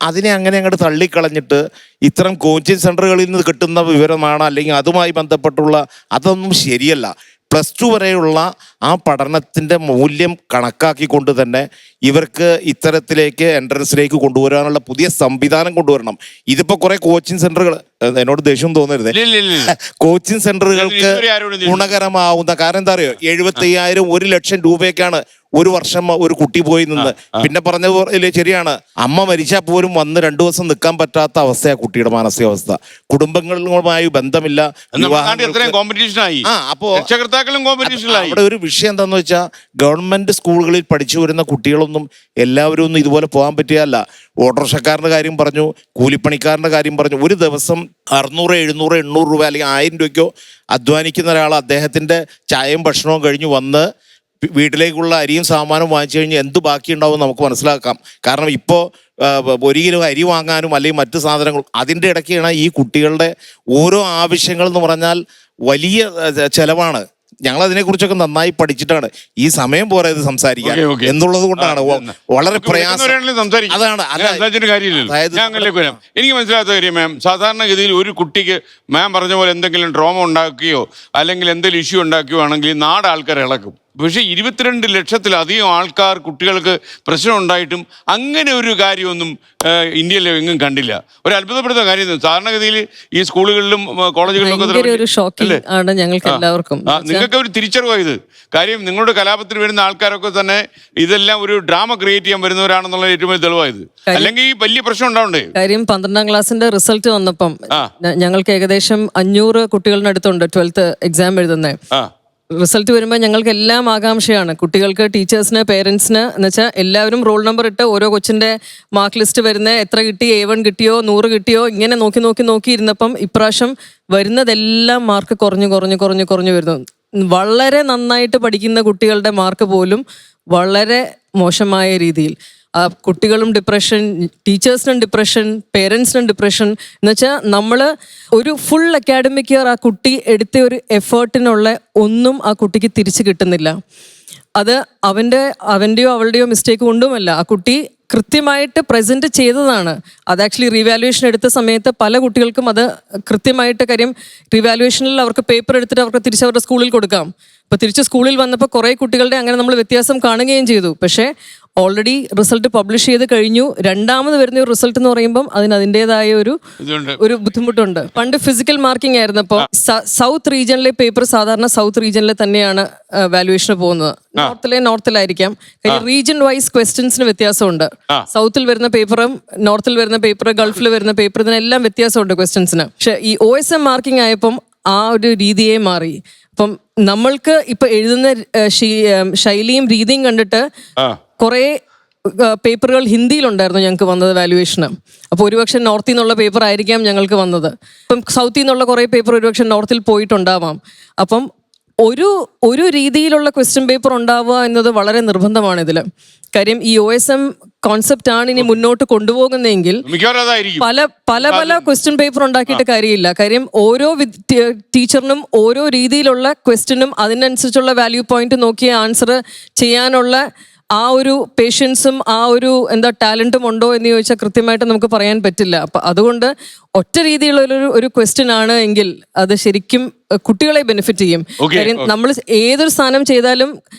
അതിനെ അങ്ങനെ അങ്ങോട്ട് തള്ളിക്കളഞ്ഞിട്ട് ഇത്തരം കോച്ചിങ് സെൻ്ററുകളിൽ നിന്ന് കിട്ടുന്ന വിവരമാണ് അല്ലെങ്കിൽ അതുമായി ബന്ധപ്പെട്ടുള്ള അതൊന്നും ശരിയല്ല. +2 വരെയുള്ള ആ പഠനത്തിൻ്റെ മൂല്യം കണക്കാക്കിക്കൊണ്ട് തന്നെ ഇവർക്ക് ഇത്തരത്തിലേക്ക് എൻട്രൻസിലേക്ക് കൊണ്ടുവരാനുള്ള പുതിയ സംവിധാനം കൊണ്ടുവരണം. ഇതിപ്പോൾ കുറേ കോച്ചിങ് സെൻ്ററുകൾ, എന്നോട് ദേഷ്യം തോന്നരുത്, കോച്ചിങ് സെൻ്ററുകൾക്ക് ഗുണകരമാവുന്ന കാരണം എന്താ അറിയോ, 75,000 1 ലക്ഷം രൂപയൊക്കെയാണ് ഒരു വർഷം ഒരു കുട്ടി പോയി നിന്ന്. പിന്നെ പറഞ്ഞ പോലെ ശരിയാണ്, അമ്മ മരിച്ചാൽ പോലും വന്ന് 2 ദിവസം നിൽക്കാൻ പറ്റാത്ത അവസ്ഥയാണ് കുട്ടിയുടെ മാനസികാവസ്ഥ. കുടുംബങ്ങളുമായി ബന്ധമില്ല. അപ്പോ അവിടെ ഒരു വിഷയം എന്താന്ന് വെച്ചാൽ ഗവൺമെന്റ് സ്കൂളുകളിൽ പഠിച്ചു വരുന്ന കുട്ടികളൊന്നും എല്ലാവരും ഒന്നും ഇതുപോലെ പോകാൻ പറ്റിയല്ല. ഓട്ടോറിക്ഷക്കാരൻ്റെ കാര്യം പറഞ്ഞു, കൂലിപ്പണിക്കാരൻ്റെ കാര്യം പറഞ്ഞു. ഒരു ദിവസം 600, 700, 800 രൂപ അല്ലെങ്കിൽ 1000 രൂപയ്ക്കോ അധ്വാനിക്കുന്ന ഒരാൾ അദ്ദേഹത്തിൻ്റെ ചായയും ഭക്ഷണവും കഴിഞ്ഞ് വന്ന് വീട്ടിലേക്കുള്ള അരിയും സാമാനും വാങ്ങിച്ചു കഴിഞ്ഞാൽ എന്ത് ബാക്കിയുണ്ടാവും നമുക്ക് മനസ്സിലാക്കാം. കാരണം ഇപ്പോൾ 1 കിലോ അരി വാങ്ങാനും അല്ലെങ്കിൽ മറ്റു സാധനങ്ങളും അതിൻ്റെ ഇടയ്ക്കാണ് ഈ കുട്ടികളുടെ ഓരോ ആവശ്യങ്ങൾ എന്ന് പറഞ്ഞാൽ വലിയ ചെലവാണ്. ഞങ്ങൾ അതിനെക്കുറിച്ചൊക്കെ നന്നായി പഠിച്ചിട്ടാണ് ഈ സമയം പോരാ ഇത് സംസാരിക്കാൻ എന്നുള്ളത് കൊണ്ടാണ് വളരെ പ്രയാസം. അതാണ് എനിക്ക് മനസ്സിലാത്ത കാര്യം മാം, സാധാരണഗതിയിൽ ഒരു കുട്ടിക്ക് മാം പറഞ്ഞ പോലെ എന്തെങ്കിലും ട്രോമ ഉണ്ടാക്കുകയോ അല്ലെങ്കിൽ എന്തെങ്കിലും ഇഷ്യൂ ഉണ്ടാക്കുകയോ ആണെങ്കിൽ നാട് ആൾക്കാർ ഇളക്കും. പക്ഷേ 22 ലക്ഷത്തിലധികം ആൾക്കാർ കുട്ടികൾക്ക് പ്രശ്നം ഉണ്ടായിട്ടും അങ്ങനെ ഒരു കാര്യമൊന്നും ഇന്ത്യയിൽ എങ്ങും കണ്ടില്ല. ഒരു അത്ഭുതപ്പെടുത്തുന്ന കാര്യം സാധാരണഗതിയിൽ ഈ സ്കൂളുകളിലും കോളേജുകളിലും നിങ്ങൾക്ക് ഒരു തിരിച്ചറിവായത് കാര്യം. നിങ്ങളുടെ കലാപത്തിന് വരുന്ന ആൾക്കാരൊക്കെ തന്നെ ഇതെല്ലാം ഒരു ഡ്രാമ ക്രിയേറ്റ് ചെയ്യാൻ വരുന്നവരാണെന്നുള്ള ഏറ്റവും വലിയ തെളിവായത്. അല്ലെങ്കിൽ ഈ വലിയ പ്രശ്നം ഉണ്ടാവണ്ടേ? കാര്യം 12ാം ക്ലാസ്സിന്റെ റിസൾട്ട് വന്നപ്പം ഞങ്ങൾക്ക് ഏകദേശം 500 കുട്ടികളുടെ അടുത്തുണ്ട് 12th എക്സാം എഴുതുന്നത്. റിസൾട്ട് വരുമ്പോൾ ഞങ്ങൾക്ക് എല്ലാം ആകാംക്ഷയാണ്. കുട്ടികൾക്ക്, ടീച്ചേഴ്സിന്, പേരൻസിന് എന്ന് വെച്ചാൽ എല്ലാവരും റോൾ നമ്പർ ഇട്ട് ഓരോ കൊച്ചിൻ്റെ മാർക്ക് ലിസ്റ്റ് വരുന്ന എത്ര കിട്ടി, A1 കിട്ടിയോ 100 കിട്ടിയോ ഇങ്ങനെ നോക്കി ഇരുന്നപ്പം ഇപ്രാവശ്യം വരുന്നതെല്ലാം മാർക്ക് കുറഞ്ഞു വരുന്നു. വളരെ നന്നായിട്ട് പഠിക്കുന്ന കുട്ടികളുടെ മാർക്ക് പോലും വളരെ മോശമായ രീതിയിൽ. കുട്ടികളും ഡിപ്രഷൻ, ടീച്ചേഴ്സിനും ഡിപ്രഷൻ, പേരൻസിനും ഡിപ്രഷൻ. എന്ന് വെച്ചാൽ നമ്മൾ ഒരു ഫുൾ അക്കാഡമിക് ഇയർ ആ കുട്ടി എടുത്ത ഒരു എഫേർട്ടിനുള്ള ഒന്നും ആ കുട്ടിക്ക് തിരിച്ചു കിട്ടുന്നില്ല. അത് അവൻ്റെയോ അവളുടെയോ മിസ്റ്റേക്ക് കൊണ്ടുമല്ല, ആ കുട്ടി കൃത്യമായിട്ട് പ്രസൻറ്റ് ചെയ്തതാണ്. അത് ആക്ച്വലി റീവാലുവേഷൻ എടുത്ത സമയത്ത് പല കുട്ടികൾക്കും അത് കൃത്യമായിട്ട് കാര്യം റീവാലുവേഷനിൽ അവർക്ക് പേപ്പർ എടുത്തിട്ട് അവർക്ക് തിരിച്ച് അവരുടെ സ്കൂളിൽ കൊടുക്കാം. അപ്പോൾ തിരിച്ച് സ്കൂളിൽ വന്നപ്പോൾ കുറേ കുട്ടികളുടെ അങ്ങനെ നമ്മൾ വ്യത്യാസം കാണുകയും ചെയ്തു. പക്ഷേ ഓൾറെഡി റിസൾട്ട് പബ്ലിഷ് ചെയ്ത് കഴിഞ്ഞു. രണ്ടാമത് വരുന്ന ഒരു റിസൾട്ട് എന്ന് പറയുമ്പം അതിൻ്റെതായ ഒരു ബുദ്ധിമുട്ടുണ്ട്. പണ്ട് ഫിസിക്കൽ മാർക്കിംഗ് ആയിരുന്നപ്പോൾ സൗത്ത് റീജിയനിലെ പേപ്പർ സാധാരണ സൗത്ത് റീജിയനിൽ തന്നെയാണ് വാലുവേഷന് പോകുന്നത്. നോർത്തിലായിരിക്കാം. റീജിയൻ വൈസ് ക്വസ്റ്റ്യൻസിന് വ്യത്യാസമുണ്ട്. സൗത്തിൽ വരുന്ന പേപ്പറും നോർത്തിൽ വരുന്ന പേപ്പർ, ഗൾഫിൽ വരുന്ന പേപ്പർ, ഇതിനെല്ലാം വ്യത്യാസമുണ്ട് ക്വസ്റ്റ്യൻസിന്. പക്ഷെ ഈ OSM മാർക്കിംഗ് ആയപ്പം ആ ഒരു രീതിയെ മാറി. അപ്പം നമ്മൾക്ക് ഇപ്പൊ എഴുതുന്ന ശൈലിയും രീതിയും കണ്ടിട്ട് കുറേ പേപ്പറുകൾ ഹിന്ദിയിലുണ്ടായിരുന്നു ഞങ്ങൾക്ക് വന്നത് വാല്യുവേഷന്. അപ്പോൾ ഒരുപക്ഷെ നോർത്തിൽ നിന്നുള്ള പേപ്പർ ആയിരിക്കാം ഞങ്ങൾക്ക് വന്നത്. ഇപ്പം സൗത്തിൽ നിന്നുള്ള കുറേ പേപ്പർ ഒരുപക്ഷെ നോർത്തിൽ പോയിട്ടുണ്ടാവാം. അപ്പം ഒരു രീതിയിലുള്ള ക്വസ്റ്റ്യൻ പേപ്പർ ഉണ്ടാവുക എന്നത് വളരെ നിർബന്ധമാണ് ഇതിൽ. കാര്യം ഈ OSM കോൺസെപ്റ്റ് ആണ് ഇനി മുന്നോട്ട് കൊണ്ടുപോകുന്നതെങ്കിൽ പല ക്വസ്റ്റ്യൻ പേപ്പർ ഉണ്ടാക്കിയിട്ട് കാര്യമില്ല. കാര്യം ഓരോ ടീച്ചറിനും ഓരോ രീതിയിലുള്ള ക്വസ്റ്റ്യനും അതിനനുസരിച്ചുള്ള വാല്യൂ പോയിന്റ് നോക്കി ആൻസർ ചെയ്യാനുള്ള ആ ഒരു പേഷ്യൻസും ആ ഒരു ടാലന്റും ഉണ്ടോ എന്ന് ചോദിച്ചാൽ കൃത്യമായിട്ട് നമുക്ക് പറയാൻ പറ്റില്ല. അപ്പം അതുകൊണ്ട് ഒറ്റ രീതിയിലുള്ള ഒരു ക്വസ്റ്റ്യൻ ആണ് എങ്കിൽ അത് ശരിക്കും കുട്ടികളെ ബെനിഫിറ്റ് ചെയ്യും. കാര്യം നമ്മൾ ഏതൊരു സ്ഥാനം ചെയ്താലും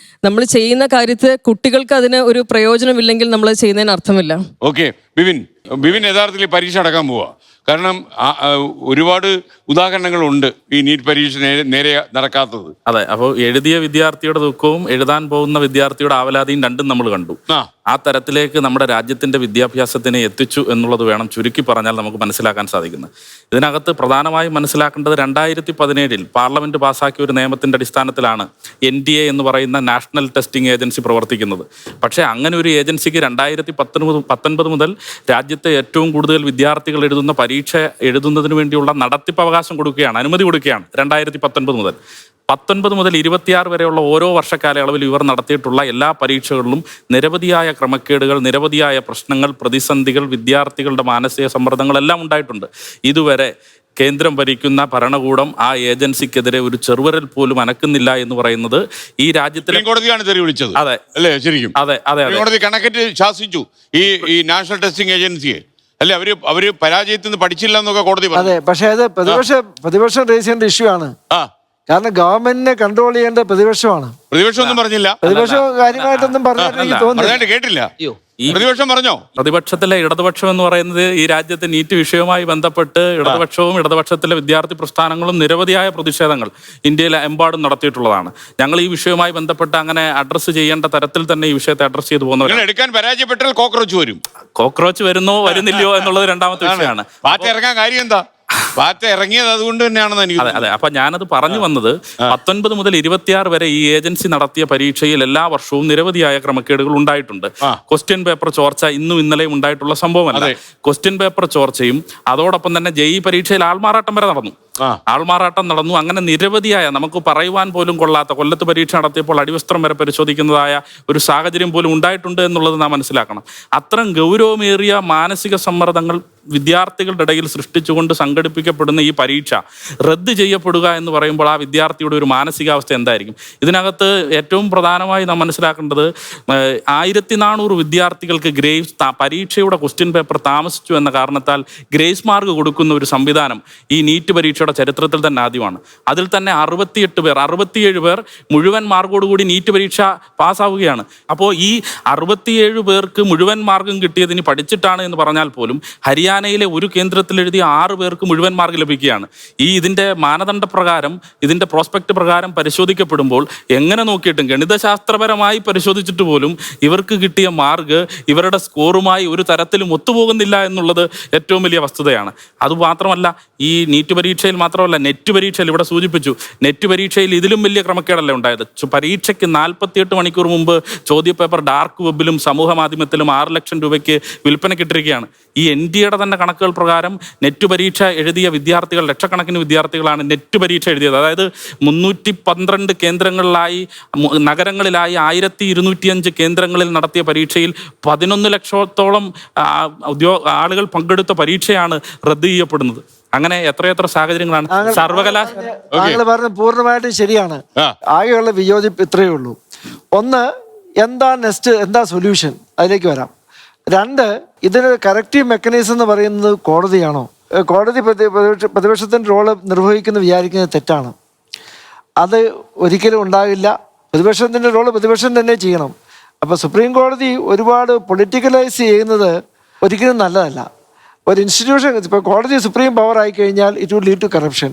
നമ്മൾ ചെയ്യുന്ന കാര്യത്തിൽ കുട്ടികൾക്ക് അതിന് ഒരു പ്രയോജനമില്ലെങ്കിൽ നമ്മൾ ചെയ്യുന്നതിന് അർത്ഥമില്ല. ഓക്കെ, ബിവിൻ യഥാർത്ഥത്തിൽ പരീക്ഷ അടക്കാൻ പോവാ. കാരണം ഒരുപാട് ഉദാഹരണങ്ങളുണ്ട് ഈ നീറ്റ് പരീക്ഷ നേരെ നടക്കാത്തത്. അതെ, അപ്പോൾ എഴുതിയ വിദ്യാർത്ഥിയുടെ ദുഃഖവും എഴുതാൻ പോകുന്ന വിദ്യാർത്ഥിയുടെ ആവലാതിയും രണ്ടും നമ്മൾ കണ്ടു. ആ തരത്തിലേക്ക് നമ്മുടെ രാജ്യത്തിന്റെ വിദ്യാഭ്യാസത്തിനെ എത്തിച്ചു എന്നുള്ളത് വേണം ചുരുക്കി പറഞ്ഞാൽ നമുക്ക് മനസ്സിലാക്കാൻ സാധിക്കുന്നത്. ഇതിനകത്ത് പ്രധാനമായും മനസ്സിലാക്കേണ്ടത് 2017 പാർലമെന്റ് പാസ്സാക്കിയ ഒരു നിയമത്തിന്റെ അടിസ്ഥാനത്തിലാണ് NTA എന്ന് പറയുന്ന നാഷണൽ ടെസ്റ്റിംഗ് ഏജൻസി പ്രവർത്തിക്കുന്നത്. പക്ഷേ അങ്ങനെ ഒരു ഏജൻസിക്ക് 2019 മുതൽ രാജ്യത്തെ ഏറ്റവും കൂടുതൽ വിദ്യാർത്ഥികൾ എഴുതുന്ന പരീക്ഷ എഴുതുന്നതിന് വേണ്ടിയുള്ള നടത്തിപ്പ് അവകാശം കൊടുക്കുകയാണ്, അനുമതി കൊടുക്കുകയാണ് 2019 മുതൽ. 19 മുതൽ 26 വരെയുള്ള ഓരോ വർഷക്കാലയളവിൽ ഇവർ നടത്തിയിട്ടുള്ള എല്ലാ പരീക്ഷകളിലും നിരവധിയായ ക്രമക്കേടുകൾ, നിരവധിയായ പ്രശ്നങ്ങൾ, പ്രതിസന്ധികൾ, വിദ്യാർത്ഥികളുടെ മാനസിക സമ്മർദ്ദങ്ങളെല്ലാം ഉണ്ടായിട്ടുണ്ട്. ഇതുവരെ കേന്ദ്രം ഭരിക്കുന്ന ഭരണകൂടം ആ ഏജൻസിക്കെതിരെ ഒരു ചെറുവിരൽ പോലും അനക്കുന്നില്ല എന്ന് പറയുന്നത് ഈ രാജ്യത്തിലെ കോടതിയാണ് തെറി വിളിച്ചത്. അതെ അല്ലേ? ശരിക്കും അതെ അതെ കോടതി കണക്കെട്ട് ശാസിച്ചു ഈ നാഷണൽ ടെസ്റ്റിംഗ് ഏജൻസിയെ. അല്ലെ, അവര് പരാജയത്തിൽ നിന്ന് പഠിച്ചില്ല എന്നൊക്കെ കോടതി പറഞ്ഞു. അതെ, പക്ഷെ അത് പ്രതിപക്ഷം റേസ് ചെയ്യേണ്ട ഇഷ്യൂ ആണ്. കാരണം ഗവൺമെന്റിനെ കൺട്രോൾ ചെയ്യേണ്ട പ്രതിപക്ഷമാണ്. പ്രതിപക്ഷം ഒന്നും പറഞ്ഞില്ല. പ്രതിപക്ഷം കാര്യമായിട്ടൊന്നും പറഞ്ഞിട്ട് തോന്നുന്നു കേട്ടില്ല. പ്രതിപക്ഷം പറഞ്ഞോ? പ്രതിപക്ഷത്തിലെ ഇടതുപക്ഷം എന്ന് പറയുന്നത് ഈ രാജ്യത്തെ നീറ്റ് വിഷയവുമായി ബന്ധപ്പെട്ട് ഇടതുപക്ഷവും ഇടതുപക്ഷത്തിലെ വിദ്യാർത്ഥി പ്രസ്ഥാനങ്ങളും നിരവധിയായ പ്രതിഷേധങ്ങൾ ഇന്ത്യയിൽ എമ്പാടും നടത്തിയിട്ടുള്ളതാണ്. ഞങ്ങൾ ഈ വിഷയവുമായി ബന്ധപ്പെട്ട് അങ്ങനെ അഡ്രസ്സ് ചെയ്യേണ്ട തരത്തിൽ തന്നെ ഈ വിഷയത്തെ അഡ്രസ്സ് ചെയ്തു പോകുന്നവർ. എടുക്കാൻ പരാജയപ്പെട്ടാൽ കോക്രോച്ച് വരും. കോക്രോച്ച് വരുന്നോ വരുന്നില്ലയോ എന്നുള്ളത് രണ്ടാമത്തെ വിഷയമാണ്. പാറ്റ ഇറങ്ങാൻ കാര്യം എന്താ? പാറ്റ ഇറങ്ങിയത് അതുകൊണ്ട് തന്നെയാണെന്ന് എനിക്ക്. അതെ, അപ്പൊ ഞാനത് പറഞ്ഞു വന്നത് 19 മുതൽ 26 വരെ ഈ ഏജൻസി നടത്തിയ പരീക്ഷയിൽ എല്ലാ വർഷവും നിരവധിയായ ക്രമക്കേടുകൾ ഉണ്ടായിട്ടുണ്ട്. ക്വസ്റ്റ്യൻ പേപ്പർ ചോർച്ച ഇന്നും ഇന്നലെയും ഉണ്ടായിട്ടുള്ള സംഭവമല്ല. ക്വസ്റ്റ്യൻ പേപ്പർ ചോർച്ചയും അതോടൊപ്പം തന്നെ JEE പരീക്ഷയിൽ ആൾമാറാട്ടം വരെ നടന്നു. അങ്ങനെ നിരവധിയായ നമുക്ക് പറയുവാൻ പോലും കൊള്ളാത്ത, കൊല്ലത്ത് പരീക്ഷ നടത്തിയപ്പോൾ അടിവസ്ത്രം വരെ പരിശോധിക്കുന്നതായ ഒരു സാഹചര്യം പോലും ഉണ്ടായിട്ടുണ്ട് എന്നുള്ളത് നാം മനസ്സിലാക്കണം. അത്തരം ഗൗരവമേറിയ മാനസിക സമ്മർദ്ദങ്ങൾ വിദ്യാർത്ഥികളുടെ ഇടയിൽ സൃഷ്ടിച്ചുകൊണ്ട് സംഘടിപ്പിക്കപ്പെടുന്ന ഈ പരീക്ഷ റദ്ദ് ചെയ്യപ്പെടുക എന്ന് പറയുമ്പോൾ ആ വിദ്യാർത്ഥിയുടെ ഒരു മാനസികാവസ്ഥ എന്തായിരിക്കും? ഇതിനകത്ത് ഏറ്റവും പ്രധാനമായി നാം മനസ്സിലാക്കേണ്ടത് 1400 വിദ്യാർത്ഥികൾക്ക് പരീക്ഷയുടെ ക്വസ്റ്റ്യൻ പേപ്പർ താമസിച്ചു എന്ന കാരണത്താൽ ഗ്രേസ് മാർക്ക് കൊടുക്കുന്ന ഒരു സംവിധാനം ഈ നീറ്റ് പരീക്ഷയുടെ ചരിത്രത്തിൽ തന്നെ ആദ്യമാണ്. അതിൽ തന്നെ 67 പേർ മുഴുവൻ മാർക്കോടുകൂടി നീറ്റ് പരീക്ഷ പാസ്സാവുകയാണ്. അപ്പോൾ ഈ 67 പേർക്ക് മുഴുവൻ മാർക്കും കിട്ടിയത് ഇനി പഠിച്ചിട്ടാണ് എന്ന് പറഞ്ഞാൽ പോലും ഹരിയാനയിലെ ഒരു കേന്ദ്രത്തിൽ എഴുതിയ 6 പേർക്ക് മുഴുവൻ മാർക്ക് ലഭിക്കുകയാണ്. ഇതിന്റെ മാനദണ്ഡ പ്രകാരം, ഇതിന്റെ പ്രോസ്പെക്ട് പ്രകാരം പരിശോധിക്കപ്പെടുമ്പോൾ എങ്ങനെ നോക്കിയിട്ടും ഗണിതശാസ്ത്രപരമായി പരിശോധിച്ചിട്ട് പോലും ഇവർക്ക് കിട്ടിയ മാർക്ക് ഇവരുടെ സ്കോറുമായി ഒരു തരത്തിലും ഒത്തുപോകുന്നില്ല എന്നുള്ളത് ഏറ്റവും വലിയ വസ്തുതയാണ്. അതുമാത്രമല്ല, ഈ നീറ്റ് പരീക്ഷയിൽ പരീക്ഷയിൽ മാത്രമല്ല നെറ്റ് പരീക്ഷയിൽ ഇവിടെ സൂചിപ്പിച്ചു, നെറ്റ് പരീക്ഷയിൽ ഇതിലും വലിയ ക്രമക്കേടല്ലേ ഉണ്ടായത്. പരീക്ഷയ്ക്ക് 48 മണിക്കൂർ മുമ്പ് ചോദ്യപേപ്പർ ഡാർക്ക് വെബിലും സമൂഹ മാധ്യമത്തിലും 6 ലക്ഷം രൂപയ്ക്ക് വിൽപ്പനക്കിട്ടിരിക്കുകയാണ്. ഈ NDAയുടെ തന്നെ കണക്കുകൾ പ്രകാരം നെറ്റ് പരീക്ഷ എഴുതിയ വിദ്യാർത്ഥികൾ, ലക്ഷക്കണക്കിന് വിദ്യാർത്ഥികളാണ് നെറ്റ് പരീക്ഷ എഴുതിയത്. അതായത് 312 കേന്ദ്രങ്ങളിലായി, നഗരങ്ങളിലായി 1205 കേന്ദ്രങ്ങളിൽ നടത്തിയ പരീക്ഷയിൽ 11 ലക്ഷത്തോളം ആളുകൾ പങ്കെടുത്ത പരീക്ഷയാണ് റദ്ദ് ചെയ്യപ്പെടുന്നത്. അങ്ങനെ എത്രയെത്ര സാഹചര്യങ്ങളാണ് താങ്കൾ പറഞ്ഞത് പൂർണ്ണമായിട്ടും ശരിയാണ്. ആകെയുള്ള വിയോജിപ്പ് ഇത്രയേ ഉള്ളൂ. ഒന്ന്, എന്താ നെക്സ്റ്റ്, എന്താ സൊല്യൂഷൻ, അതിലേക്ക് വരാം. 2, ഇതിന് കറക്റ്റീവ് മെക്കാനിസം എന്ന് പറയുന്നത് കോടതിയാണോ? കോടതി പ്രതിപക്ഷത്തിൻ്റെ റോള് നിർവഹിക്കുന്ന വിചാരിക്കുന്നത് തെറ്റാണ്. അത് ഒരിക്കലും ഉണ്ടാകില്ല. പ്രതിപക്ഷത്തിൻ്റെ റോള് പ്രതിപക്ഷം തന്നെ ചെയ്യണം. അപ്പോൾ സുപ്രീം കോടതി ഒരുപാട് പൊളിറ്റിക്കലൈസ് ചെയ്യുന്നത് ഒരിക്കലും നല്ലതല്ല. ഒരു ഇൻസ്റ്റിറ്റ്യൂഷൻ, ഇപ്പോൾ കോടതി സുപ്രീം പവർ ആയിക്കഴിഞ്ഞാൽ it would lead to corruption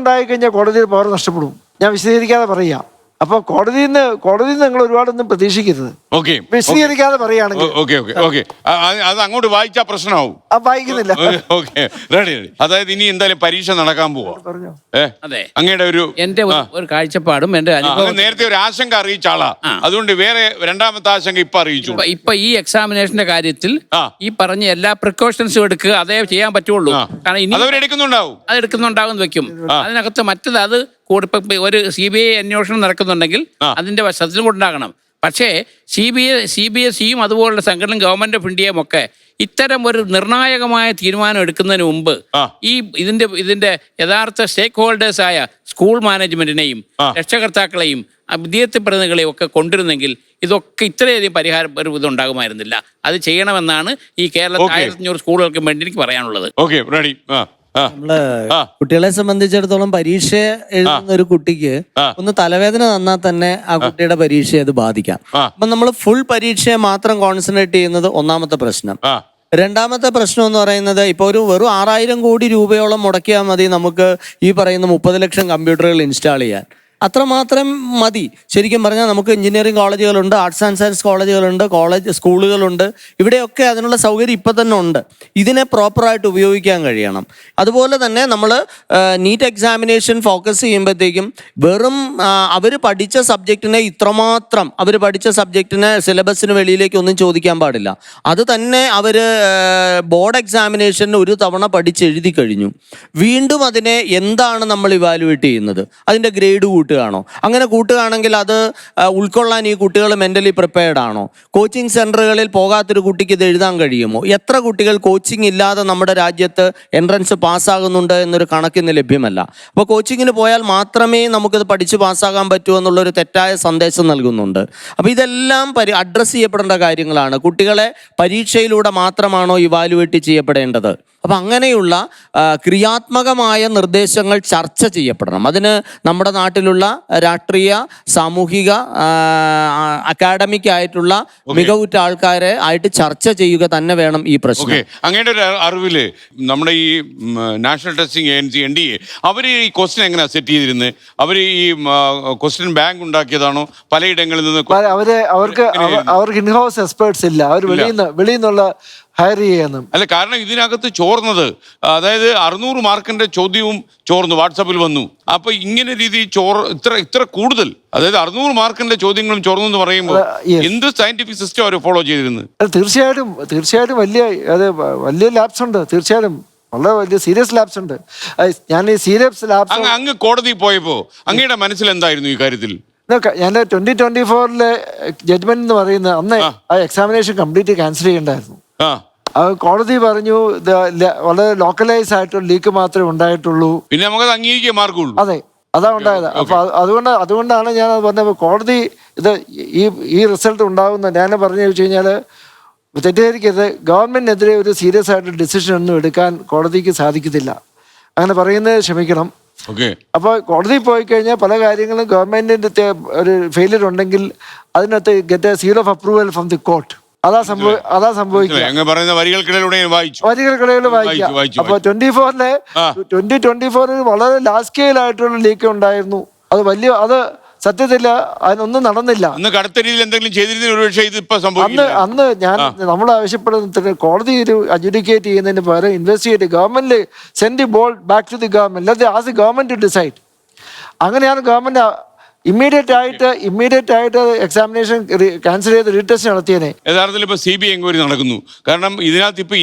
ഉണ്ടായിക്കഴിഞ്ഞാൽ കോടതിയുടെ പവർ നഷ്ടപ്പെടും. ഞാൻ വിശദീകരിക്കാതെ പറയാം. അപ്പൊ കോടതിയിൽ നിന്ന് നിങ്ങൾ ഒരുപാടൊന്നും പ്രതീക്ഷിക്കരുത്. വിശദീകരിക്കാതെ പറയുകയാണെങ്കിൽ അത് അങ്ങോട്ട് വായിച്ചാൽ പ്രശ്നമാവും. വായിക്കുന്നില്ല. അതായത് ഇനി എന്തായാലും പരീക്ഷ നടക്കാൻ പോവാ. അങ്ങയുടെ എന്റെ ഒരു കാഴ്ചപ്പാടും എന്റെ നേരത്തെ ഒരു ആശങ്ക അറിയിച്ച ആളാ, അതുകൊണ്ട് വേറെ രണ്ടാമത്തെ ആശങ്ക ഇപ്പൊ അറിയിച്ചു. ഇപ്പൊ ഈ എക്സാമിനേഷന്റെ കാര്യത്തിൽ ഈ പറഞ്ഞ എല്ലാ പ്രിക്കോഷൻസും എടുക്കുക, അതേ ചെയ്യാൻ പറ്റുള്ളൂ. കാരണം ഇനി അത് എടുക്കുന്നുണ്ടാവും വെക്കും. അതിനകത്ത് മറ്റത് അത് ഒരു CBI അന്വേഷണം നടക്കുന്നുണ്ടെങ്കിൽ അതിന്റെ വശത്തിലും കൊണ്ടാകണം. പക്ഷേ CBSEയും അതുപോലുള്ള സംഘടന, ഗവൺമെന്റ് ഓഫ് ഇന്ത്യയും ഒക്കെ ഇത്തരം ഒരു നിർണായകമായ തീരുമാനം എടുക്കുന്നതിന് മുമ്പ് ഇതിന്റെ യഥാർത്ഥ സ്റ്റേക്ക് ഹോൾഡേഴ്സായ സ്കൂൾ മാനേജ്മെന്റിനെയും രക്ഷകർത്താക്കളെയും വിദ്യാർത്ഥി പ്രതിനിധികളെയും ഒക്കെ കൊണ്ടിരുന്നെങ്കിൽ ഇതൊക്കെ ഇത്രയധികം പരിഹാരം ഒരു ഇതുണ്ടാകുമായിരുന്നില്ല. അത് ചെയ്യണമെന്നാണ് ഈ കേരളത്തിൽ 1500 സ്കൂളുകൾക്ക് വേണ്ടി എനിക്ക് പറയാനുള്ളത്. നമ്മള് കുട്ടികളെ സംബന്ധിച്ചിടത്തോളം പരീക്ഷ എഴുതുന്ന ഒരു കുട്ടിക്ക് ഒന്ന് തലവേദന തന്നാൽ തന്നെ ആ കുട്ടിയുടെ പരീക്ഷയെ അത് ബാധിക്കാം. അപ്പൊ നമ്മൾ ഫുൾ പരീക്ഷയെ മാത്രം കോൺസെൻട്രേറ്റ് ചെയ്യുന്നത് ഒന്നാമത്തെ പ്രശ്നം. രണ്ടാമത്തെ പ്രശ്നം എന്ന് പറയുന്നത്, ഇപ്പോൾ വെറും 6000 കോടി രൂപയോളം മുടക്കിയാൽ മതി നമുക്ക് ഈ പറയുന്ന 30 ലക്ഷം കമ്പ്യൂട്ടറുകൾ ഇൻസ്റ്റാൾ ചെയ്യാൻ. അത്രമാത്രം മതി. ശരിക്കും പറഞ്ഞാൽ നമുക്ക് എഞ്ചിനീയറിംഗ് കോളേജുകളുണ്ട്, ആർട്സ് ആൻഡ് സയൻസ് കോളേജുകളുണ്ട്, സ്കൂളുകളുണ്ട്. ഇവിടെയൊക്കെ അതിനുള്ള സൗകര്യം ഇപ്പം തന്നെ ഉണ്ട്. ഇതിനെ പ്രോപ്പറായിട്ട് ഉപയോഗിക്കാൻ കഴിയണം. അതുപോലെ തന്നെ നമ്മൾ നീറ്റ് എക്സാമിനേഷൻ ഫോക്കസ് ചെയ്യുമ്പോഴത്തേക്കും വെറും അവർ പഠിച്ച സബ്ജക്റ്റിനെ അവർ പഠിച്ച സബ്ജക്റ്റിനെ സിലബസിന് വെളിയിലേക്ക് ഒന്നും ചോദിക്കാൻ പാടില്ല. അത് തന്നെ അവർ ബോർഡ് എക്സാമിനേഷന് ഒരു തവണ പഠിച്ചെഴുതി കഴിഞ്ഞു. വീണ്ടും അതിനെ എന്താണ് നമ്മൾ ഇവാലുവേറ്റ് ചെയ്യുന്നത്? അതിൻ്റെ ഗ്രേഡ് കൂട്ടുകയാണോ? അങ്ങനെ കൂട്ടുകയാണെങ്കിൽ അത് ഉൾക്കൊള്ളാൻ ഈ കുട്ടികൾ മെന്റലി പ്രിപ്പയർഡ് ആണോ? കോച്ചിങ് സെന്ററുകളിൽ പോകാത്തൊരു കുട്ടിക്ക് ഇത് എഴുതാൻ കഴിയുമോ? എത്ര കുട്ടികൾ കോച്ചിങ് ഇല്ലാതെ നമ്മുടെ രാജ്യത്ത് എൻട്രൻസ് പാസ്സാകുന്നുണ്ട് എന്നൊരു കണക്കിന് ലഭ്യമല്ല. അപ്പോൾ കോച്ചിങ്ങിന് പോയാൽ മാത്രമേ നമുക്കിത് പഠിച്ച് പാസ്സാകാൻ പറ്റൂ എന്നുള്ളൊരു തെറ്റായ സന്ദേശം നൽകുന്നുണ്ട്. അപ്പോൾ ഇതെല്ലാം അഡ്രസ്സ് ചെയ്യപ്പെടേണ്ട കാര്യങ്ങളാണ്. കുട്ടികളെ പരീക്ഷയിലൂടെ മാത്രമാണോ ഇവാലുവേറ്റ് ചെയ്യപ്പെടേണ്ടത്? അപ്പം അങ്ങനെയുള്ള ക്രിയാത്മകമായ നിർദ്ദേശങ്ങൾ ചർച്ച ചെയ്യപ്പെടണം. അതിന് നമ്മുടെ നാട്ടിലുള്ള രാഷ്ട്രീയ, സാമൂഹിക, അക്കാഡമിക് ആയിട്ടുള്ള മികവുറ്റ ആൾക്കാരെ ആയിട്ട് ചർച്ച ചെയ്യുക തന്നെ വേണം ഈ പ്രശ്നം. അങ്ങയുടെ ഒരു അറിവില് നമ്മുടെ ഈ നാഷണൽ ടെസ്റ്റിംഗ് ഏജൻസി NDA അവർ ഈ ക്വസ്റ്റ്യൻ എങ്ങനെയാ സെറ്റ് ചെയ്തിരുന്നത്? അവർ ഈ ക്വസ്റ്റ്യൻ ബാങ്ക് ഉണ്ടാക്കിയതാണോ? പലയിടങ്ങളിൽ നിന്ന് അവർക്ക് ഇൻഹൗസ് എക്സ്പേർട്സ് ഇല്ല. അവർ വെളിയിൽ നിന്നുള്ള ഹയർ ചെയ്യാനും അല്ല. കാരണം ഇതിനകത്ത് ചോർന്നത്, അതായത് 600 മാർക്കിന്റെ ചോദ്യവും ചോർന്നു, വാട്സാപ്പിൽ വന്നു. അപ്പൊ ഇങ്ങനെ രീതി ഇത്ര കൂടുതൽ, അതായത് 600 മാർക്കിന്റെ ചോദ്യങ്ങളും ചോർന്നു എന്ന് പറയുമ്പോൾ എന്ത് സയന്റിഫിക് സിസ്റ്റം അവർ ഫോളോ ചെയ്തിരുന്നത്? തീർച്ചയായിട്ടും വലിയ ലാബ്സ് ഉണ്ട്. തീർച്ചയായിട്ടും വളരെ വലിയ സീരിയസ് ലാബ്സ് ഉണ്ട്. ഞാൻ ഈ സീരിയസ് ലാബ്സ് അങ്ങ് കോടതി പോയപ്പോ അങ്ങയുടെ മനസ്സിൽ എന്തായിരുന്നു ഈ കാര്യത്തിൽ? ഞാൻ 2024 ജഡ്ജ്മെന്റ് എന്ന് പറയുന്നത് അന്ന് ആ എക്സാമിനേഷൻ കംപ്ലീറ്റ് ക്യാൻസൽ ചെയ്യേണ്ടായിരുന്നു. കോടതി പറഞ്ഞു വളരെ ലോക്കലൈസ് ആയിട്ടുള്ള ലീക്ക് മാത്രമേ ഉണ്ടായിട്ടുള്ളൂ. പിന്നെ നമുക്ക് അംഗീകരിക്കാൻ മാർഗമുള്ളൂ. അതെ, അതാ ഉണ്ടായത്. അപ്പൊ അതുകൊണ്ടാണ് ഞാൻ പറഞ്ഞത് കോടതി ഈ റിസൾട്ട് ഉണ്ടാകുന്ന ഞാൻ പറഞ്ഞു വെച്ച് കഴിഞ്ഞാല് തെറ്റിദ്ധരിക്കരുത്. ഗവൺമെന്റിനെതിരെ ഒരു സീരിയസ് ആയിട്ട് ഡിസിഷൻ ഒന്നും എടുക്കാൻ കോടതിക്ക് സാധിക്കത്തില്ല. അങ്ങനെ പറയുന്നത് ക്ഷമിക്കണം. അപ്പോൾ കോടതി പോയി കഴിഞ്ഞാൽ പല കാര്യങ്ങളും ഗവൺമെന്റിന്റെ ഒരു ഫെയിലിയർ ഉണ്ടെങ്കിൽ അതിനകത്ത് get A seal of approval from the court. അതാ സംഭവിക്കുക. വരികൾക്കിടയിൽ വായിക്കാം. അപ്പൊ 2024 വളരെ ലാർജ് സ്കെയിൽ ആയിട്ടുള്ള ലീക്ക് ഉണ്ടായിരുന്നു. അത് സത്യത്തിൽ അതിനൊന്നും നടന്നില്ല. അന്ന് കടുത്ത രീതിയിൽ എന്തെങ്കിലും ചെയ്തിരുന്ന ഒരു പക്ഷേ ഇത് ഇപ്പൊ സംഭവിക്കില്ല. അന്ന് നമ്മൾ ആവശ്യപ്പെടുന്ന കോടതി ഒരു അഡ്ജുഡിക്കേറ്റ് ചെയ്യുന്നതിന് പകരം investigate government send the ball back to the government, let us the government to decide. അങ്ങനെയാണ് ഗവൺമെന്റ് ഇമ്മീഡിയറ്റ് ആയിട്ട് എക്സാമിനേഷൻ ക്യാൻസൽ ചെയ്ത് റീടെസ്റ്റ് നടത്തിയതിനെ. യഥാർത്ഥത്തിൽ ഇപ്പൊ CBI എൻക്വയറി നടക്കുന്നു. കാരണം ഇതിനകത്ത് ഇപ്പൊ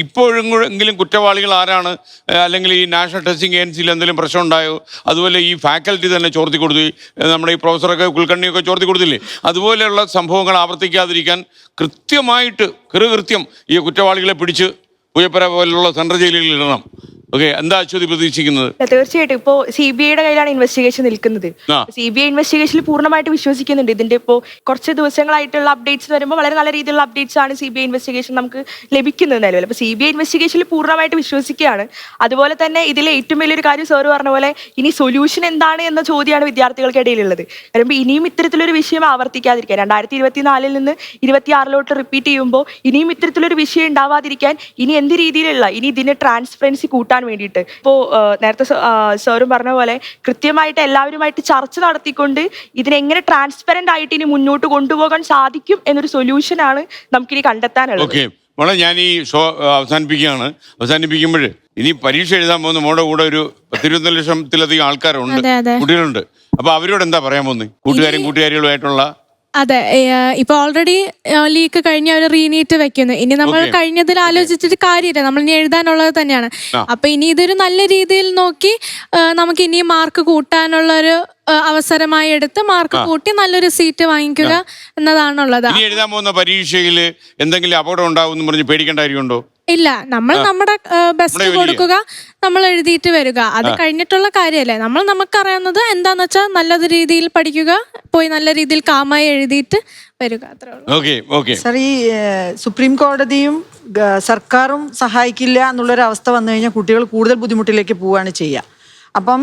ഇപ്പോഴെങ്കിലും കുറ്റവാളികൾ ആരാണ്, അല്ലെങ്കിൽ ഈ നാഷണൽ ടെസ്റ്റിംഗ് ഏജൻസിയിൽ എന്തെങ്കിലും പ്രശ്നം ഉണ്ടായോ, അതുപോലെ ഈ ഫാക്കൽറ്റി തന്നെ ചോർത്തി കൊടുത്തു, നമ്മുടെ ഈ പ്രൊഫസറൊക്കെ കുൽക്കർണിയൊക്കെ ചോർത്തി കൊടുത്തില്ലേ, അതുപോലെയുള്ള സംഭവങ്ങൾ ആവർത്തിക്കാതിരിക്കാൻ കൃത്യമായിട്ട് കൃത്യം ഈ കുറ്റവാളികളെ പിടിച്ച് പൂജപ്പുര പോലുള്ള സെൻട്രൽ ജയിലുകളിൽ ഇടണം. ഓക്കെ, എന്താ അശ്വതി പ്രതീക്ഷിക്കുന്നത്? തീർച്ചയായിട്ടും ഇപ്പോ CBIയുടെ കയ്യിലാണ് ഇൻവെസ്റ്റിഗേഷൻ നിൽക്കുന്നത്. CBI ഇൻവെസ്റ്റിഗേഷനിൽ പൂർണ്ണമായിട്ട് വിശ്വസിക്കുന്നുണ്ട്. ഇതിന്റെ ഇപ്പോ കുറച്ച് ദിവസങ്ങളായിട്ടുള്ള അപ്ഡേറ്റ്സ് വരുമ്പോൾ വളരെ നല്ല രീതിയിലുള്ള അപ്ഡേറ്റ്സ് ആണ് CBI ഇൻവെസ്റ്റിഗേഷൻ നമുക്ക് ലഭിക്കുന്നത് നിലവിൽ. അപ്പൊ CBI ഇൻവെസ്റ്റിഗേഷനിൽ പൂർണ്ണമായിട്ട് വിശ്വസിക്കുകയാണ്. അതുപോലെ തന്നെ ഇതിലെ ഏറ്റവും വലിയൊരു കാര്യം സാറ് പറഞ്ഞ പോലെ ഇനി സൊല്യൂഷൻ എന്താണ് എന്ന ചോദ്യമാണ് വിദ്യാർത്ഥികൾക്കിടയിലുള്ളത്. കാരണം ഇനിയും ഇത്തരത്തിലൊരു വിഷയം ആവർത്തിക്കാതിരിക്കാൻ 2024 നിന്ന് 2026 റിപ്പീറ്റ് ചെയ്യുമ്പോൾ ഇനിയും ഇത്തരത്തിലൊരു വിഷയം ഉണ്ടാവാതിരിക്കാൻ ഇനി എന്ത് രീതിയിലുള്ള ഇനി ഇതിന്റെ ട്രാൻസ്പെറൻസി കൂട്ടാൻ വേണ്ടിയിട്ട് ഇപ്പോ നേരത്തെ സാറും പറഞ്ഞ പോലെ കൃത്യമായിട്ട് എല്ലാവരുമായിട്ട് ചർച്ച നടത്തിക്കൊണ്ട് ഇതിനെങ്ങനെ ട്രാൻസ്പെറന്റ് ആയിട്ട് ഇനി മുന്നോട്ട് കൊണ്ടുപോകാൻ സാധിക്കും എന്നൊരു സൊല്യൂഷനാണ് നമുക്കിനി കണ്ടെത്താനുള്ളത്. ഓക്കെ, മോളെ ഞാൻ ഈ ഷോ അവസാനിപ്പിക്കുമ്പോൾ ഇനി പരീക്ഷ എഴുതാൻ പോകുന്ന മോളുടെ കൂടെ ഒരു 21 ലക്ഷത്തിലധികം ആൾക്കാരുണ്ട്, കുട്ടികളുണ്ട്. അപ്പൊ അവരോട് എന്താ പറയാൻ പോകുന്നത്, കൂട്ടുകാരികളുമായിട്ടുള്ള? അതെ, ഇപ്പൊ ഓൾറെഡി ലീക്ക് കഴിഞ്ഞ ഒരു റീനീറ്റ് വെക്കുന്നു. ഇനി നമ്മൾ കഴിഞ്ഞതിൽ ആലോചിച്ചിട്ട് കാര്യമില്ല, നമ്മൾ ഇനി എഴുതാനുള്ളത് തന്നെയാണ്. അപ്പൊ ഇനി ഇതൊരു നല്ല രീതിയിൽ നോക്കി നമുക്ക് ഇനി മാർക്ക് കൂട്ടാനുള്ളൊരു അവസരമായി എടുത്ത് മാർക്ക് കൂട്ടി നല്ലൊരു സീറ്റ് വാങ്ങിക്കുക എന്നതാണുള്ളത്. ഇനി എഴുതാൻ പോകുന്ന പരീക്ഷയിൽ എന്തെങ്കിലും അപകടം ഉണ്ടാവും പറഞ്ഞ് പേടിക്കേണ്ട കാര്യമുണ്ടോ? ഇല്ല, നമ്മൾ നമ്മുടെ ബെസ്റ്റ് കൊടുക്കുക, നമ്മൾ എഴുതിയിട്ട് വരിക. അത് കഴിഞ്ഞിട്ടുള്ള കാര്യമല്ലേ. നമുക്കറിയാവുന്നത് എന്താന്ന് വെച്ചാൽ നല്ല രീതിയിൽ പഠിക്കുക, പോയി നല്ല രീതിയിൽ കാമായി എഴുതിയിട്ട് വരിക, അത്രേ ഉള്ളൂ. സർ, ഈ സുപ്രീം കോടതിയും സർക്കാരും സഹായിക്കില്ല എന്നുള്ളൊരു അവസ്ഥ വന്നു കഴിഞ്ഞാൽ കുട്ടികൾ കൂടുതൽ ബുദ്ധിമുട്ടിലേക്ക് പോവുകയാണ് ചെയ്യുക. അപ്പം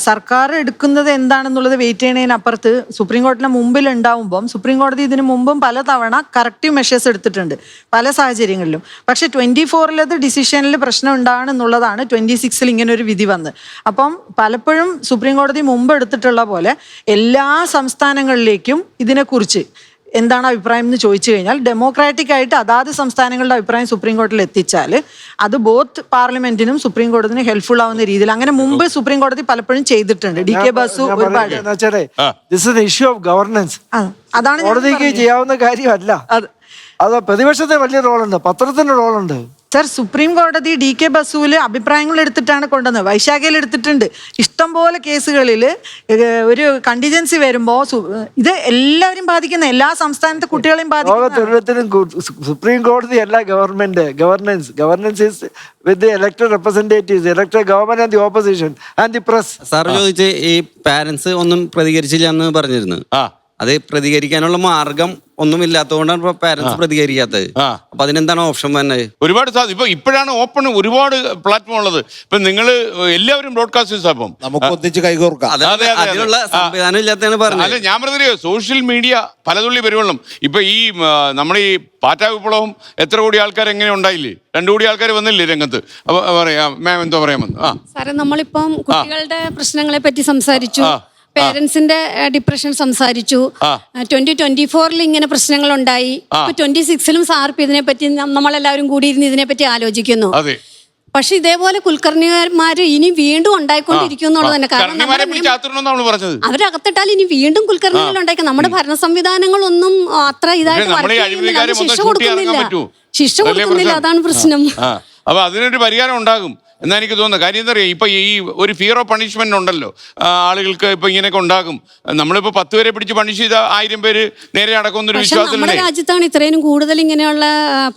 സർക്കാർ എടുക്കുന്നത് എന്താണെന്നുള്ളത് വെയിറ്റ് ചെയ്യുന്നതിനപ്പുറത്ത് സുപ്രീം കോടതിയുടെ മുമ്പിൽ ഉണ്ടാവുമ്പം സുപ്രീം കോടതി ഇതിനു മുമ്പും പലതവണ കറക്റ്റീവ് മെഷേഴ്സ് എടുത്തിട്ടുണ്ട് പല സാഹചര്യങ്ങളിലും. പക്ഷെ 24 ഡിസിഷനിൽ പ്രശ്നം ഉണ്ടാകണമെന്നുള്ളതാണ് 26 ഇങ്ങനെ ഒരു വിധി വന്ന്. അപ്പം പലപ്പോഴും സുപ്രീം കോടതി മുമ്പ് എടുത്തിട്ടുള്ള പോലെ എല്ലാ സംസ്ഥാനങ്ങളിലേക്കും ഇതിനെക്കുറിച്ച് എന്താണ് അഭിപ്രായം എന്ന് ചോദിച്ചു കഴിഞ്ഞാൽ ഡെമോക്രാറ്റിക് ആയിട്ട് അതാത് സംസ്ഥാനങ്ങളുടെ അഭിപ്രായം സുപ്രീം കോടതിയിൽ എത്തിച്ചാൽ അത് ബോത്ത് പാർലമെന്റിനും സുപ്രീം കോടതിനും ഹെൽപ്ഫുൾ ആവുന്ന രീതിയിൽ അങ്ങനെ മുമ്പ് സുപ്രീം കോടതി പലപ്പോഴും ചെയ്തിട്ടുണ്ട്. DK ബസു ഒരുപാട് ഇഷ്യൂ ഓഫ് ഗവർണൻസ് അതാണ് കോടതിക്ക് ചെയ്യാവുന്ന കാര്യമല്ല. അത് പ്രതിപക്ഷത്തിന് വലിയ റോളുണ്ട്, പത്രത്തിന് റോളുണ്ട്. സർ, സുപ്രീം കോടതി DK ബസുവിൽ അഭിപ്രായങ്ങൾ എടുത്തിട്ടാണ് കൊണ്ടുവന്നത്. വൈശാഖയിൽ എടുത്തിട്ടുണ്ട്. ഇഷ്ടംപോലെ കേസുകളിൽ ഒരു കണ്ടിജൻസി വരുമ്പോൾ ഇത് എല്ലാവരും ബാധിക്കുന്ന എല്ലാ സംസ്ഥാനത്തെ കുട്ടികളെയും ബാധിക്കും. സുപ്രീം കോടതി അല്ല governance is with elected representatives, elected government and the opposition and the press. Sir ചോദിച്ച് ഈ പാരന്റ്സ് ഒന്നും പ്രതികരിച്ചില്ല എന്ന് പറഞ്ഞിരുന്നു. അത് പ്രതികരിക്കാനുള്ള മാർഗം ഒന്നും ഇല്ലാത്തതുകൊണ്ടാണ് ഇപ്പൊ പാരന്റ്സ് പ്രതികരിക്കാത്തത്. അപ്പൊ അതിനെന്താണ് ഓപ്ഷൻ വരുന്നത്? ഒരുപാട് ഇപ്പോഴാണ് ഓപ്പൺ ഒരുപാട് പ്ലാറ്റ്ഫോം ഉള്ളത്. ഇപ്പൊ നിങ്ങൾ എല്ലാവരും ബ്രോഡ്കാസ്റ്റേഴ്സ്, അപ്പം നമുക്ക് ഒന്നിച്ച് കൈകോർക്കാം. അതിനുള്ള സംവിധാനം ഇല്ലാത്തതാണ് പറഞ്ഞത്. അല്ല, ഞാൻ പറഞ്ഞത് സോഷ്യൽ മീഡിയ പലതുള്ളി പെരുവെള്ളം. ഇപ്പൊ ഈ നമ്മുടെ ഈ പാറ്റാ വിപ്ലവം എത്ര കോടി ആൾക്കാർ എങ്ങനെ ഉണ്ടായില്ലേ, 2 കോടി ആൾക്കാർ വന്നില്ലേ രംഗത്ത്. അപ്പൊ പറയാം മാം, എന്തോ പറയാൻ വന്നു? സാറേ, നമ്മളിപ്പം കുട്ടികളുടെ പ്രശ്നങ്ങളെ പറ്റി സംസാരിച്ചു, പേരൻസിന്റെ ഡിപ്രഷൻ സംസാരിച്ചു. 2024 ഇങ്ങനെ പ്രശ്നങ്ങൾ ഉണ്ടായി. 26 സാർ ഇതിനെ പറ്റി നമ്മളെല്ലാവരും കൂടി ഇരുന്ന് ഇതിനെ പറ്റി ആലോചിക്കുന്നു. പക്ഷെ ഇതേപോലെ കുൽക്കർണിമാര് ഇനി വീണ്ടും ഉണ്ടായിക്കൊണ്ടിരിക്കും എന്നുള്ളത് തന്നെ. കാരണം അവരകത്തിട്ടാൽ ഇനി വീണ്ടും കുൽക്കർണികൾ ഉണ്ടായിരിക്കും. നമ്മുടെ ഭരണ സംവിധാനങ്ങളൊന്നും അത്ര ഇതായിട്ട് ശിക്ഷ കൊടുക്കുന്നില്ല. അതാണ് പ്രശ്നം. അപ്പൊ അതിനൊരു പരിഹാരം ഉണ്ടാകും എന്നാ എനിക്ക് തോന്നുന്നത്. കാര്യം എന്താ പറയുക, ഇപ്പൊ ഈ ഒരു ഫിയർ ഓഫ് പണിഷ്മെന്റ് ഉണ്ടല്ലോ ആളുകൾക്ക്. ഇപ്പൊ ഇങ്ങനെയൊക്കെ ഉണ്ടാകും. നമ്മളിപ്പോ 10 പേരെ പിടിച്ച് പണിഷ് ചെയ്ത 1000 പേര് നേരെ അടക്കുന്നൊരു വിശ്വാസം. നമ്മുടെ രാജ്യത്താണ് ഇത്രയും കൂടുതൽ ഇങ്ങനെയുള്ള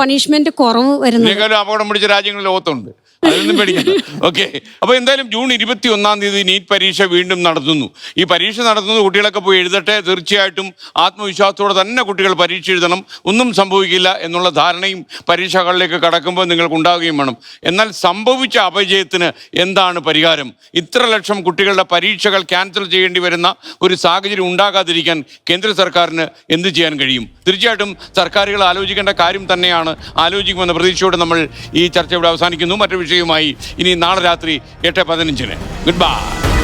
പണിഷ്മെന്റ് കുറവ് വരുന്നത്. അപകടം പിടിച്ച രാജ്യങ്ങൾ ലോകത്തുണ്ട്, അതൊന്നും പേടിക്കണ്ട. ഓക്കെ, അപ്പൊ എന്തായാലും ജൂൺ 21 നീറ്റ് പരീക്ഷ വീണ്ടും നടത്തുന്നു. ഈ പരീക്ഷ നടത്തുന്നത് കുട്ടികളൊക്കെ പോയി എഴുതട്ടെ. തീർച്ചയായിട്ടും ആത്മവിശ്വാസത്തോടെ തന്നെ കുട്ടികൾ പരീക്ഷ എഴുതണം. ഒന്നും സംഭവിക്കില്ല എന്നുള്ള ധാരണയും പരീക്ഷകളിലേക്ക് കടക്കുമ്പോൾ നിങ്ങൾക്ക് ഉണ്ടാവുകയും വേണം. എന്നാൽ സംഭവിച്ച അപജയത്തിന് എന്താണ് പരിഹാരം? ഇത്ര ലക്ഷം കുട്ടികളുടെ പരീക്ഷകൾ ക്യാൻസൽ ചെയ്യേണ്ടി വരുന്ന ഒരു സാഹചര്യം ഉണ്ടാകാതിരിക്കാൻ കേന്ദ്ര സർക്കാരിന് എന്ത് ചെയ്യാൻ കഴിയും? തീർച്ചയായിട്ടും സർക്കാരുകൾ ആലോചിക്കേണ്ട കാര്യം തന്നെയാണ്. ആലോചിക്കുമെന്ന പ്രതീക്ഷയോടെ നമ്മൾ ഈ ചർച്ച ഇവിടെ അവസാനിക്കുന്നു. മറ്റൊരു വിഷയവുമായി ഇനി നാളെ രാത്രി 8:15. Good bye.